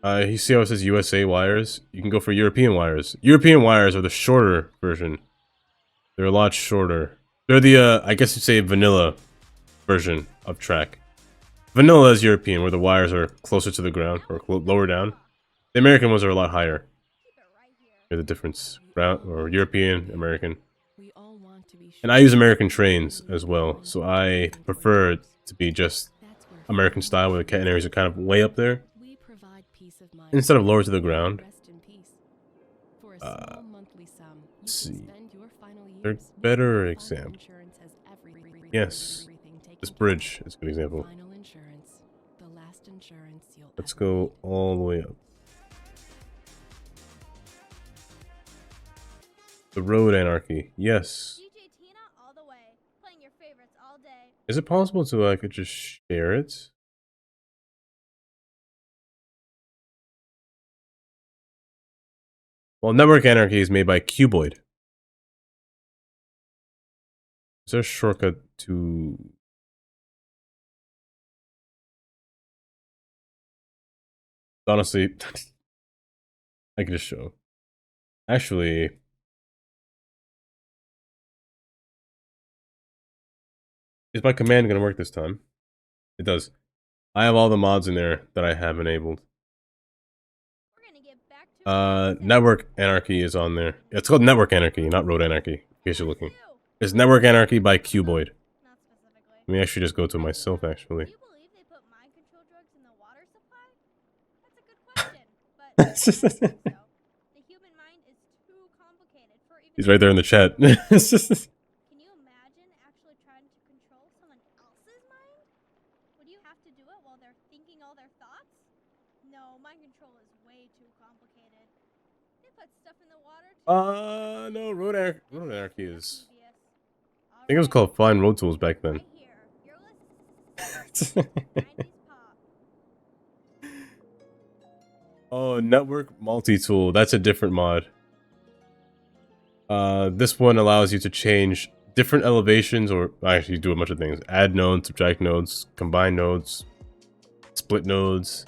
Speaker 1: you see how it says USA wires? You can go for European wires. European wires are the shorter version. They're a lot shorter. They're the, I guess you'd say vanilla version of track. Vanilla is European, where the wires are closer to the ground, or lower down. The American ones are a lot higher. Here's the difference. Brown, or European, American. And I use American trains as well, so I prefer it to be just American style, where the catenaries are kind of way up there, instead of lower to the ground. Let's see. They're better example. Yes, this bridge is a good example. Let's go all the way up. The Road Anarchy. Yes.
Speaker 2: DJ Tina all the way, playing your favorites all day.
Speaker 1: Is it possible to I could just share it? Well, Network Anarchy is made by Cuboid. Is there a shortcut to... Honestly, I could just show. Actually... Is my command going to work this time? It does. I have all the mods in there that I have enabled.
Speaker 2: We're gonna get back to
Speaker 1: Network Anarchy is on there. It's called Network Anarchy, not Road Anarchy, in case you're looking. It's Network Anarchy by Cuboid.
Speaker 2: Not specifically.
Speaker 1: Let me actually just go to it myself, actually.
Speaker 2: Do you believe they put mind control drugs in the water supply? That's a good question, but I don't think so. The human mind is too complicated for even.
Speaker 1: He's right there in the chat.
Speaker 2: Can you imagine actually trying to control someone else's mind? Would you have to do it while they're thinking all their thoughts? No, mind control is way too complicated. They put stuff in the water too.
Speaker 1: No, Road Anarchy is...
Speaker 2: Devious.
Speaker 1: I think it was called Fine Road Tools back then.
Speaker 2: Right here. You're listening to 90s pop.
Speaker 1: Oh, Network Multi-Tool. That's a different mod. This one allows you to change different elevations, or actually do a bunch of things. Add nodes, subtract nodes, combine nodes, split nodes.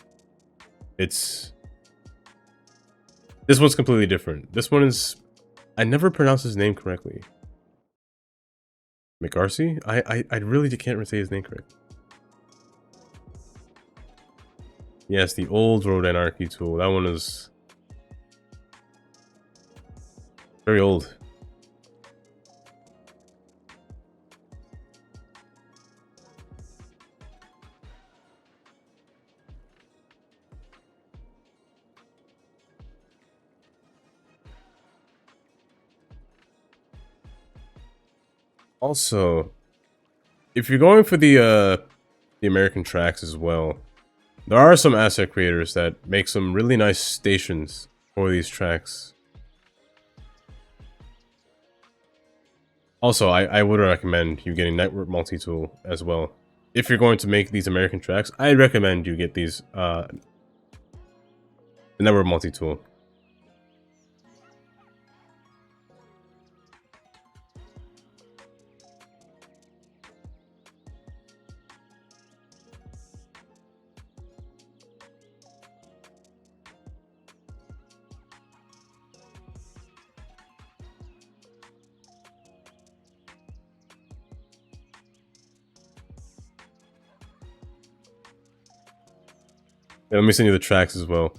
Speaker 1: This one's completely different. This one is... I never pronounce his name correctly. McArcy? I really can't say his name correct. Yes, the old Road Anarchy tool. That one is very old. Also, if you're going for the American tracks as well, there are some asset creators that make some really nice stations for these tracks. Also, I would recommend you getting Network Multi-Tool as well. If you're going to make these American tracks, I recommend you get these, the Network Multi-Tool. Yeah, let me send you the tracks as well.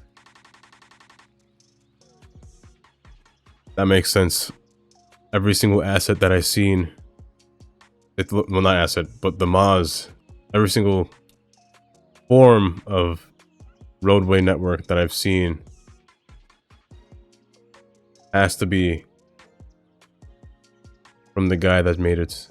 Speaker 1: That makes sense. Every single asset that I've seen, well, not asset, but the Maz, every single form of roadway network that I've seen has to be from the guy that made it.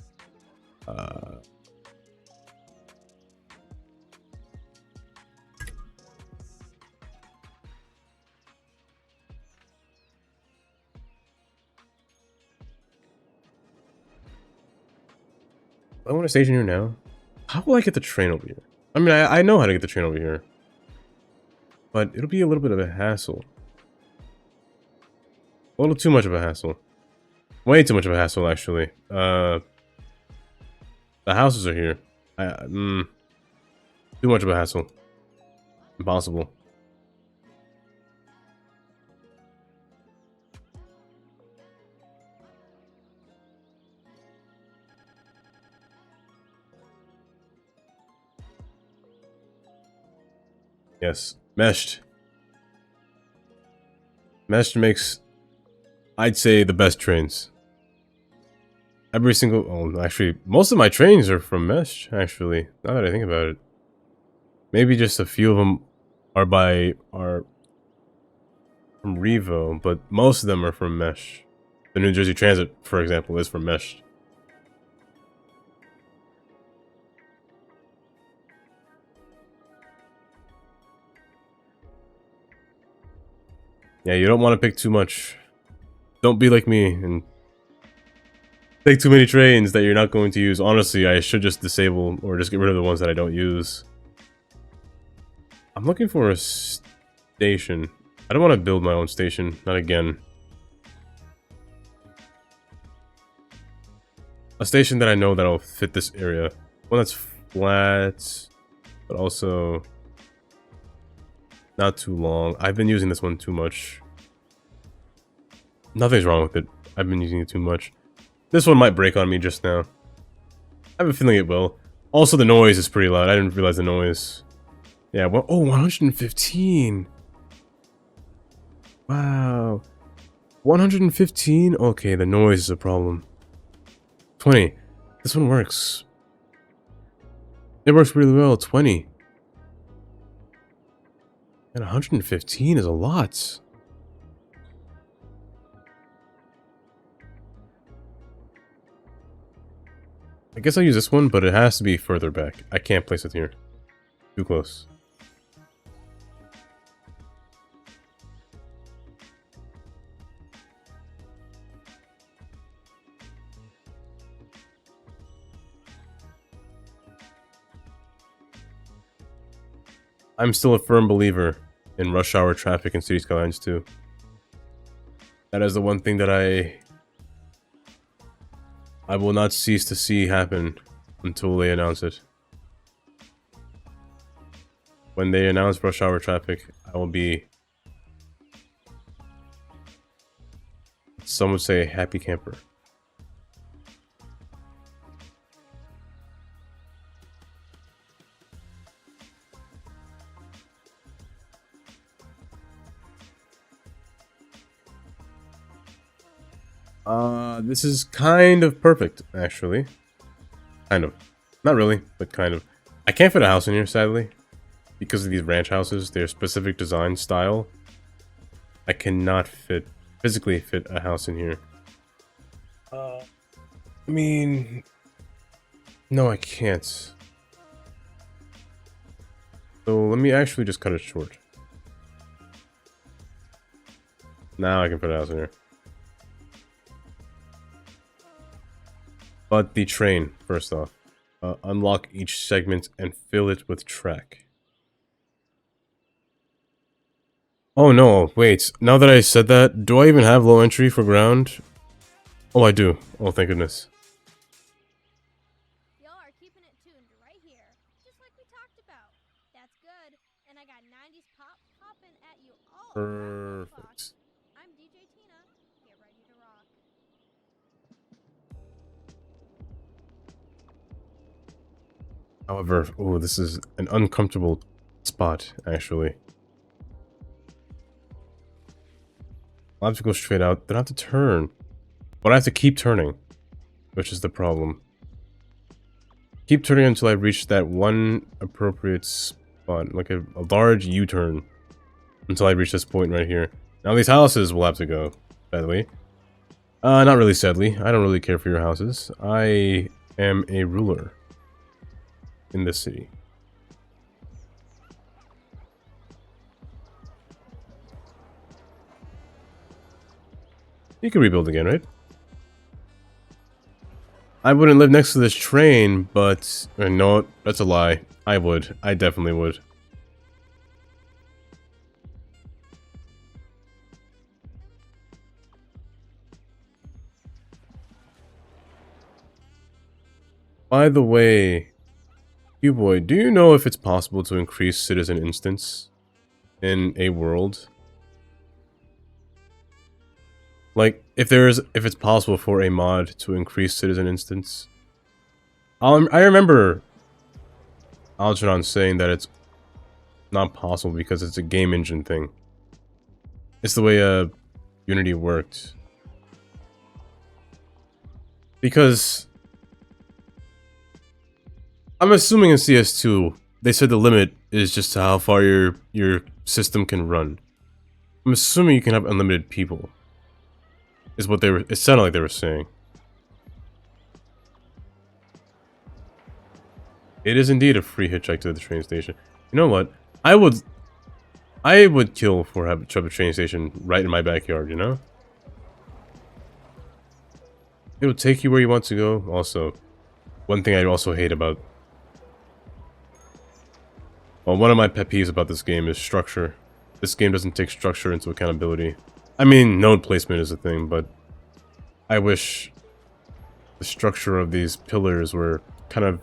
Speaker 1: I want to station here now. How will I get the train over here? I mean, I know how to get the train over here. But it'll be a little bit of a hassle. A little too much of a hassle. Way too much of a hassle, actually. The houses are here. Too much of a hassle. Impossible. Yes, meshed. Meshed makes, I'd say, the best trains. Every single, oh, actually, most of my trains are from Mesh, actually, now that I think about it. Maybe just a few of them are from Revo, but most of them are from Mesh. The New Jersey Transit, for example, is from Mesh. Yeah, you don't want to pick too much. Don't be like me and take too many trains that you're not going to use. Honestly, I should just disable or just get rid of the ones that I don't use. I'm looking for a station. I don't want to build my own station. Not again. A station that I know that'll fit this area. One that's flat, but also not too long. I've been using this one too much. Nothing's wrong with it. I've been using it too much. This one might break on me just now. I have a feeling it will. Also, the noise is pretty loud. I didn't realize the noise. Yeah, well, oh, 115. Wow. 115? Okay, the noise is a problem. 20. This one works. It works really well. 20. And 115 is a lot. I guess I'll use this one, but it has to be further back. I can't place it here. Too close. I'm still a firm believer in rush hour traffic in City Skylines 2. That is the one thing that I will not cease to see happen until they announce it. When they announce rush hour traffic, I will be, some would say, a happy camper. This is kind of perfect, actually. Kind of. Not really, but kind of. I can't fit a house in here, sadly. Because of these ranch houses, their specific design style. I cannot physically fit a house in here. I mean... No, I can't. So let me actually just cut it short. Now I can put a house in here. But the train, first off. Unlock each segment and fill it with track. Oh no, wait. Now that I said that, do I even have low entry for ground? Oh, I do. Oh, thank goodness.
Speaker 2: Y'all are keeping it tuned right here, just like we talked about. That's good, and I got 90s pop popping at you all around the clock.
Speaker 1: Perfect.
Speaker 2: I'm DJ Tina. Get ready to rock.
Speaker 1: However, oh, this is an uncomfortable spot, actually. I'll have to go straight out, then I have to turn. But I have to keep turning, which is the problem. Keep turning until I reach that one appropriate spot, like a large U-turn, until I reach this point right here. Now these houses will have to go, by the way. Not really, sadly. I don't really care for your houses. I am a ruler in this city. You can rebuild again, right? I wouldn't live next to this train, but... no, that's a lie. I would. I definitely would. By the way, Q-Boy, do you know if it's possible to increase citizen instance in a world? Like, if it's possible for a mod to increase citizen instance. I remember Algernon saying that it's not possible because it's a game engine thing. It's the way Unity worked. Because I'm assuming in CS2 they said the limit is just how far your system can run. I'm assuming you can have unlimited people. Is what it sounded like they were saying. It is indeed a free hitchhike to the train station. You know what? I would kill for have a train station right in my backyard, you know? It will take you where you want to go. Also, one thing I also hate about... well, one of my pet peeves about this game is structure. This game doesn't take structure into accountability. I mean, node placement is a thing, but I wish the structure of these pillars were kind of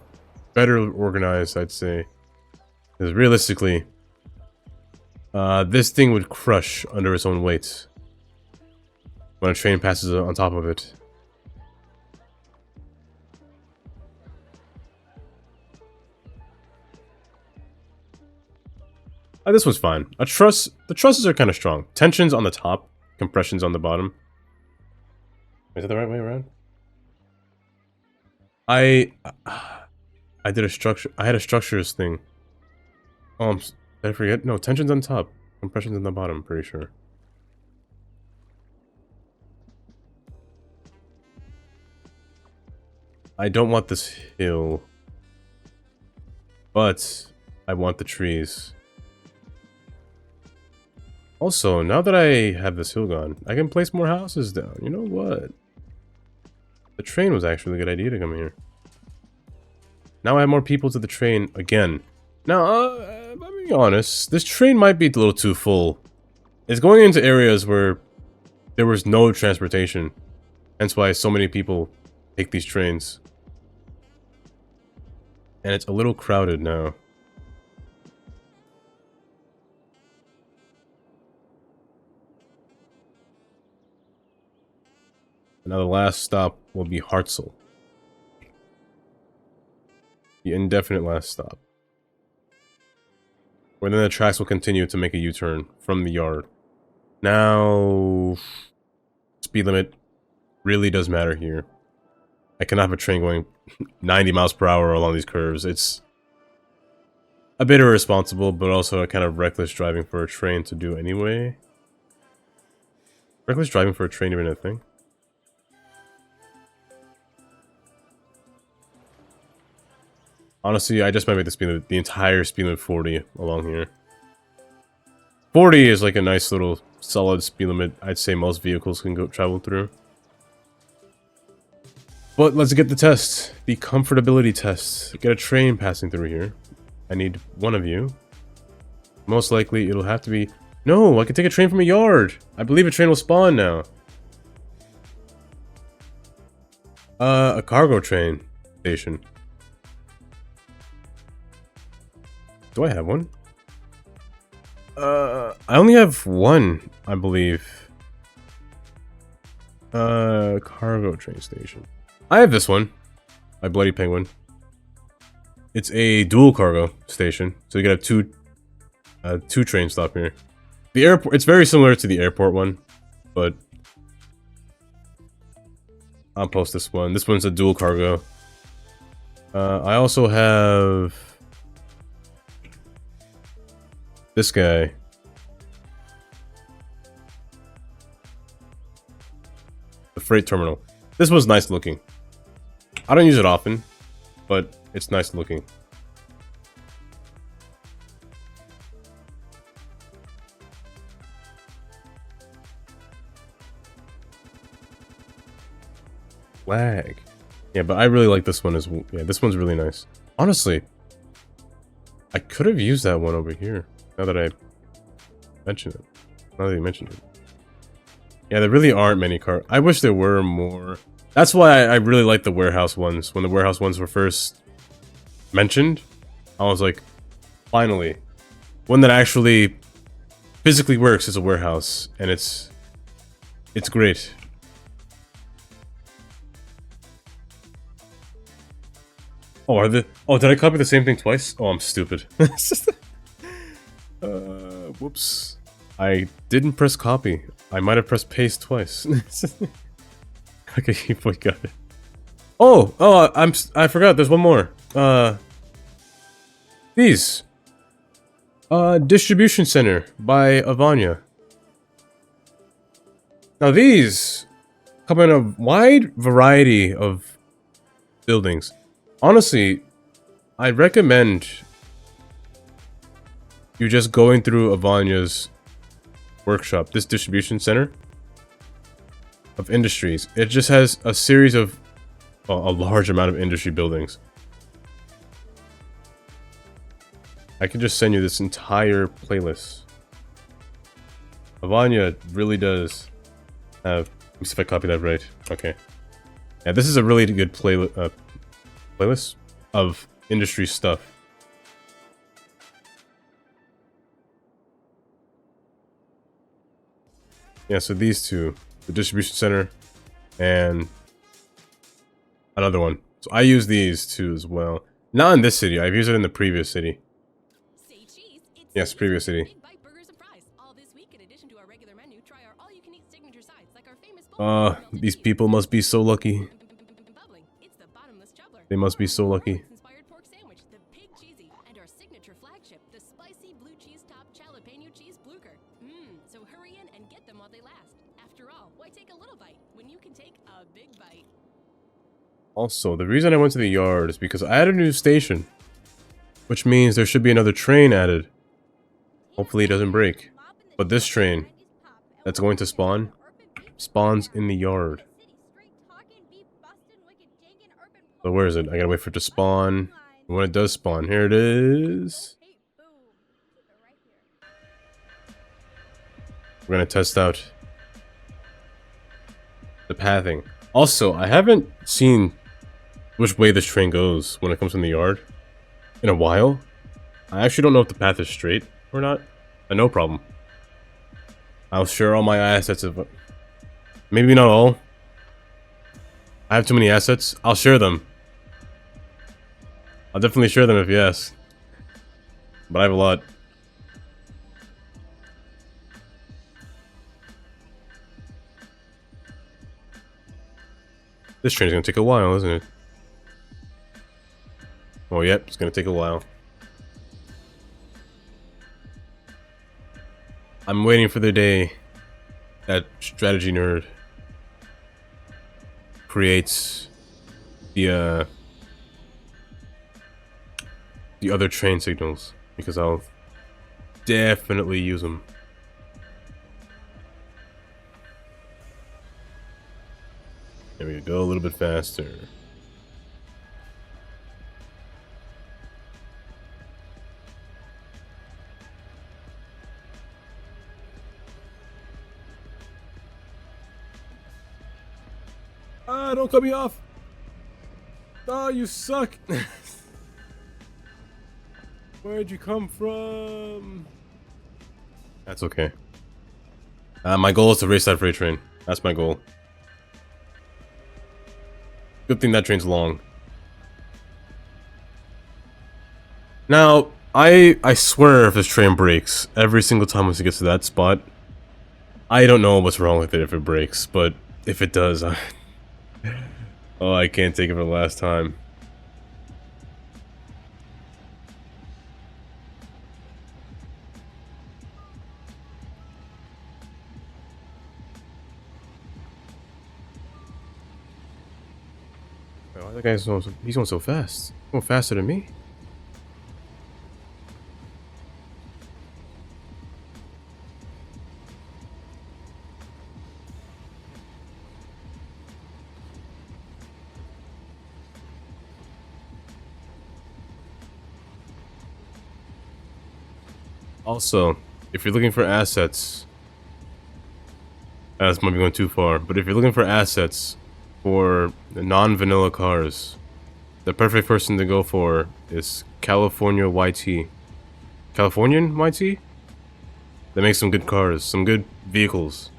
Speaker 1: better organized, I'd say. Because realistically, this thing would crush under its own weight when a train passes on top of it. This one's fine. The trusses are kind of strong. Tensions on the top, compressions on the bottom. Is that the right way around? I did a structure. I had a structures thing. Oh, did I forget? No, tensions on top, compressions on the bottom. Pretty sure. I don't want this hill, but I want the trees. Also, now that I have this hill gone, I can place more houses down. You know what? The train was actually a good idea to come here. Now I have more people to the train again. Now, I'm being honest, this train might be a little too full. It's going into areas where there was no transportation. Hence why so many people take these trains. And it's a little crowded now. Now the last stop will be Hartzell. The indefinite last stop. Where then the tracks will continue to make a U-turn from the yard. Now, speed limit really does matter here. I cannot have a train going 90 miles per hour along these curves. It's a bit irresponsible, but also a kind of reckless driving for a train to do anyway. Reckless driving for a train even a thing? Honestly, I just might make the speed limit, the entire speed limit 40 along here. 40 is like a nice little solid speed limit I'd say most vehicles can go travel through. But let's get the test. The comfortability test. Get a train passing through here. I need one of you. Most likely it'll have to be... No, I can take a train from a yard. I believe a train will spawn now. A cargo train station. Do I have one? I only have one, I believe. Cargo train station. I have this one. My Bloody Penguin. It's a dual cargo station, so you can have two train stop here. The airport, it's very similar to the airport one, but I'll post this one. This one's a dual cargo. I also have this guy. The freight terminal. This one's nice looking. I don't use it often, but it's nice looking. Lag. Yeah, but I really like this one as well. Yeah, this one's really nice. Honestly, I could have used that one over here. Now that I mentioned it. Now that you mentioned it. Yeah, there really aren't many cars. I wish there were more. That's why I really like the warehouse ones. When the warehouse ones were first mentioned, I was like, finally. One that actually physically works as a warehouse. And it's great. Oh, did I copy the same thing twice? Oh, I'm stupid. Whoops. I didn't press copy. I might have pressed paste twice. Okay, we got it. I forgot. There's one more. These. Distribution Center by Avanya. Now these come in a wide variety of buildings. Honestly, I recommend you just going through Avanya's workshop, this distribution center of industries. It just has a series of a large amount of industry buildings. I can just send you this entire playlist. Avanya really does have... Let me see if I copy that right. Okay. Yeah, this is a really good playlist of industry stuff. Yeah, so these two, the distribution center and another one. So I use these two as well. Not in this city, I've used it in the previous city.
Speaker 5: Say cheese, it's
Speaker 1: Yes, previous city.
Speaker 5: Big Bite Burgers and Fries. All this week, in addition to our regular menu, try our all-you-can-eat signature sides, like our famous
Speaker 1: These people must be so lucky.
Speaker 5: bubbling. It's the bottomless jubbler.
Speaker 1: They must be so lucky.
Speaker 5: Inspired pork sandwich, the pig cheesy, and our signature flagship, the spicy blue cheese top jalapeno cheese blucher. So hurry in and get them while they last. After all, why take a little bite when you can take a big bite?
Speaker 1: Also, the reason I went to the yard is because I added a new station. Which means there should be another train added. Hopefully it doesn't break. But this train that's going to spawn spawns in the yard. So where is it? I gotta wait for it to spawn. And when it does spawn, here it is. We're gonna test out the pathing. Also, I haven't seen which way this train goes when it comes from the yard in a while. I actually don't know if the path is straight or not. No problem. I'll share all my assets of... Maybe not all. I have too many assets. I'll share them. I'll definitely share them if you ask. But I have a lot. This train's gonna take a while, isn't it? Oh, yep, it's gonna take a while. I'm waiting for the day that Strategy Nerd creates the the other train signals because I'll definitely use them. There we go, a little bit faster. Ah, don't cut me off! Oh, you suck! Where'd you come from? That's okay. My goal is to race that freight train. That's my goal. Good thing that train's long. Now, I swear if this train breaks, every single time once it gets to that spot, I don't know what's wrong with it if it breaks, but if it does, oh, I can't take it for the last time. Why that guy's he's going so fast? Going faster than me? Also, if you're looking for assets, this might be going too far, but if you're looking for assets for non-vanilla cars, the perfect person to go for is California YT. Californian YT? They make some good cars, some good vehicles.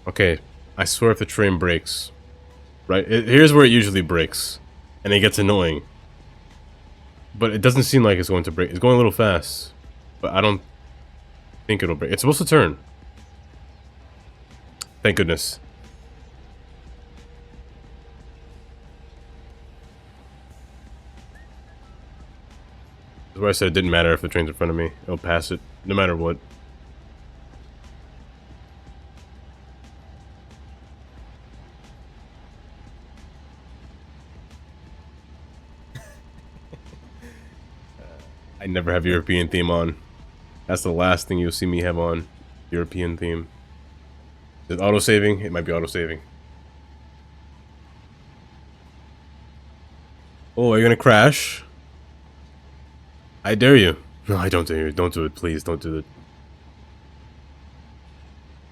Speaker 1: Okay, I swear if the train breaks, right? Here's where it usually breaks, and it gets annoying. But it doesn't seem like it's going to break. It's going a little fast, but I don't think it'll break. It's supposed to turn. Thank goodness. That's why I said it didn't matter if the train's in front of me. It'll pass it, no matter what. I never have European theme on. That's the last thing you'll see me have on. European theme. Is it auto-saving? It might be auto-saving. Oh, are you gonna crash? I dare you. No, I don't dare you. Don't do it, please. Don't do it.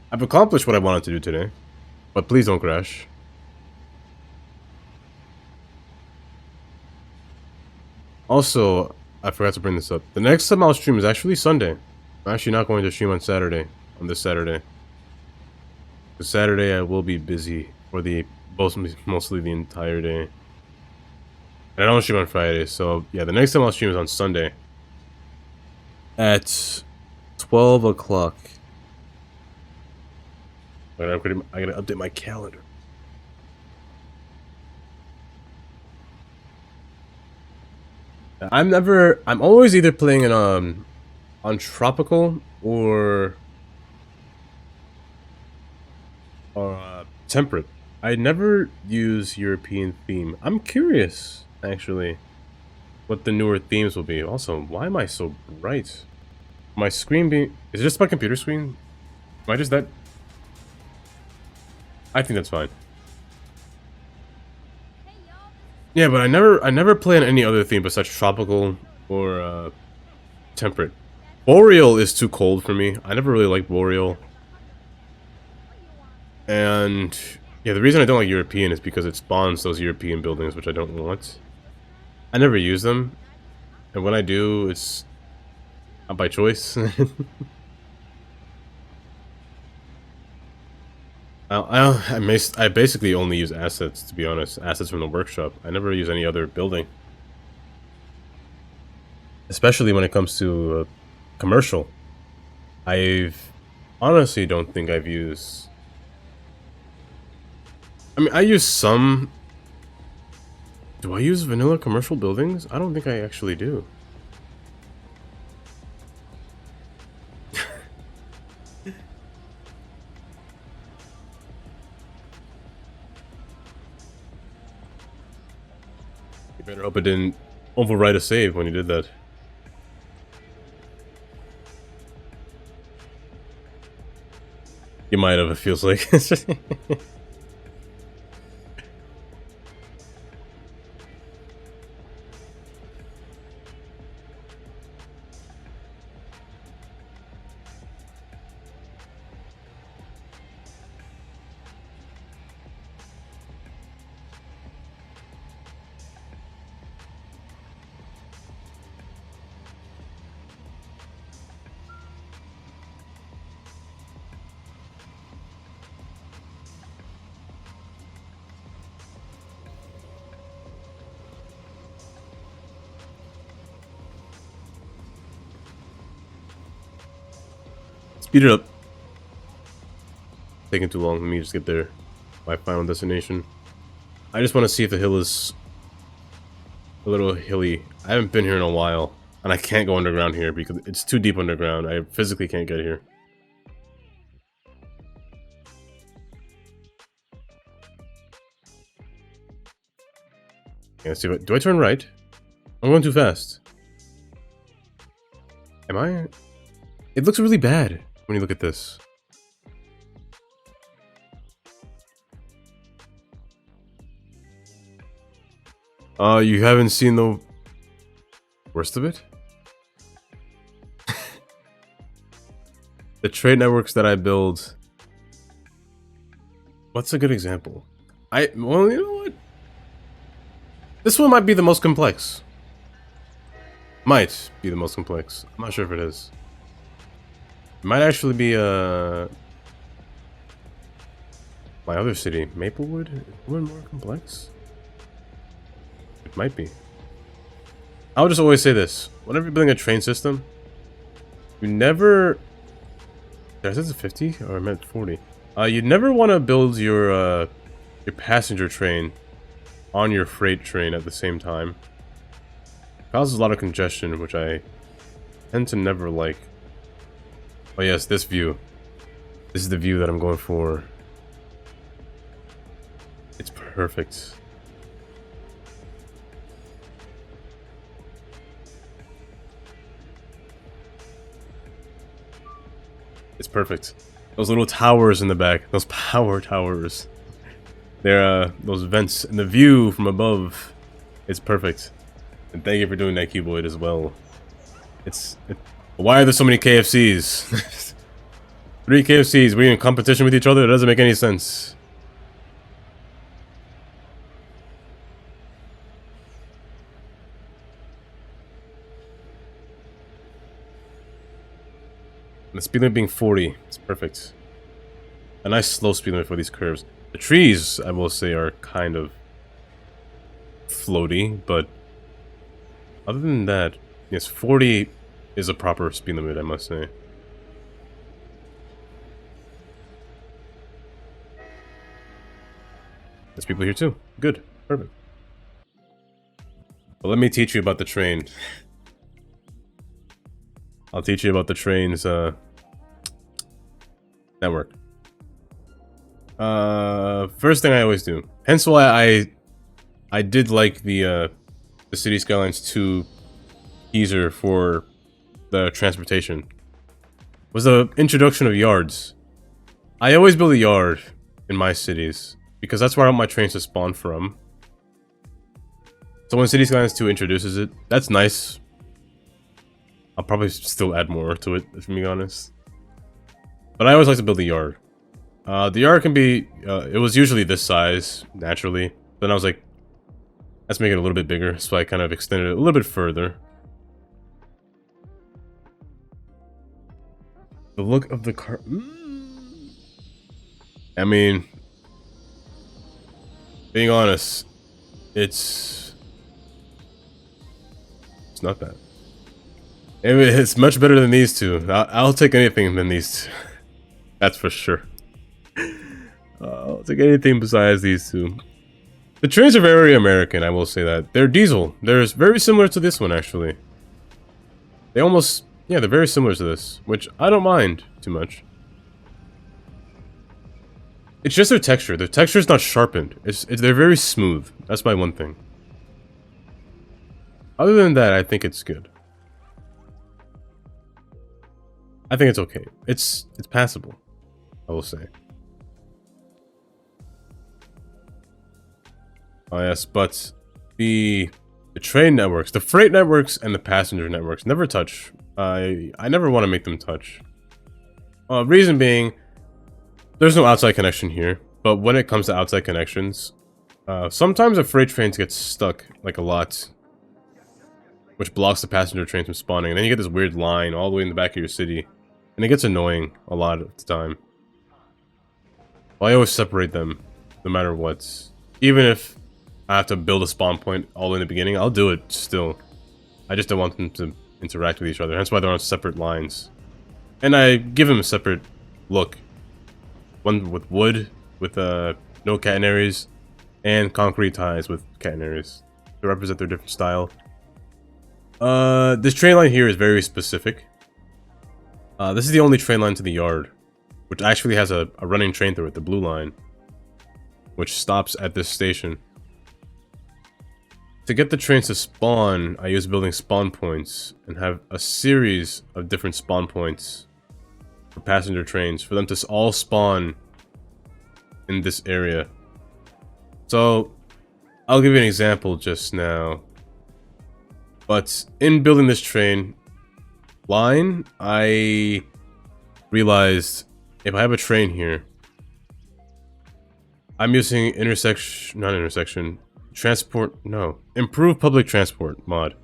Speaker 1: I've accomplished what I wanted to do today. But please don't crash. Also, I forgot to bring this up. The next time I'll stream is actually Sunday. I'm actually not going to stream on Saturday. On this Saturday. This Saturday I will be busy for the mostly the entire day. And I don't stream on Friday, so yeah, the next time I'll stream is on Sunday. At 12 o'clock. I gotta update my calendar. I'm always either playing it on Tropical or Temperate. I never use European theme. I'm curious, actually, what the newer themes will be. Also, why am I so bright? My screen being... Is it just my computer screen? Am I just that... I think that's fine. Yeah, but I never play on any other theme besides Tropical or Temperate. Boreal is too cold for me. I never really liked Boreal. And yeah, the reason I don't like European is because it spawns those European buildings, which I don't want. I never use them, and when I do, it's not by choice. I basically only use assets, to be honest. Assets from the workshop. I never use any other building. Especially when it comes to commercial. Honestly don't think I've used... I mean, I use some... Do I use vanilla commercial buildings? I don't think I actually do. You better hope it didn't overwrite a save when you did that. You might have, it feels like. Speed it up. Taking too long. Let me just get there. My final destination. I just want to see if the hill is a little hilly. I haven't been here in a while, and I can't go underground here because it's too deep underground. I physically can't get here. Okay, let's see. Do I turn right? I'm going too fast. Am I? It looks really bad when you look at this. You haven't seen the worst of it? The trade networks that I build. What's a good example? Well, you know what? This one might be the most complex. Might be the most complex. I'm not sure if it is. It might actually be, my other city, Maplewood? Is one more complex? It might be. I would just always say this. Whenever you're building a train system, you never... Did I say it's 50? Or I meant 40. You never want to build your passenger train on your freight train at the same time. It causes a lot of congestion, which I tend to never like. Oh yes, this view. This is the view that I'm going for. It's perfect. It's perfect. Those little towers in the back, those power towers. They're those vents and the view from above. It's perfect. And thank you for doing that, Cuboid, as well. Why are there so many KFCs? 3 KFCs, we're in competition with each other? It doesn't make any sense. The speed limit being 40, it's perfect. A nice slow speed limit for these curves. The trees, I will say, are kind of floaty, but other than that, yes, 40 is a proper speed limit, I must say. There's people here too. Good. Perfect. But let me teach you about the train. I'll teach you about the train's network. First thing I always do. Hence why I did like the City Skylines 2 teaser for the transportation. Was the introduction of yards. I always build a yard in my cities because that's where I want my trains to spawn from. So when City Skylines 2 introduces it, that's nice. I'll probably still add more to it, if I'm being honest. But I always like to build a yard. The yard can be, it was usually this size, naturally. Then I was like, let's make it a little bit bigger. So I kind of extended it a little bit further. The look of the car... I mean... Being honest, it's not bad. It's much better than these two. I'll take anything than these two. That's for sure. I'll take anything besides these two. The trains are very American, I will say that. They're diesel. They're very similar to this one, actually. They almost... Yeah, they're very similar to this, which I don't mind too much. It's just their texture. Their texture is not sharpened. They're very smooth. That's my one thing. Other than that, I think it's good. I think it's okay. It's passable, I will say. Oh yes, but the train networks, the freight networks, and the passenger networks never touch. I never want to make them touch. Reason being, there's no outside connection here. But when it comes to outside connections, sometimes the freight trains get stuck like a lot, which blocks the passenger trains from spawning. And then you get this weird line all the way in the back of your city, and it gets annoying a lot of the time. Well, I always separate them, no matter what. Even if I have to build a spawn point all in the beginning, I'll do it still. I just don't want them to interact with each other. That's why they're on separate lines. And I give them a separate look. One with wood, with no catenaries, and concrete ties with catenaries to represent their different style. This train line here is very specific. This is the only train line to the yard, which actually has a running train through it, the blue line, which stops at this station. To get the trains to spawn, I use building spawn points and have a series of different spawn points for passenger trains for them to all spawn in this area. So I'll give you an example just now. But in building this train line, I realized if I have a train here, I'm using improved public transport mod,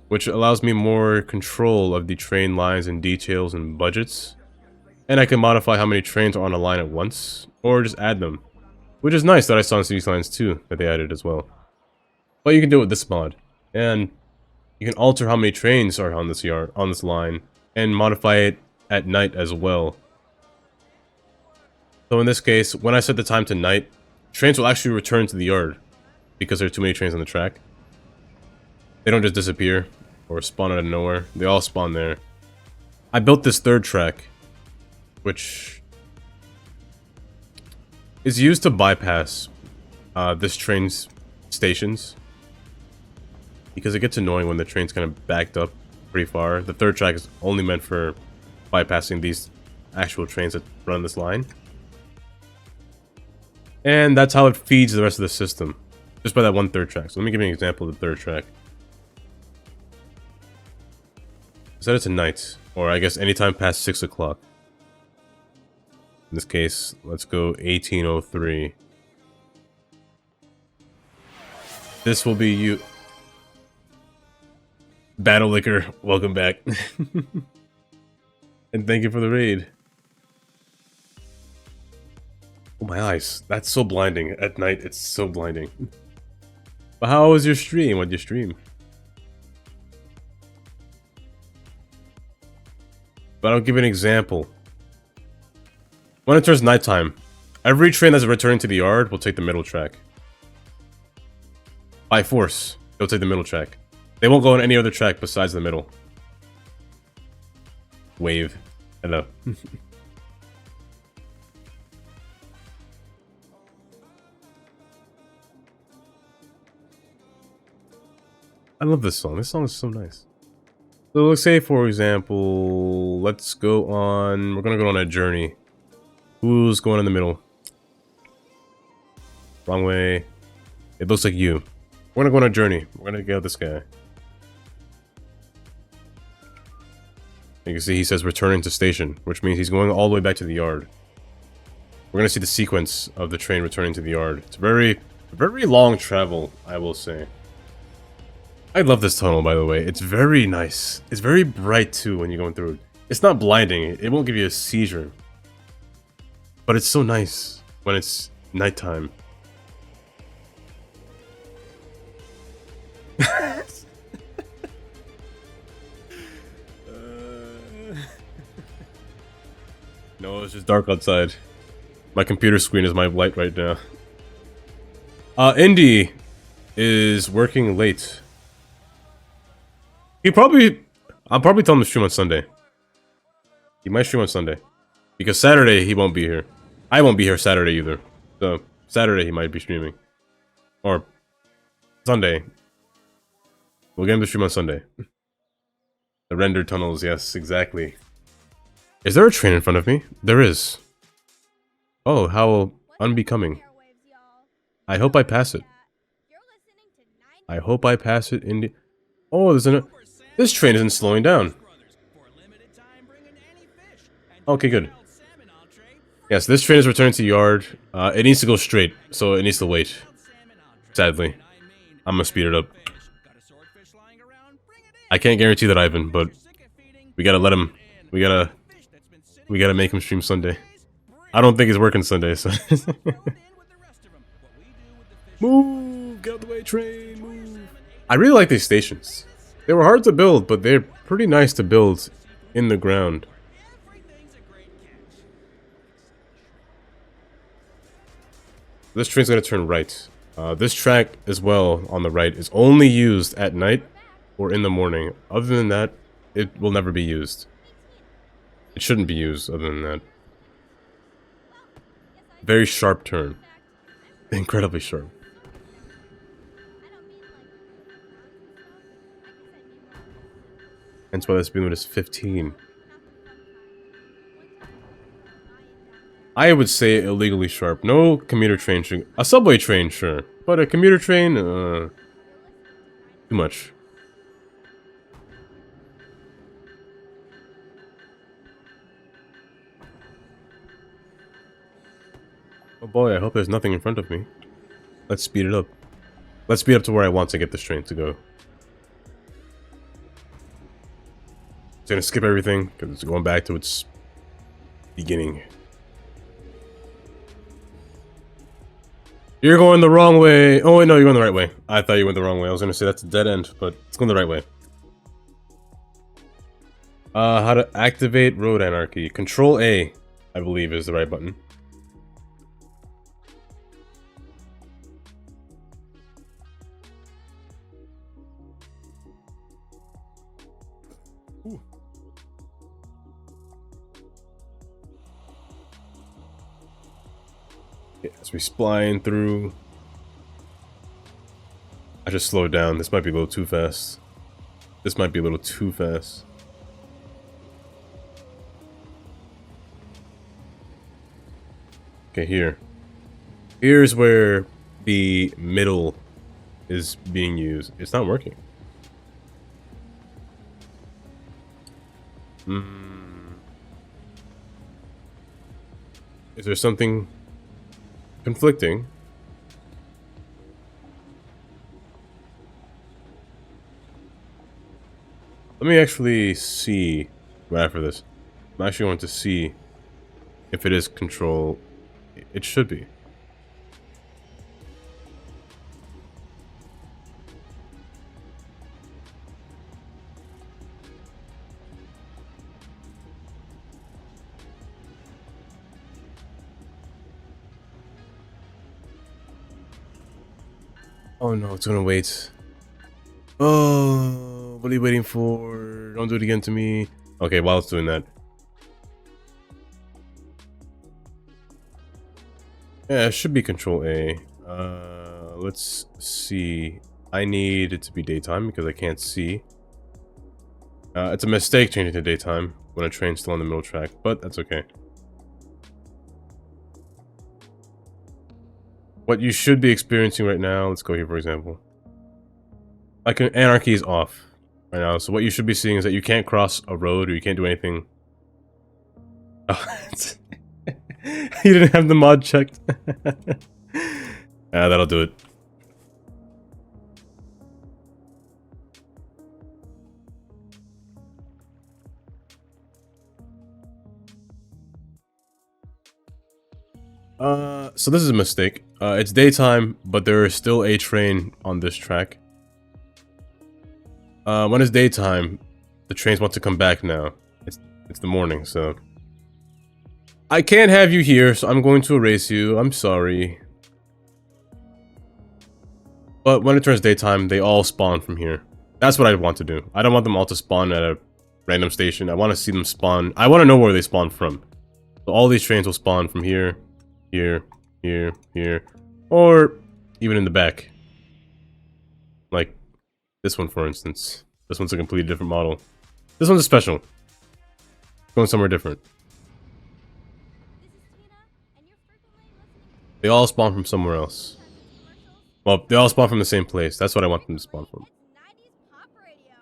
Speaker 1: which allows me more control of the train lines and details and budgets. And I can modify how many trains are on a line at once, or just add them. Which is nice that I saw in Cities Lines 2 that they added as well. But you can do it with this mod. And you can alter how many trains are on this line, and modify it at night as well. So in this case, when I set the time to night, trains will actually return to the yard because there are too many trains on the track. They don't just disappear or spawn out of nowhere. They all spawn there. I built this third track, which is used to bypass this train's stations, because it gets annoying when the train's kind of backed up pretty far. The third track is only meant for bypassing these actual trains that run this line. And that's how it feeds the rest of the system, just by that one third track. So let me give you an example of the third track. Set it to night, or I guess anytime past 6 o'clock. In this case, let's go 1803. This will be you. Battle Liquor, welcome back. And thank you for the raid. Oh, my eyes. That's so blinding. At night, it's so blinding. But how was your stream? What'd you stream? But I'll give you an example. When it turns nighttime, every train that's returning to the yard will take the middle track. By force, they'll take the middle track. They won't go on any other track besides the middle. Wave. Hello. I love this song. This song is so nice. So let's say, for example, let's go on... We're gonna go on a journey. Who's going in the middle? Wrong way. It looks like you. We're gonna go on a journey. We're gonna get this guy. You can see he says returning to station, which means he's going all the way back to the yard. We're gonna see the sequence of the train returning to the yard. It's very long travel, I will say. I love this tunnel, by the way. It's very nice. It's very bright, too, when you're going through it. It's not blinding. It won't give you a seizure. But it's so nice when it's nighttime. No, it's just dark outside. My computer screen is my light right now. Indy is working late. I'll probably tell him to stream on Sunday. He might stream on Sunday. Because Saturday, he won't be here. I won't be here Saturday either. So, Saturday he might be streaming. Or, Sunday. We'll get him to stream on Sunday. The rendered tunnels, yes, exactly. Is there a train in front of me? There is. Oh, how unbecoming.
Speaker 2: Airwaves, y'all.
Speaker 1: I hope I pass it.
Speaker 2: You're listening to 90
Speaker 1: I hope I pass it in the... Oh, there's an... This train isn't slowing down. Okay, good. Yes, this train is returning to yard. It needs to go straight, so it needs to wait. Sadly. I'm gonna speed it up. I can't guarantee that, Ivan, but we gotta let him... We gotta make him stream Sunday. I don't think he's working Sunday, so... Move! Get out the way, train! Move! I really like these stations. They were hard to build, but they're pretty nice to build in the ground. This train's gonna turn right. This track as well on the right is only used at night or in the morning. Other than that, it will never be used. It shouldn't be used other than that. Very sharp turn. Incredibly sharp. Hence why the speed limit is 15. I would say illegally sharp. No commuter train should... A subway train, sure. But a commuter train, too much. Oh boy, I hope there's nothing in front of me. Let's speed it up. Let's speed up to where I want to get this train to go. It's gonna skip everything, because it's going back to its beginning. You're going the wrong way. Oh wait, no, you're going the right way. I thought you went the wrong way. I was gonna say that's a dead end, but it's going the right way. How to activate road anarchy. Control A, I believe, is the right button. Ooh. Yeah, as we spline through. I just slowed down. This might be a little too fast. This might be a little too fast. Okay, here. Here's where the middle is being used. It's not working. Is there something conflicting? Let me actually see right after this. I actually want to see if it is control. It should be. Oh no, it's gonna wait. Oh, what are you waiting for? Don't do it again to me. Okay, while it's doing that. Yeah, it should be Control A. Let's see. I need it to be daytime because I can't see. It's a mistake changing to daytime when a train's still on the middle track, but that's okay. What you should be experiencing right now, let's go here for example. Like anarchy is off right now, so what you should be seeing is that you can't cross a road or you can't do anything. Oh, you didn't have the mod checked. That'll do it. So this is a mistake. It's daytime, but there is still a train on this track. When it's daytime, the trains want to come back now. It's the morning, so... I can't have you here, so I'm going to erase you. I'm sorry. But when it turns daytime, they all spawn from here. That's what I want to do. I don't want them all to spawn at a random station. I want to see them spawn. I want to know where they spawn from. So all these trains will spawn from here, here, here, here, or even in the back. Like This one, for instance. This one's a completely different model. This one's a special. Going somewhere different.
Speaker 2: This is Tina, and you're frequently listening
Speaker 1: They all spawn from somewhere else.
Speaker 2: to commercials.
Speaker 1: Well, they all spawn from the same place. That's what I want them to spawn from.
Speaker 2: It's 90s pop radio.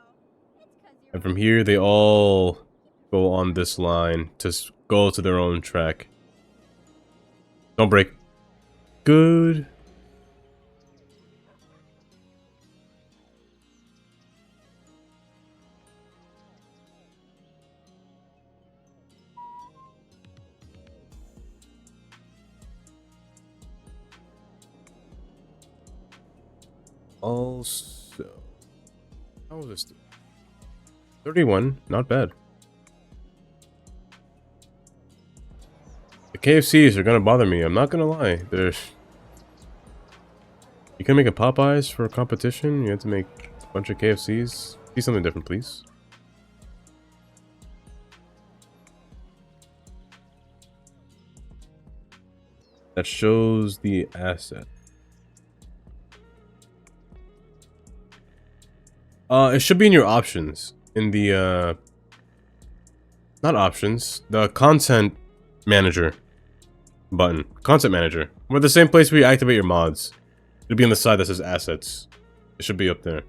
Speaker 2: It's 'cause you're
Speaker 1: And from here, they all go on this line to go to their own track. Don't break. Good. Also, how was this? 31, not bad. The KFCs are gonna bother me. I'm not gonna lie. There's. You can make a Popeyes for a competition. You have to make a bunch of KFCs. See something different, please. That shows the asset. It should be in your options. In the, not options. The content manager button. Content manager. We're the same place where you activate your mods. It'll be on the side that says assets. It should be up there.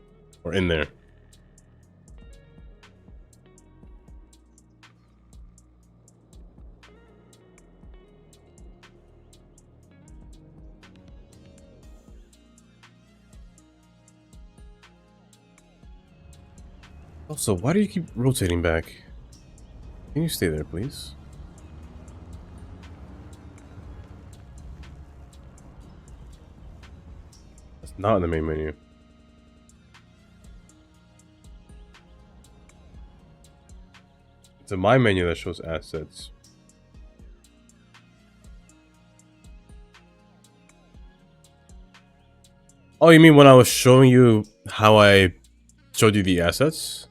Speaker 1: Or in there. Also, why do you keep rotating back? Can you stay there, please? That's not in the main menu. It's in my menu that shows assets. Oh, you mean when I was showing you how I showed you the assets?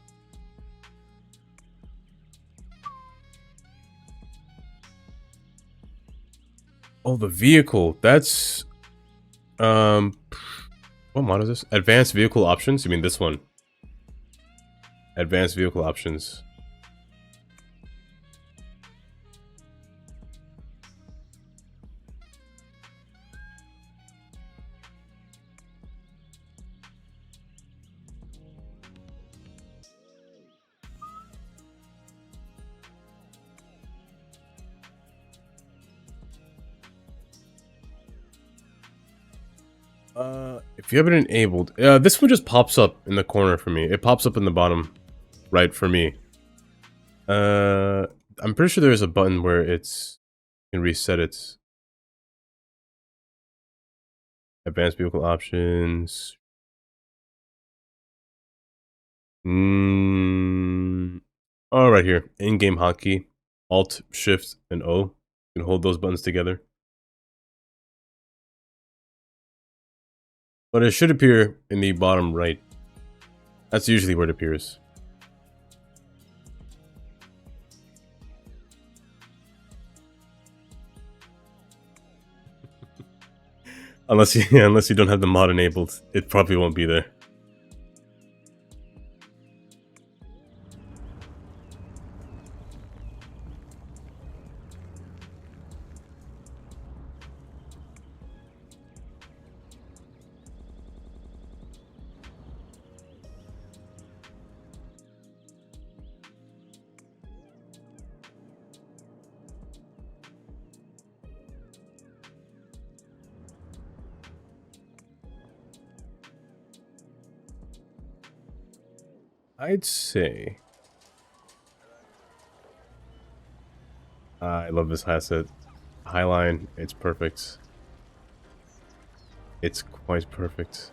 Speaker 1: Oh, the vehicle. That's what mod is this? Advanced vehicle options? You mean this one? Advanced vehicle options. If you have it enabled, this one just pops up in the corner for me. It pops up in the bottom right for me. I'm pretty sure there's a button where it's you can reset it. Advanced vehicle options. Oh, right here. In-game hotkey. Alt, Shift, and O. You can hold those buttons together. But it should appear in the bottom right. That's usually where it appears. unless you don't have the mod enabled, it probably won't be there. I'd say I love this asset. Highline, it's perfect. It's quite perfect.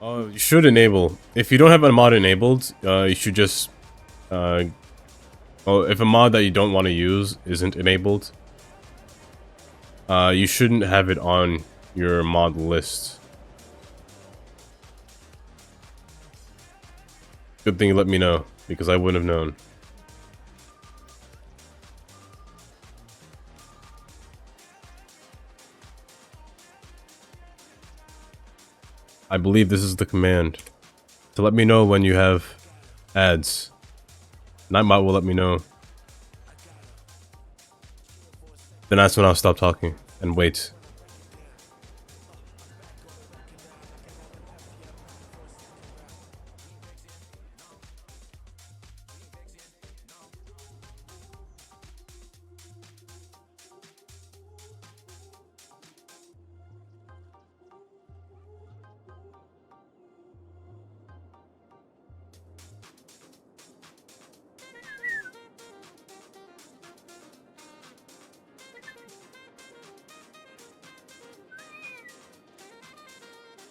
Speaker 1: Oh, you should enable. If you don't have a mod enabled, you should just well, if a mod that you don't want to use isn't enabled, you shouldn't have it on your mod list. Good thing you let me know, because I wouldn't have known. I believe this is the command to let me know when you have ads. Nightbot will let me know. Then that's when I'll stop talking and wait.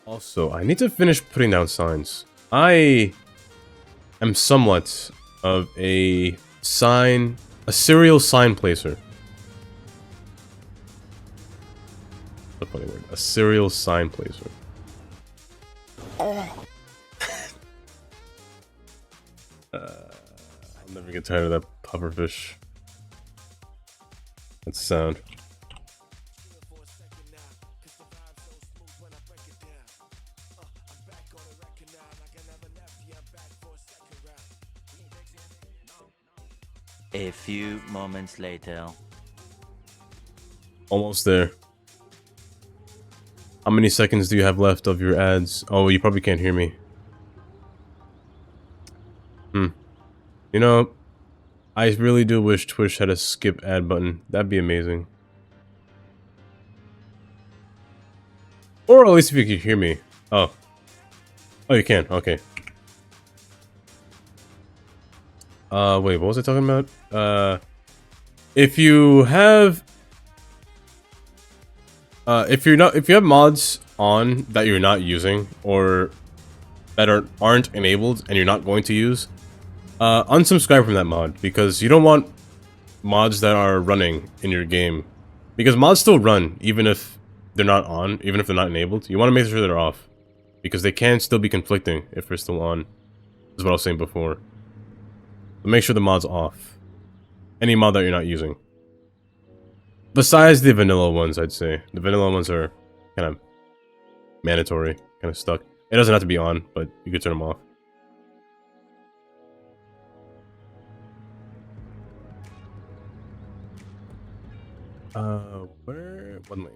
Speaker 1: Also, I need to finish putting down signs. I am somewhat of a serial sign placer. A funny word. A serial sign placer. I'll never get tired of that pufferfish. That sound.
Speaker 6: A few moments later.
Speaker 1: Almost there. How many seconds do you have left of your ads? Oh, you probably can't hear me. You know, I really do wish Twitch had a skip ad button. That'd be amazing. Or at least if you could hear me. Oh. Oh, you can. Okay. Wait, what was I talking about? If you have... if you have mods on that you're not using, or that aren't enabled and you're not going to use, unsubscribe from that mod, because you don't want mods that are running in your game. Because mods still run, even if they're not on, even if they're not enabled. You want to make sure they're off, because they can still be conflicting if they're still on. This is what I was saying before. But make sure the mod's off. Any mod that you're not using. Besides the vanilla ones, I'd say. The vanilla ones are kind of mandatory, kind of stuck. It doesn't have to be on, but you could turn them off. Where? One lane.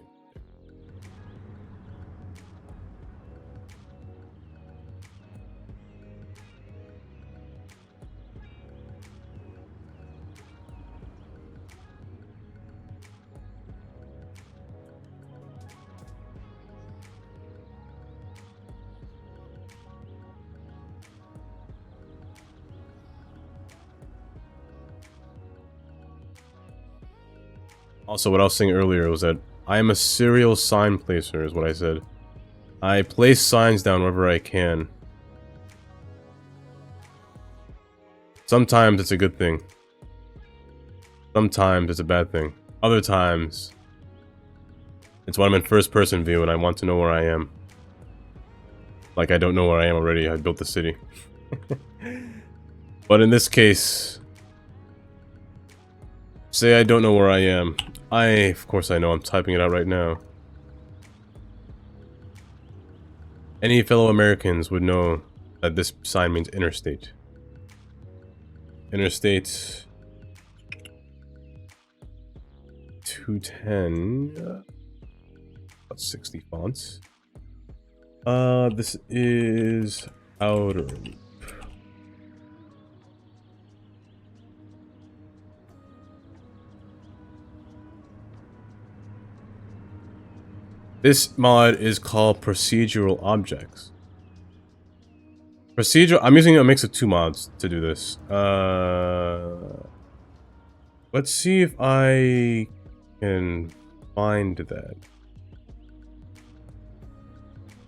Speaker 1: Also, what I was saying earlier was that I am a serial sign placer, is what I said. I place signs down wherever I can. Sometimes it's a good thing. Sometimes it's a bad thing. Other times, it's when I'm in first person view and I want to know where I am. Like I don't know where I am already, I built the city. But in this case, say I don't know where I am. Of course I know, I'm typing it out right now. Any fellow Americans would know that this sign means interstate. Interstate 210, about 60 fonts. This is outer loop. This mod is called Procedural Objects. I'm using a mix of two mods to do this. Let's see if I can find that.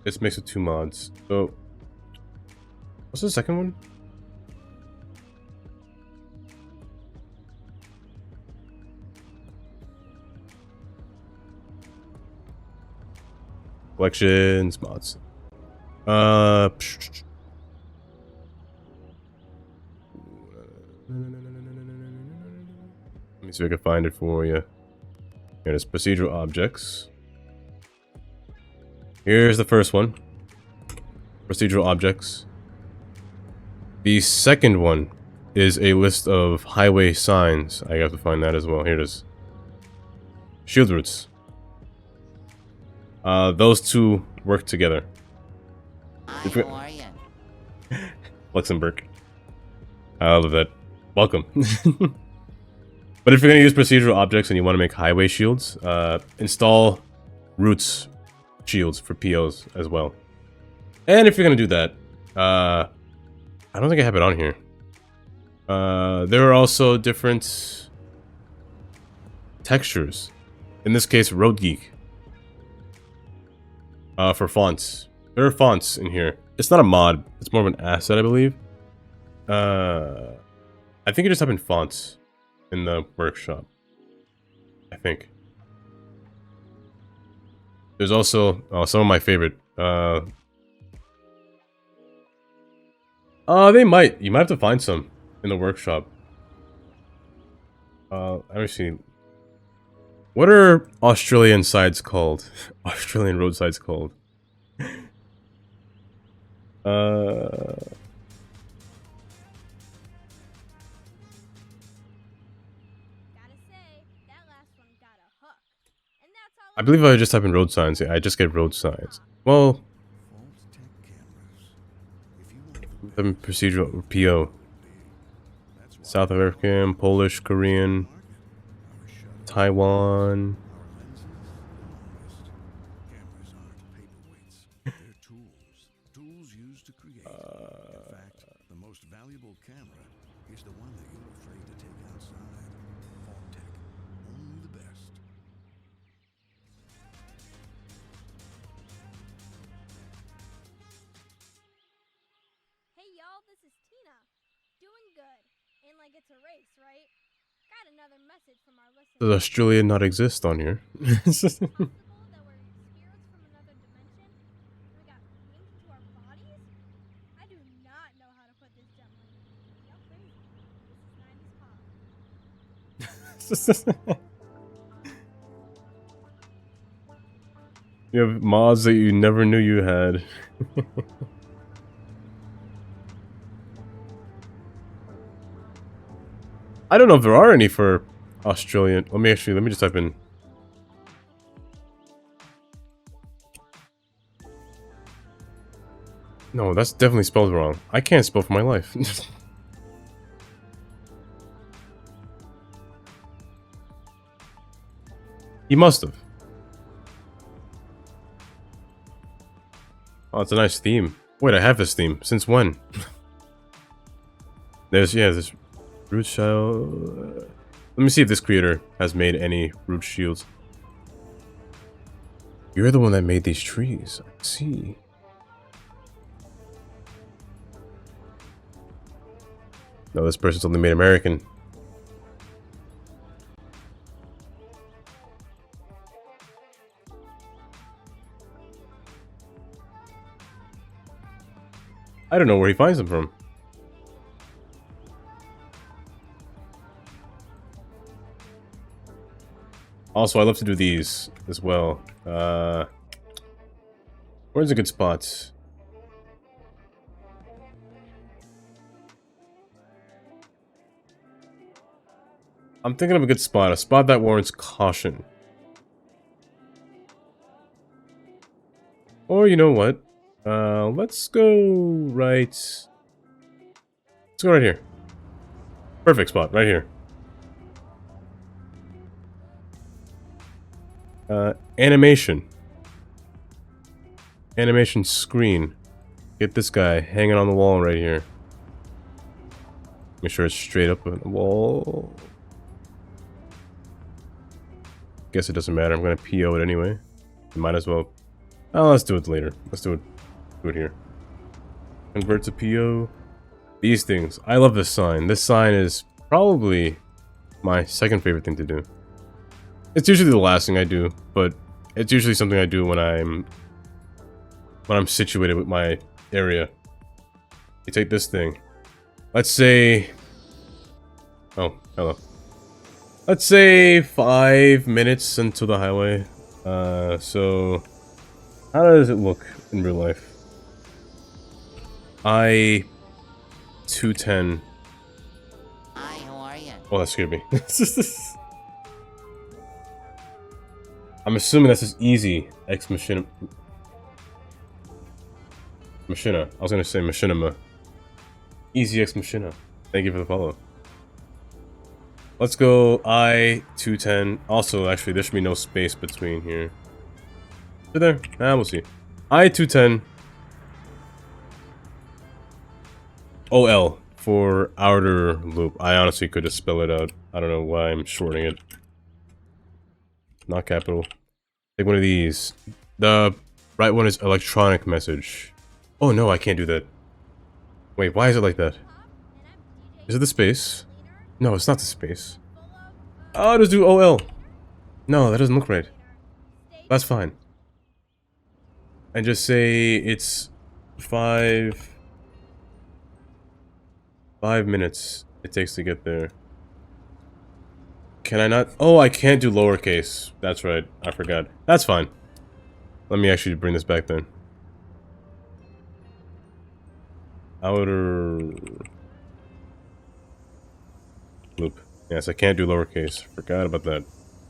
Speaker 1: It's a mix of two mods. So, what's the second one? Collections, mods. Let me see if I can find it for you. Here it is, procedural objects. Here's the first one. procedural objects. The second one is a list of highway signs. I have to find that as well. Here it is. Shield routes. Those two work together.
Speaker 6: Hi, how are you?
Speaker 1: Luxembourg. I love that. Welcome. But if you're going to use procedural objects and you want to make highway shields, install routes shields for POs as well. And if you're going to do that, I don't think I have it on here. There are also different textures. In this case, Road Geek. For fonts. There are fonts in here. It's not a mod. It's more of an asset, I believe. I think you just type in fonts in the workshop. I think. There's also some of my favorite. They might. You might have to find some in the workshop. Let me see. What are Australian sides called? Australian road sides called?
Speaker 2: Gotta say, that last one got a hook. And that's all
Speaker 1: I believe I just type in road signs. Yeah, I just get road signs. Well,
Speaker 3: False tech cameras. If you want
Speaker 1: the procedural PO.
Speaker 3: that's why
Speaker 1: South African, Polish, Korean,
Speaker 3: our shutter,
Speaker 1: Taiwan.
Speaker 3: our lenses, honest. Cameras aren't paperweights. They're tools. Tools used to create. In fact, the most valuable camera is the one that you're afraid to take outside. Vault-Tec. Only the best.
Speaker 2: Hey y'all, this is Tina. Doing good. Ain't like it's a race, right? Got another message from our
Speaker 1: Does
Speaker 2: listeners.
Speaker 1: Australia not exist on here?
Speaker 2: Possible that we're spirits from another dimension? And we got beamed into our bodies? I do not know how to put this gently. Y'all crazy. This is 90s pop.
Speaker 1: You have mods that you never knew you had. I don't know if there are any for Australian. Let me just type in. No, that's definitely spelled wrong. I can't spell for my life. He must have. Oh, it's a nice theme. Wait, I have this theme. Since when? There's root shell. Let me see if this creator has made any root shields. You're the one that made these trees. I see. No, this person's only made American. I don't know where he finds them from. Also, I love to do these as well. Where's a good spot? I'm thinking of a good spot. A spot that warrants caution. Or you know what? Let's go right... Let's go right here. Perfect spot, right here. Animation. Animation screen. Get this guy hanging on the wall right here. Make sure it's straight up on the wall. Guess it doesn't matter. I'm gonna PO it anyway. Might as well. Oh, let's do it later. Let's do it here. Convert to PO. These things. I love this sign. This sign is probably my second favorite thing to do. It's usually the last thing I do, but it's usually something I do when I'm situated with my area. You take this thing. Let's say... Oh, hello. Let's say 5 minutes until the highway. So... How does it look in real life? I-210.
Speaker 6: Hi, how are you?
Speaker 1: Oh, that scared me. I'm assuming that's just easy. Ex Machina. Machina. I was gonna say Machinima. Easy Ex Machina. Thank you for the follow. Let's go I-210. Also, actually, there should be no space between here. Is there? Nah, we'll see. I-210. OL for outer loop. I honestly could just spell it out. I don't know why I'm shortening it. Not capital. Take one of these. The right one is electronic message. Oh no, I can't do that. Wait, why is it like that? Is it the space? No, it's not the space. Oh, just do OL. No, that doesn't look right. That's fine. And just say it's 5 minutes it takes to get there. Can I not? Oh, I can't do lowercase. That's right. I forgot. That's fine. Let me actually bring this back then. Outer loop. Yes, I can't do lowercase. Forgot about that.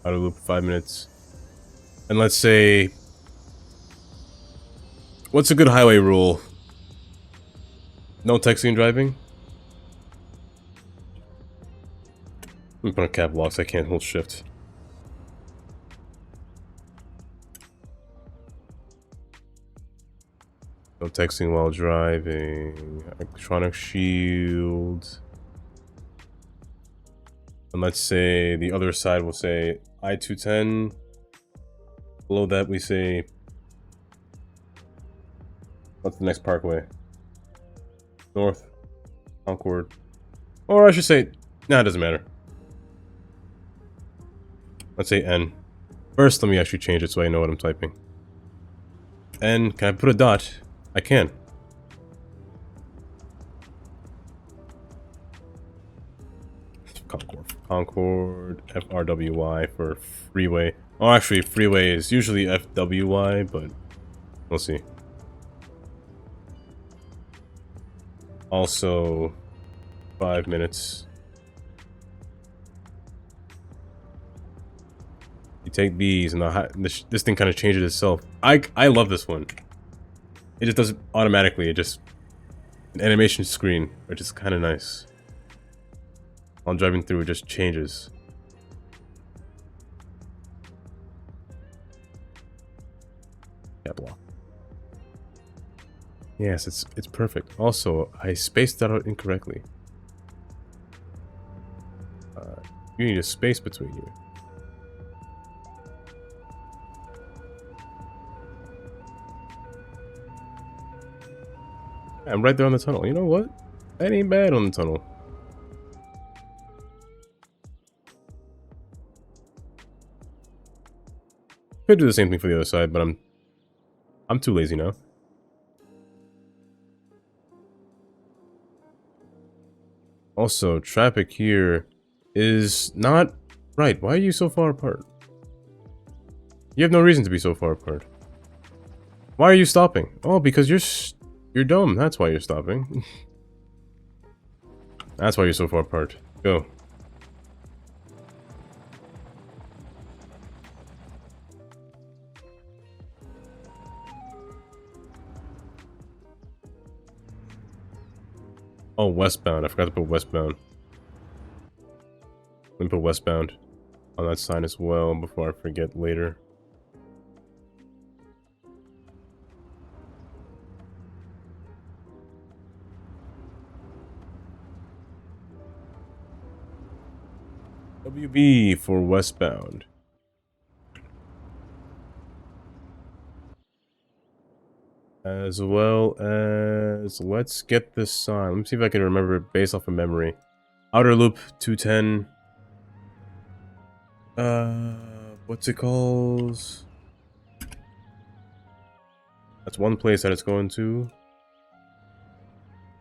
Speaker 1: Outer loop, 5 minutes. And let's say... What's a good highway rule? No texting and driving? Let me put on cap locks, I can't hold shift. No texting while driving. Electronic shield. And let's say the other side will say I-210. Below that we say... What's the next parkway? North. Concord. Or I should say... Nah, it doesn't matter. Let's say N. First, let me actually change it so I know what I'm typing. N, can I put a dot? I can. Concord, FRWY for freeway. Oh, actually, freeway is usually FWY, but we'll see. Also, 5 minutes. You take these, and this thing kind of changes itself. I love this one. It just does it automatically. It just an animation screen, which is kind of nice. While I'm driving through, it just changes. Cap lock. Yes, it's perfect. Also, I spaced that out incorrectly. You need a space between you. I'm right there on the tunnel. You know what? That ain't bad on the tunnel. Could do the same thing for the other side, but I'm too lazy now. Also, traffic here is not right. Why are you so far apart? You have no reason to be so far apart. Why are you stopping? Oh, because you're dumb. That's why you're stopping. That's why you're so far apart. Go. Oh, westbound. I forgot to put westbound. Let me put westbound on that sign as well before I forget later. WB for westbound. As well as, let's get this sign. Let me see if I can remember it based off of memory. Outer loop 210. What's it called? That's one place that it's going to.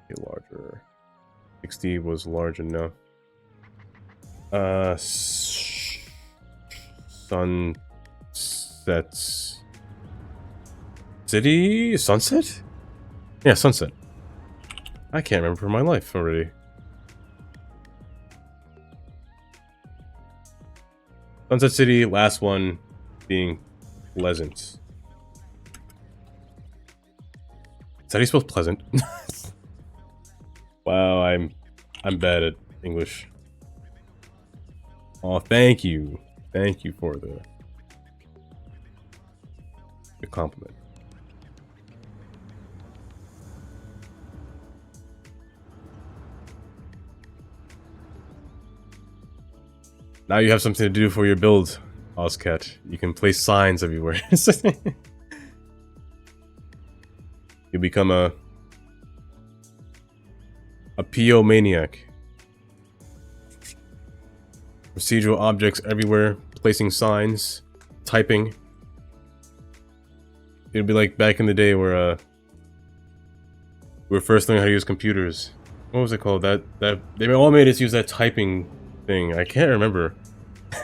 Speaker 1: Get larger. 60 was large enough. Sunsets. City? Sunset? Yeah, Sunset. I can't remember for my life already. Sunset City, last one being Pleasant. Is that how you spell pleasant? Wow, I'm bad at English. Oh, thank you. Thank you for the compliment. Now you have something to do for your build, Ozcat. You can place signs everywhere. You become a PO maniac. Procedural objects everywhere, placing signs, typing. It'd be like back in the day where we were first learning how to use computers. What was it called? That they all made us use that typing thing. I can't remember.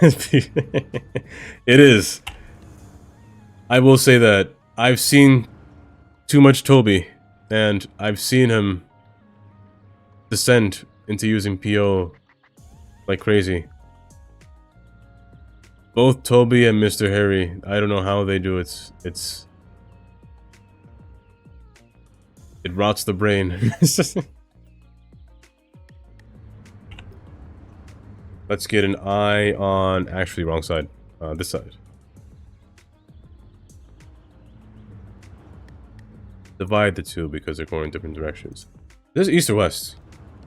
Speaker 1: It is. I will say that I've seen too much Toby, and I've seen him descend into using PO like crazy. Both Toby and Mr. Harry, I don't know how they do it. It rots the brain. Let's get an eye on... Actually, wrong side. This side. Divide the two because they're going in different directions. This is east or west?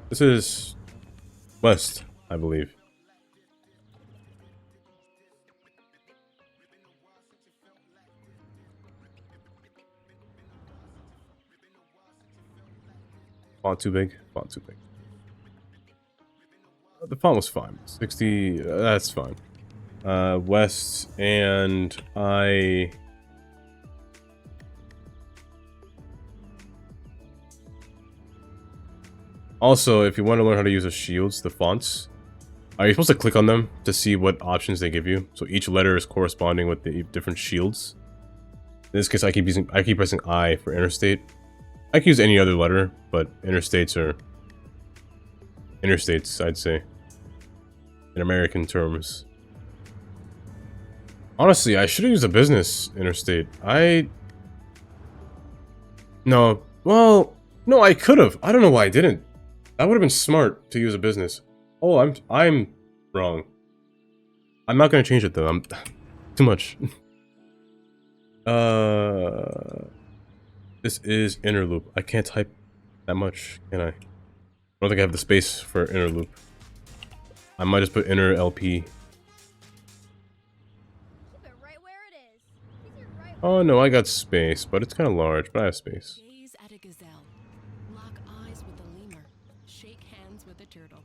Speaker 1: This is west, I believe. Font too big? Font too big. The font was fine. 60, that's fine. West, and I... Also, if you want to learn how to use the shields, the fonts, are you supposed to click on them to see what options they give you? So each letter is corresponding with the different shields. In this case, I keep pressing I for interstate. I can use any other letter, but interstates are interstates, I'd say, in American terms. Honestly, I should have used a business interstate. No, well, no, I could have. I don't know why I didn't. That would have been smart to use a business. Oh, I'm wrong. I'm not gonna change it though. I'm too much. This is inner loop. I can't type that much, can I? I don't think I have the space for inner loop. I might just put inner LP.
Speaker 2: Keep it right where it is. Keep it right
Speaker 1: Oh no, I got space, but it's kind of large, but I have space.
Speaker 5: Gaze at a gazelle. Lock eyes with a lemur. Shake hands with a turtle.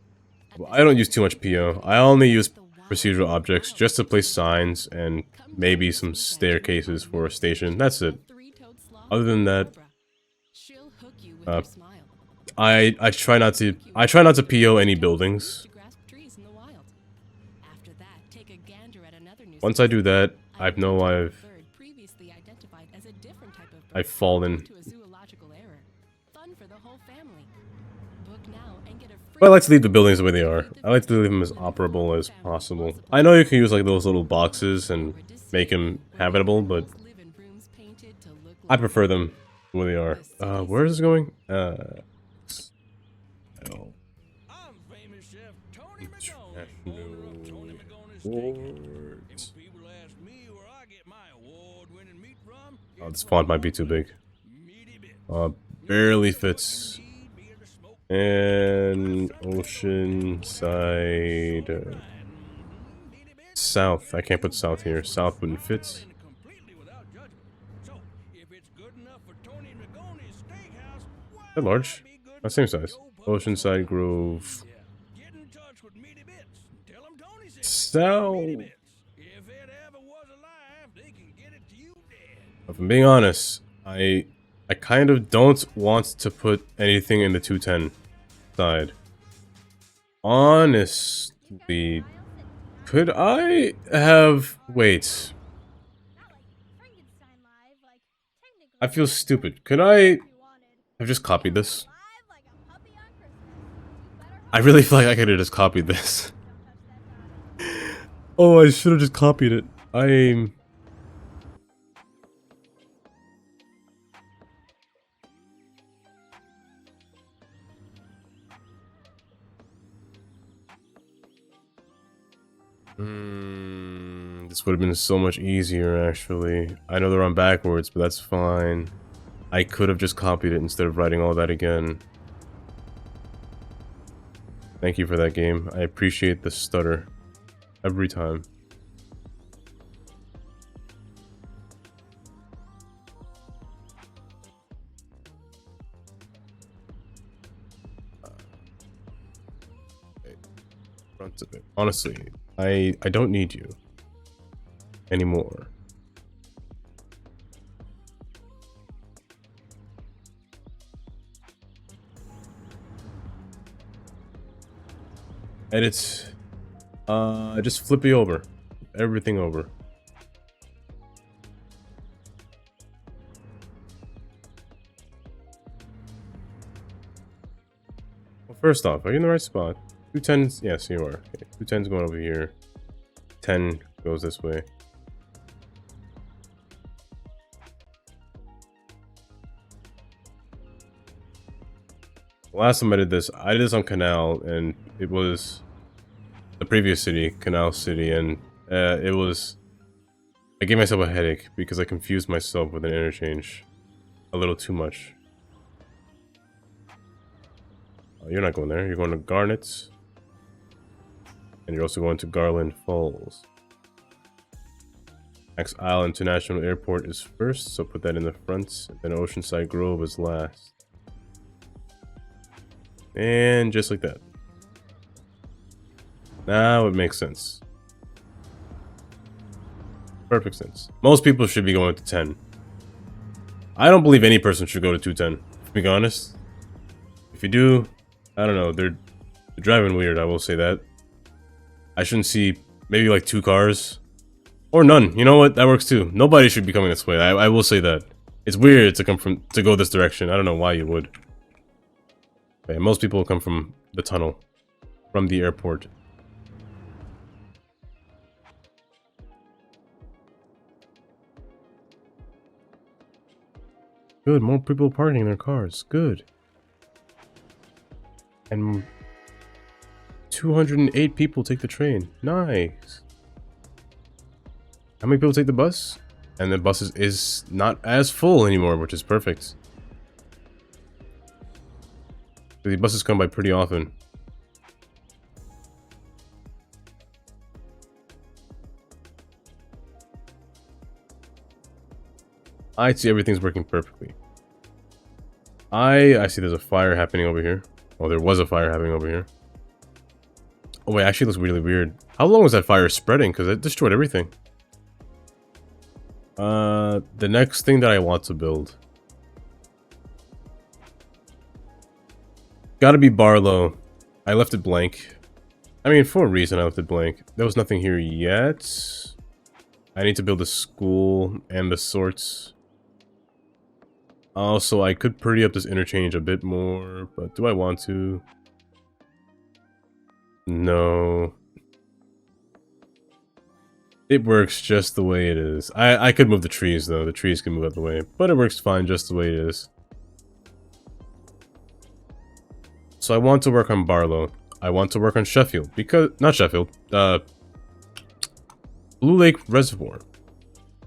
Speaker 1: Well, I don't use too much PO. I only use procedural objects just to place signs and maybe some staircases for a station. That's it. Other than that, I try not to PO any buildings. Once I do that, I've fallen. But I like to leave the buildings the way they are. I like to leave them as operable as possible. I know you can use like those little boxes and make them habitable, but I prefer them the way they are. Where is this going?
Speaker 4: I'm famous chef Tony McGonagall, owner of Tony McGonagall Steakhouse. And people ask me where I get my award-winning meat from.
Speaker 1: Oh, this font might be too big. Barely fits. And Oceanside South. I can't put South here. South wouldn't fit. They're large. Same size. Oceanside Grove. South. If I'm being honest, I kind of don't want to put anything in the 210 side. Honestly, could I have... Wait. I feel stupid. Could I have just copied this? I really feel like I could have just copied this. Oh, I should have just copied it. I'm... This would have been so much easier, actually. I know they're on backwards, but that's fine. I could have just copied it instead of writing all that again. Thank you for that, game. I appreciate the stutter. Every time. Front of it. Honestly, I don't need you anymore. Edit. Just flip it over. Everything over. Well, first off, are you in the right spot? 210s, yes, you are. Okay, 210's going over here. 10 goes this way. Last time I did this on Canal, and it was the previous city, Canal City, and it was... I gave myself a headache because I confused myself with an interchange a little too much. Oh, you're not going there. You're going to Garnet. And you're also going to Garland Falls. Axe Isle International Airport is first, so put that in the front. And then Oceanside Grove is last. And just like that. Now it makes sense. Perfect sense. Most people should be going to 10. I don't believe any person should go to 210, to be honest. If you do, I don't know, they're driving weird, I will say that. I shouldn't see maybe like 2 cars. Or none. You know what? That works too. Nobody should be coming this way. I will say that. It's weird to go this direction. I don't know why you would. Okay, most people come from the tunnel. From the airport. Good, more people parking their cars. Good. And 208 people take the train. Nice. How many people take the bus? And the bus is not as full anymore, which is perfect. The buses come by pretty often. I see everything's working perfectly. I see there's a fire happening over here. Oh, there was a fire happening over here. Oh wait, actually looks really weird. How long was that fire spreading? Because it destroyed everything. The next thing that I want to build. Gotta be Barlow. I left it blank. I mean, for a reason I left it blank. There was nothing here yet. I need to build a school and the sorts. Also, I could pretty up this interchange a bit more, but do I want to? No. It works just the way it is. I could move the trees, though. The trees can move out of the way, but it works fine just the way it is. So I want to work on Barlow. I want to work on Sheffield, because... Not Sheffield. Blue Lake Reservoir.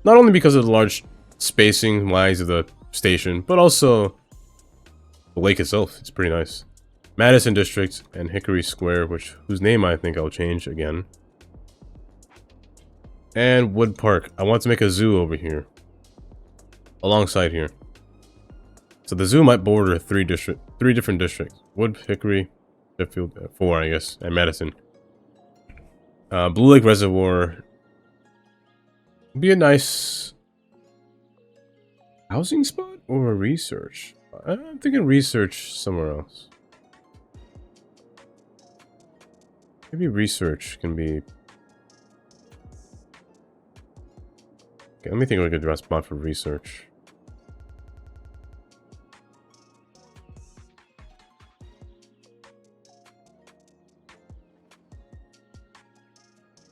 Speaker 1: Not only because of the large spacing-wise of the station, but also the lake itself. It's pretty nice. Madison District and Hickory Square, whose name I think I'll change again. And Wood Park. I want to make a zoo over here. Alongside here. So the zoo might border three different districts. Wood, Hickory, Sheffield, 4 I guess, and Madison. Blue Lake Reservoir would be a nice housing spot or a research. I'm thinking research somewhere else. Maybe research can be... Okay, let me think of a good spot for research.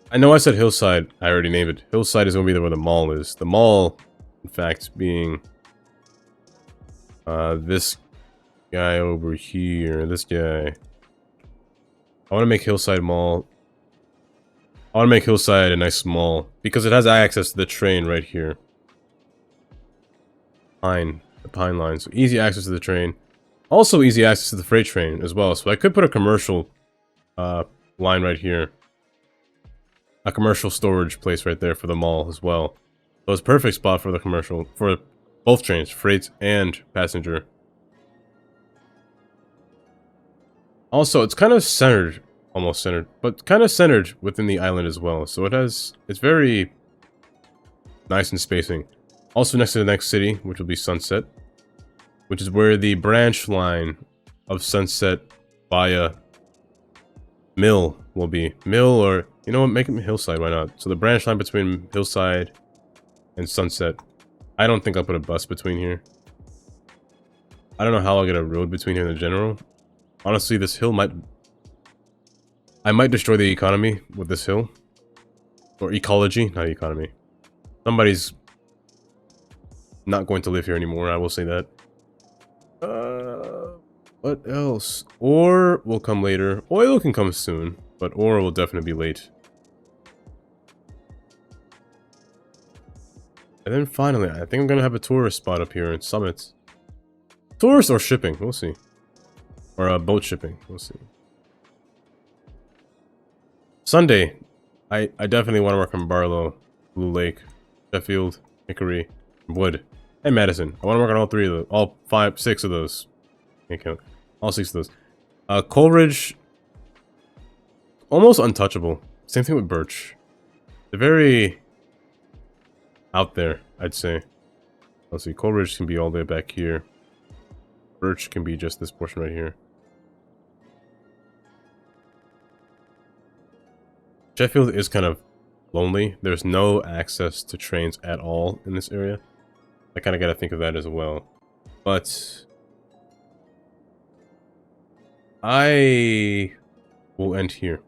Speaker 1: I know I said Hillside. I already named it. Hillside is going to be where the mall is. The mall, in fact, being this guy over here. This guy. I want to make Hillside Mall. I want to make Hillside a nice mall because it has access to the train right here. The Pine line, so easy access to the train. Also easy access to the freight train as well. So I could put a commercial line right here. A commercial storage place right there for the mall as well. So it's a perfect spot for the commercial, for both trains, freight and passenger. Also, it's kind of centered, almost centered, but kind of centered within the island as well. So it's very nice in spacing. Also next to the next city, which will be Sunset, which is where the branch line of Sunset via Mill will be. Mill, or, you know what, make it Hillside, why not? So the branch line between Hillside and Sunset. I don't think I'll put a bus between here. I don't know how I'll get a road between here in general. Honestly, this hill might... I might destroy the economy with this hill. Or ecology, not economy. Somebody's not going to live here anymore, I will say that. What else? Ore will come later. Oil can come soon, but ore will definitely be late. And then finally, I think I'm gonna have a tourist spot up here in Summit. Tourist or shipping, we'll see. Or boat shipping, we'll see. Sunday, I definitely want to work on Barlow, Blue Lake, Sheffield, Hickory, Wood, and Madison. I want to work on all three of those, all 6 of those. Can't count. All 6 of those. Coleridge, almost untouchable. Same thing with Birch. They're very out there, I'd say. Let's see, Coleridge can be all the way back here. Birch can be just this portion right here. Sheffield is kind of lonely. There's no access to trains at all in this area. I kind of got to think of that as well. But I will end here.